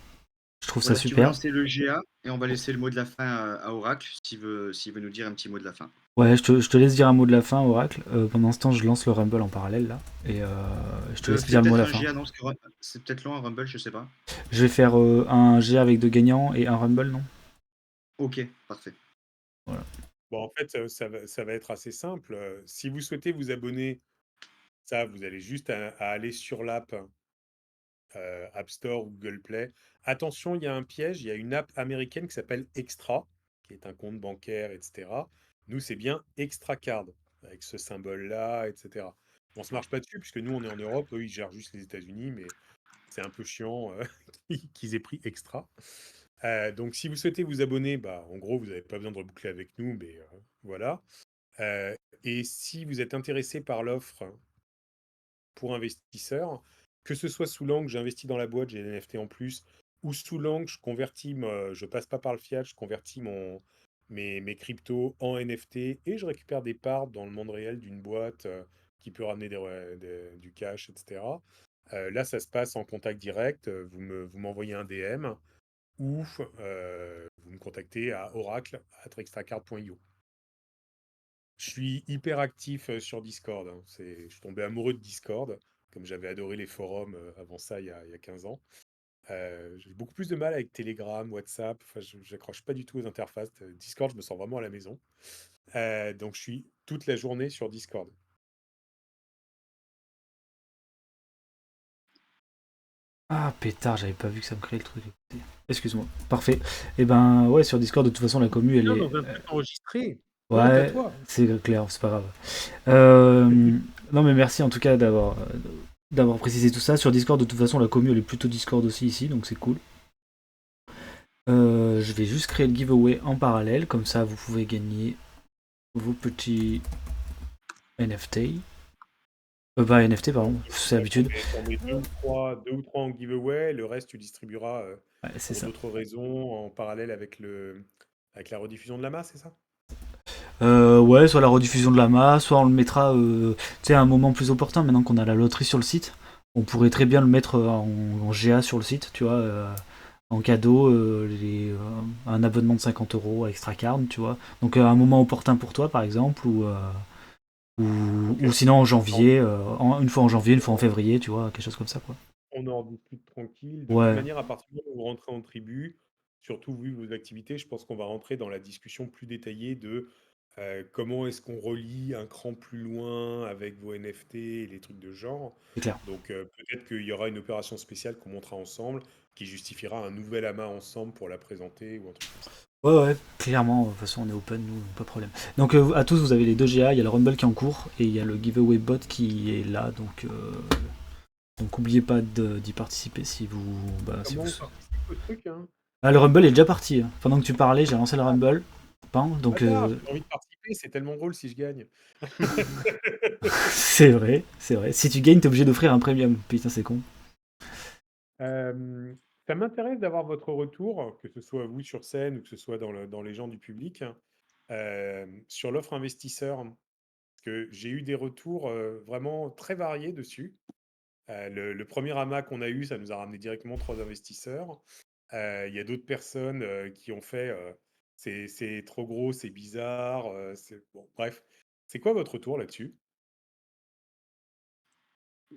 Je trouve ça Voilà, si tu veux super. lancer le GA, et on va laisser le mot de la fin à Oracle, s'il veut nous dire un petit mot de la fin. Ouais, je te laisse dire un mot de la fin, Oracle. Pendant ce temps, je lance le Rumble en parallèle là, et je te laisse Fais dire le mot de peut-être la un fin. GA, non, parce que c'est peut-être long un Rumble, je sais pas. Je vais faire un G avec deux gagnants et un Rumble, non? Ok, parfait. Voilà. Bon, en fait, ça va être assez simple. Si vous souhaitez vous abonner, ça, vous allez juste à aller sur l'app App Store ou Google Play. Attention, il y a un piège. Il y a une app américaine qui s'appelle Extra, qui est un compte bancaire, etc. Nous, c'est bien Extra Card, avec ce symbole-là, etc. On se marche pas dessus, puisque nous, on est en Europe. Eux, ils gèrent juste les États-Unis, mais c'est un peu chiant qu'ils aient pris Extra. Donc, si vous souhaitez vous abonner, bah, en gros, vous n'avez pas besoin de reboucler avec nous, mais voilà. Euh, et si vous êtes intéressé par l'offre pour investisseurs, que ce soit sous l'angle j'investis dans la boîte, j'ai des NFT en plus, ou sous l'angle je passe pas par le fiat, je convertis mes cryptos en NFT et je récupère des parts dans le monde réel d'une boîte qui peut ramener du cash, etc. Là, ça se passe en contact direct. Vous m'envoyez un DM ou vous me contactez à oracle@extracard.io. Je suis hyper actif sur Discord, hein. Je suis tombé amoureux de Discord, comme j'avais adoré les forums avant ça il y a 15 ans. J'ai beaucoup plus de mal avec Telegram, WhatsApp. Enfin, je n'accroche pas du tout aux interfaces. Discord, je me sens vraiment à la maison. Donc, je suis toute la journée sur Discord. Ah pétard, j'avais pas vu que ça me créait le truc. Excuse-moi. Parfait. Et ben ouais, sur Discord, de toute façon, la commu, elle Viens est. dans un truc enregistré. Honte à Ouais, toi. c'est clair, c'est pas grave. Euh, Non, mais merci en tout cas d'avoir précisé tout ça. Sur Discord, de toute façon, la commu, elle est plutôt Discord aussi ici, donc c'est cool. Je vais juste créer le giveaway en parallèle, comme ça vous pouvez gagner vos petits NFT. Pas NFT, pardon, c'est l'habitude. T'en mets deux ou trois en giveaway, le reste tu distribueras Ouais, c'est pour ça. d'autres raisons en parallèle avec avec la rediffusion de la masse, c'est ça? Ouais, soit la rediffusion de la masse, soit on le mettra tu sais, à un moment plus opportun, maintenant qu'on a la loterie sur le site. On pourrait très bien le mettre en GA sur le site, tu vois, en cadeau, un abonnement de 50 euros à Extracard, tu vois. Donc à un moment opportun pour toi, par exemple, Ok. ou sinon en On, janvier, une fois en janvier, une fois en février, tu vois, quelque chose comme ça, quoi. on en discute tranquille. De toute Ouais, manière, à partir du moment où vous rentrez en tribu, surtout vu vos activités, je pense qu'on va rentrer dans la discussion plus détaillée de comment est-ce qu'on relie un cran plus loin avec vos NFT et les trucs de genre. c'est clair. Donc peut-être qu'il y aura une opération spéciale qu'on montera ensemble qui justifiera un nouvel amas ensemble pour la présenter ou un truc comme ça. Ouais, ouais, clairement, de toute façon on est open, nous, pas de problème. Donc à tous, vous avez les deux GA, il y a le Rumble qui est en cours, et il y a le giveaway bot qui est là, donc oubliez pas d'y participer si vous... Bah, si vous... Comment on participe au truc, hein? Ah, le Rumble est déjà parti, hein. Pendant que tu parlais, j'ai lancé le Ah, Rumble. Bon, donc bâtard, j'ai envie de participer, c'est tellement drôle si je gagne. c'est vrai. Si tu gagnes, t'es obligé d'offrir un premium. Putain, c'est con. Ça m'intéresse d'avoir votre retour, que ce soit vous sur scène ou que ce soit dans les gens du public, sur l'offre investisseur. Parce que j'ai eu des retours vraiment très variés dessus. Le premier AMA qu'on a eu, ça nous a ramené directement 3 investisseurs. Il y a d'autres personnes qui ont fait c'est trop gros, c'est bizarre. Bon, bref. C'est quoi votre retour là-dessus?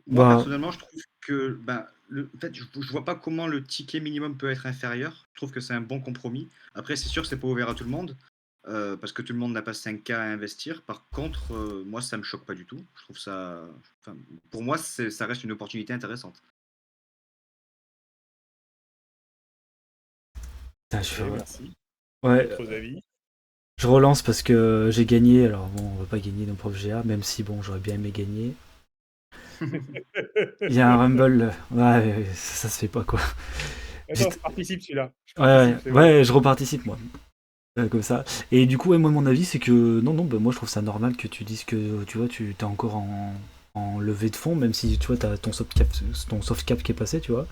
Moi, Bah, personnellement, je trouve que en fait, je vois pas comment le ticket minimum peut être inférieur. Je trouve que c'est un bon compromis. Après, c'est sûr, c'est pas ouvert à tout le monde, parce que tout le monde n'a pas 5K à investir. Par contre, moi, ça me choque pas du tout. Je trouve ça, enfin, pour moi, ça reste une opportunité intéressante. putain, Ok, merci. ouais, D'autres avis? je relance parce que j'ai gagné. Alors bon, on va pas gagner dans Prof GA, même si bon, j'aurais bien aimé gagner. Il y a un Rumble, ouais, ça se fait pas quoi. Attends, je J'étais- participe celui-là. Je Ouais, ouais, participe, c'est bon. ouais, je reparticipe moi. Comme ça. Et du coup, ouais, moi, mon avis, c'est que non, non, bah, moi, je trouve ça normal que tu dises que tu vois, tu t'es encore en levée de fonds, même si tu vois, t'as ton soft cap qui est passé, tu vois.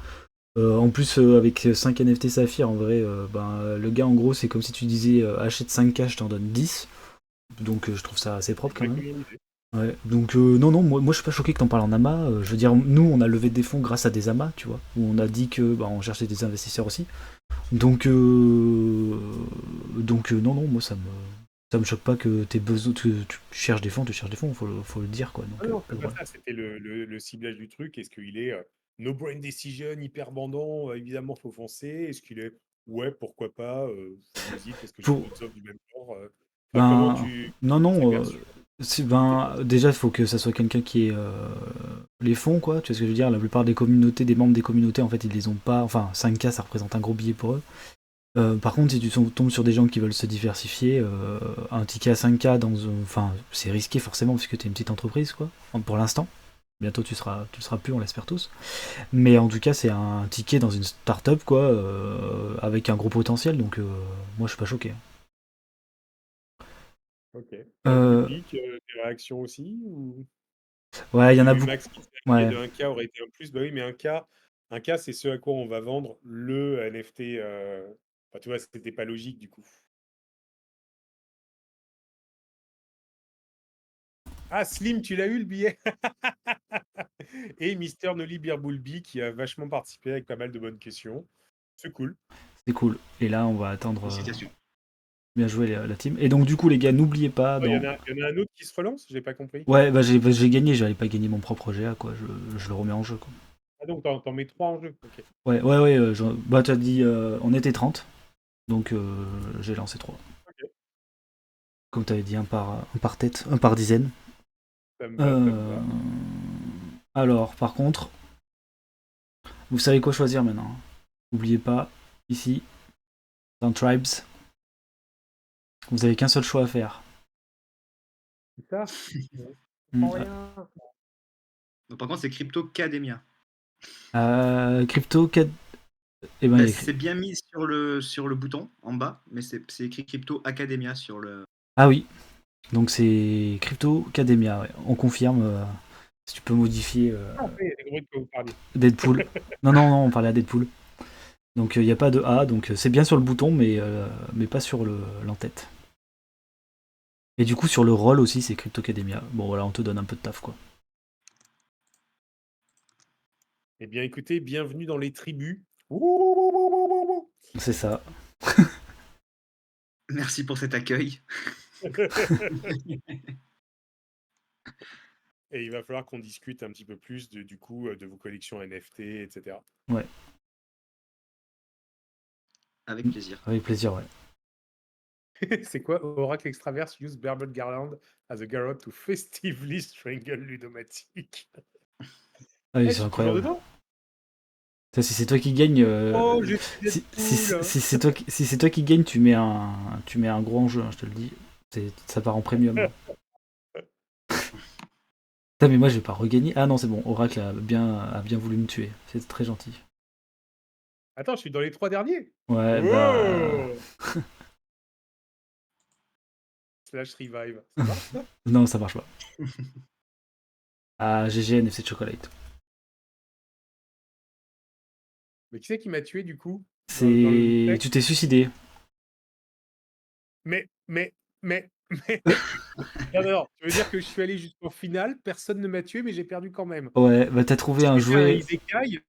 En plus, avec 5 NFT Saphir, en vrai, ben, le gars, en gros, c'est comme si tu disais achète 5K, je t'en donne 10. Donc, je trouve ça assez propre quand même. Exactement l'idée. Ouais. Donc, non, non, moi, je suis pas choqué que t'en parles en amas. Je veux dire, nous, on a levé des fonds grâce à des amas, tu vois, où on a dit que bah, on cherchait des investisseurs aussi. Donc, non, non, moi ça me choque pas que t'aies besoin, tu cherches des fonds, faut le dire quoi. Ah Donc, non, pas c'est de pas problème. ça, c'était le ciblage du truc. Est-ce qu'il est no brain decision, hyper bandant, évidemment, faut foncer? Est-ce qu'il est ouais, pourquoi pas, j'hésite parce que j'ai Pour, d'autres offres du même genre. Enfin, ben, non, comment c'est non, perçu de tes ben, potes? déjà, il faut que ça soit quelqu'un qui ait les fonds, quoi. Tu vois ce que je veux dire? La plupart des communautés, des membres des communautés, en fait, ils les ont pas. Enfin, 5K, ça représente un gros billet pour eux. Par contre, si tu tombes sur des gens qui veulent se diversifier, un ticket à 5K enfin, c'est risqué forcément parce que t'es une petite entreprise, quoi. Pour l'instant. Bientôt, tu le seras plus, on l'espère tous. Mais en tout cas, c'est un ticket dans une start-up, quoi, avec un gros potentiel, donc moi, je suis pas choqué. Ok. Dans le Euh, public, des réactions aussi? Ou... ouais, il y J'ai en a vu beaucoup. Max qui s'inquiet Ouais. de 1K aurait été un plus. Bah oui, mais un K c'est ce à quoi on va vendre le NFT. Enfin, tu vois, c'était pas logique du coup. Ah, Slim, tu l'as eu le billet? Et Mister Nolly Birboulbi qui a vachement participé avec pas mal de bonnes questions. C'est cool. C'est cool. Et là, on va attendre. Félicitations. Bien joué la team. Et donc, du coup, les gars, n'oubliez pas. Oh, il y en a un autre qui se relance? J'ai pas compris. Ouais, j'ai gagné, j'allais pas gagner mon propre GA, quoi. Je le remets en jeu, quoi. Ah, donc t'en mets 3 en jeu. Ok. Ouais, ouais, ouais. Bah, t'as dit, on était 30, donc j'ai lancé 3. Ok. Comme t'avais dit, un par tête, un par dizaine. Ça me va, ça me Euh, va. Alors, par contre, vous savez quoi choisir maintenant. N'oubliez pas, ici, dans Tribes, vous avez qu'un seul choix à faire. C'est ça? Je Hmm, comprends rien. Par contre, c'est Crypto Academia. Crypto, Et ben, il Bah, y a écrit... c'est bien mis sur le bouton en bas, mais c'est écrit Crypto Academia sur le. Ah oui, donc c'est Crypto Academia, ouais. On confirme. Si tu peux modifier Ah, après, il y a des bruits de quoi vous parliez. Deadpool. Non, non, non, on parlait à Deadpool. Donc il n'y a pas de A, donc c'est bien sur le bouton, mais pas sur l'entête. Et du coup, sur le rôle aussi, c'est Crypto Academia. Bon, voilà, on te donne un peu de taf, quoi. Eh bien, écoutez, bienvenue dans les tribus. Ouh, ouh, ouh, ouh, ouh, ouh. C'est ça. Merci pour cet accueil. Et il va falloir qu'on discute un petit peu plus du coup de vos collections NFT, etc. Ouais, Avec plaisir. avec plaisir, ouais. C'est quoi? Oracle Extraverse use Berbert Garland as a garrote to festively strangle Ludomatic. Ah oui, Eh, je c'est suis toujours incroyable. dedans? Ça, si c'est toi qui gagne, Oh, j'ai fait Deadpool! si c'est toi, si c'est toi qui gagne, tu mets un gros enjeu, hein, je te le dis. Ça part en premium, hein. Putain, mais moi, je vais pas regagner. Ah non, c'est bon. Oracle a bien voulu me tuer. C'est très gentil. Attends, je suis dans les 3 derniers? Ouais, bah. Oh! Slash revive. Ça marche, ça? Non, ça marche pas. Ah, GG, NFC de Chocolate. Mais qui c'est qui m'a tué, du coup, dans le C'est. texte? Tu t'es suicidé. Mais mais mais mais non, non, non, tu veux dire que je suis allé jusqu'au final, personne ne m'a tué, mais j'ai perdu quand même? Ouais, bah t'as trouvé un J'ai fait un jouet. isekai,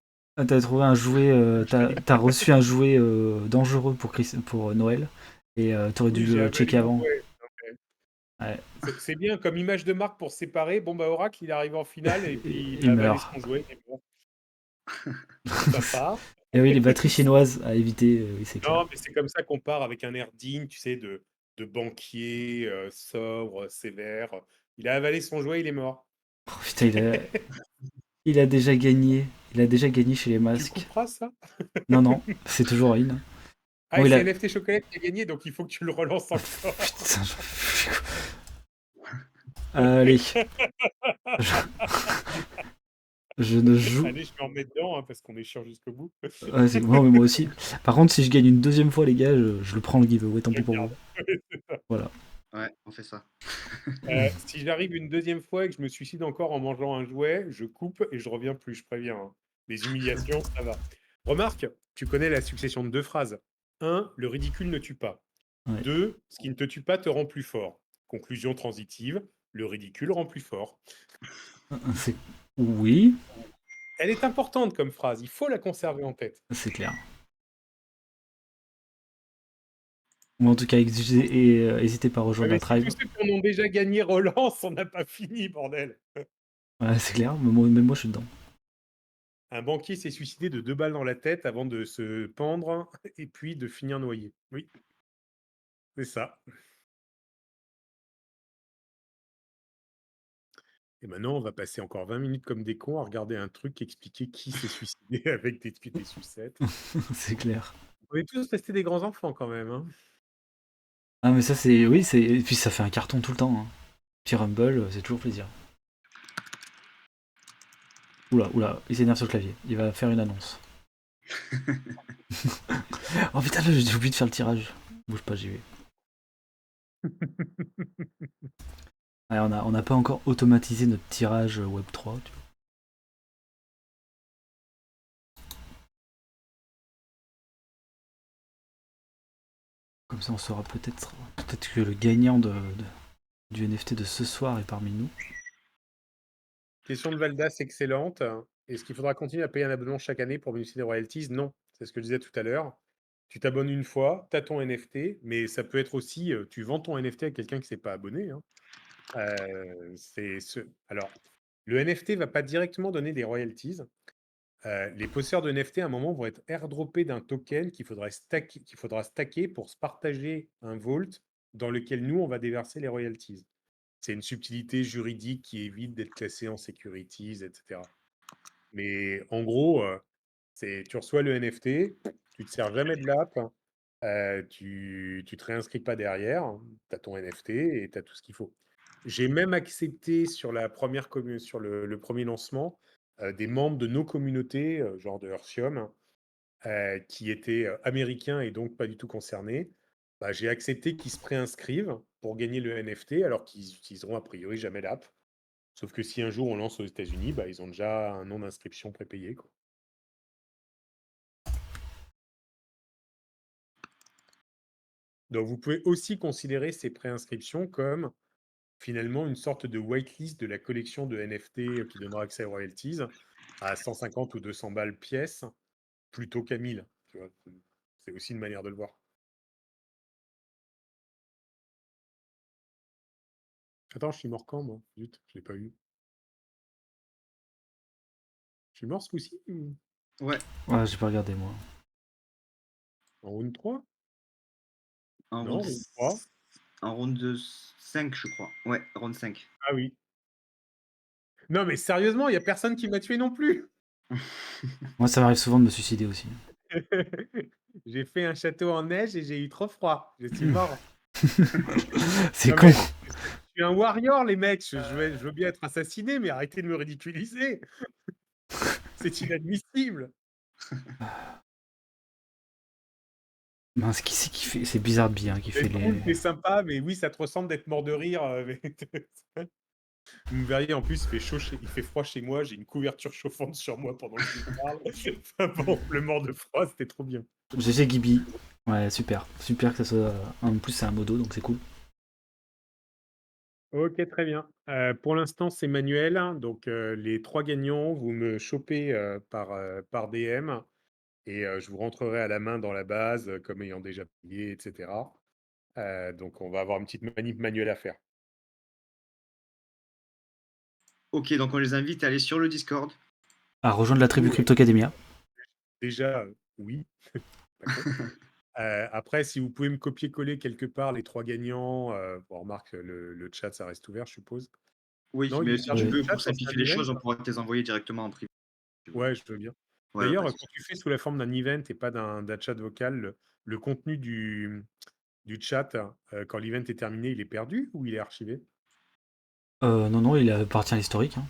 T'as trouvé un jouet. je fallait T'as reçu un jouet dangereux pour Noël. Et t'aurais dû oui, j'ai le avalé checker mon avant. jouet. Non, mais Ouais. c'est bien comme image de marque pour séparer. Bon, bah, Oracle, il arrive en finale et puis il Il a avalé meurt. son jouet, il est mort. Sympa. Et oui, les batteries chinoises à éviter, oui, c'est clair. Non, mais c'est comme ça qu'on part avec un air digne, tu sais, de banquier, sobre, sévère. Il a avalé son jouet, il est mort. Oh, putain, il a déjà gagné. Il a déjà gagné chez les Tu masques. couperas ça? Non, non, c'est toujours in. Ah, Bon, et il c'est a. NFT Chocolat qui a gagné, donc il faut que tu le relances encore. Putain, allez, je, je ne joue. Allez, je me remets dedans, hein, parce qu'on est chiant jusqu'au bout. Ouais, ouais, mais moi aussi. Par contre, si je gagne une deuxième fois, les gars, je le prends le giveaway, tant Je pis le pour vous. garde. Voilà. Ouais, on fait ça. Si j'arrive une deuxième fois et que je me suicide encore en mangeant un jouet, je coupe et je reviens plus, je préviens, hein. Les humiliations, ça va. Remarque, tu connais la succession de 2 phrases. 1, le ridicule ne tue pas. Ouais. 2, ce qui ne te tue pas te rend plus fort. Conclusion transitive, le ridicule rend plus fort. C'est... Oui, Elle est importante comme phrase, il faut la conserver en tête. c'est clair. Ou en tout cas, n'hésitez pas à Ouais, rejoindre la mais si tribe. tous ceux qui en ont déjà gagné relancent, on n'a pas fini, bordel. Ouais, c'est clair, même moi, je suis dedans. Un banquier s'est suicidé de 2 balles dans la tête avant de se pendre et puis de finir noyé. Oui, c'est ça. Et maintenant, on va passer encore 20 minutes comme des cons à regarder un truc expliquer qui s'est suicidé avec des sucettes. C'est clair. On est tous restés des grands enfants quand même, hein. Ah, mais ça, c'est. Oui, c'est. Et puis ça fait un carton tout le temps, hein. Petit Rumble, c'est toujours plaisir. Oula, oula, il s'énerve sur le clavier. Il va faire une annonce. Oh putain, là, j'ai oublié de faire le tirage. Bouge pas, j'y vais. Ouais, on n'a pas encore automatisé notre tirage Web3. Tu vois. Comme ça, on saura peut-être que le gagnant du NFT de ce soir est parmi nous. Question de Valdas excellente. Est-ce qu'il faudra continuer à payer un abonnement chaque année pour bénéficier des royalties? Non, c'est ce que je disais tout à l'heure. Tu t'abonnes une fois, tu as ton NFT, mais ça peut être aussi, tu vends ton NFT à quelqu'un qui ne s'est pas abonné, hein. Alors, le NFT va pas directement donner des royalties. Les possesseurs de NFT, à un moment, vont être airdroppés d'un token qu'il faudra stacker pour se partager un vault dans lequel nous, on va déverser les royalties. C'est une subtilité juridique qui évite d'être classé en securities, etc. Mais en gros, tu reçois le NFT, tu te sers jamais de l'app, tu te réinscris pas derrière, tu as ton NFT et tu as tout ce qu'il faut. J'ai même accepté sur sur le premier lancement, des membres de nos communautés, genre de Earthium, qui étaient américains et donc pas du tout concernés, bah, j'ai accepté qu'ils se préinscrivent pour gagner le NFT alors qu'ils utiliseront a priori jamais l'app. Sauf que si un jour on lance aux États-Unis, bah, ils ont déjà un nom d'inscription prépayé, quoi. Donc vous pouvez aussi considérer ces préinscriptions comme finalement une sorte de whitelist de la collection de NFT qui donnera accès aux royalties à 150 ou 200 balles pièce plutôt qu'à 1000. Tu vois, c'est aussi une manière de le voir. Attends, je suis mort quand, moi? Zut, je l'ai pas eu. Je suis mort ce coup-ci ou Ouais, Ouais, j'ai pas regardé moi. en round 3? en round, Non, round 3. en round 5, je crois. Ouais, round 5. Ah oui. Non, mais sérieusement, il y a personne qui m'a tué non plus. Moi, ça m'arrive souvent de me suicider aussi. J'ai fait un château en neige et j'ai eu trop froid. Je suis mort. C'est Non, con. mais je suis un warrior, les mecs. Je veux bien être assassiné, mais arrêtez de me ridiculiser. C'est inadmissible. Mince, qui c'est qui fait? C'est Bizarre bien qui fait C'est les. cool, c'est sympa, mais oui, ça te ressemble d'être mort de rire. Vous me verriez, en plus, il fait chaud, il fait froid chez moi. J'ai une couverture chauffante sur moi pendant que je vous parle. Enfin bon, le mort de froid, c'était trop bien. GG Gibi. Ouais, super. Super que ça soit. En plus, c'est un modo, donc c'est cool. Ok, très bien. Pour l'instant, c'est manuel, hein. Donc, les 3 gagnants, vous me chopez par DM et je vous rentrerai à la main dans la base comme ayant déjà payé, etc. Donc, on va avoir une petite manip manuelle à faire. Ok, donc on les invite à aller sur le Discord. À rejoindre la tribu Ou Crypto Academia. déjà, oui, pas con. Après, si vous pouvez me copier-coller quelque part les 3 gagnants, bon, remarque, le chat, ça reste ouvert, je suppose. Oui, Non, il mais est si tu chargé le Oui. veux, chat pour sur cet simplifier les event? choses, on pourra te les envoyer directement en privé. Si tu veux. Ouais, je veux bien. Ouais, D'ailleurs, pas de quand souci. tu fais sous la forme d'un event et pas d'un chat vocal, le contenu du chat, quand l'event est terminé, il est perdu ou il est archivé? Non, non, il appartient à l'historique, hein.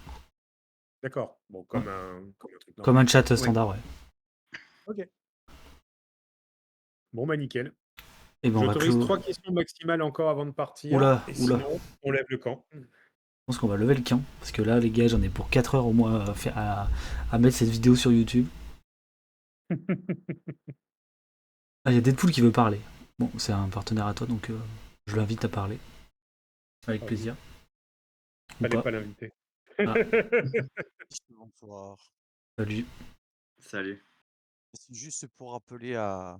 D'accord. Bon, Ouais. comme un truc Comme normal. un chat Ouais. standard, ouais. Ok. Bon, bah nickel. Et ben on va J'autorise clore. 3 questions maximales encore avant de partir. Oula, Et oula. sinon, on lève le camp. Je pense qu'on va lever le camp. Parce que là, les gars, j'en ai pour 4 heures au moins à mettre cette vidéo sur YouTube. Ah, il y a Deadpool qui veut parler. Bon, c'est un partenaire à toi, donc je l'invite à parler. Avec Ah oui, plaisir. Ou fallait pas. pas l'inviter. Ah, Bonsoir. salut. Salut. C'est juste pour rappeler à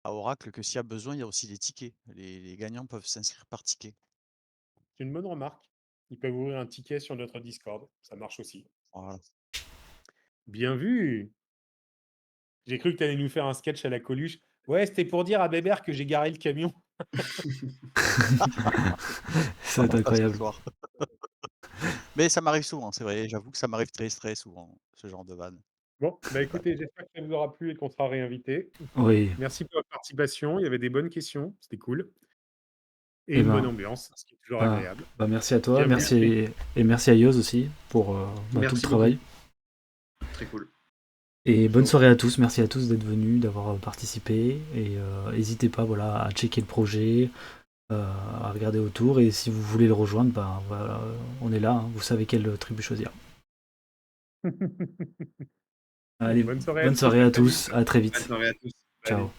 Oracle que s'il y a besoin, il y a aussi les tickets. Les gagnants peuvent s'inscrire par ticket. C'est une bonne remarque. Ils peuvent ouvrir un ticket sur notre Discord. Ça marche aussi. Voilà. Bien vu! J'ai cru que tu allais nous faire un sketch à la Coluche. Ouais, c'était pour dire à Bébert que j'ai garé le camion. Ça va être Pas ce incroyable. soir. Mais ça m'arrive souvent, c'est vrai. J'avoue que ça m'arrive très, très souvent, ce genre de vanne. Bon, bah écoutez, j'espère que ça vous aura plu et qu'on sera réinvité. Oui. Merci pour votre participation. Il y avait des bonnes questions, c'était cool. Et Et une bonne ben, ambiance, ce qui est toujours bah, agréable. bah, merci à toi. Bienvenue. Merci et merci à Yoz aussi pour tout le Merci travail. beaucoup. Très cool. Et Je bonne vous en soirée prie. à tous. Merci à tous d'être venus, d'avoir participé. Et n'hésitez pas, voilà, à checker le projet, à regarder autour. Et si vous voulez le rejoindre, ben voilà, on est là, hein. Vous savez quelle tribu choisir. Allez, Bonne soirée à bonne tous. soirée à Salut. tous. À très Bonne vite. soirée à tous. Ciao. Salut.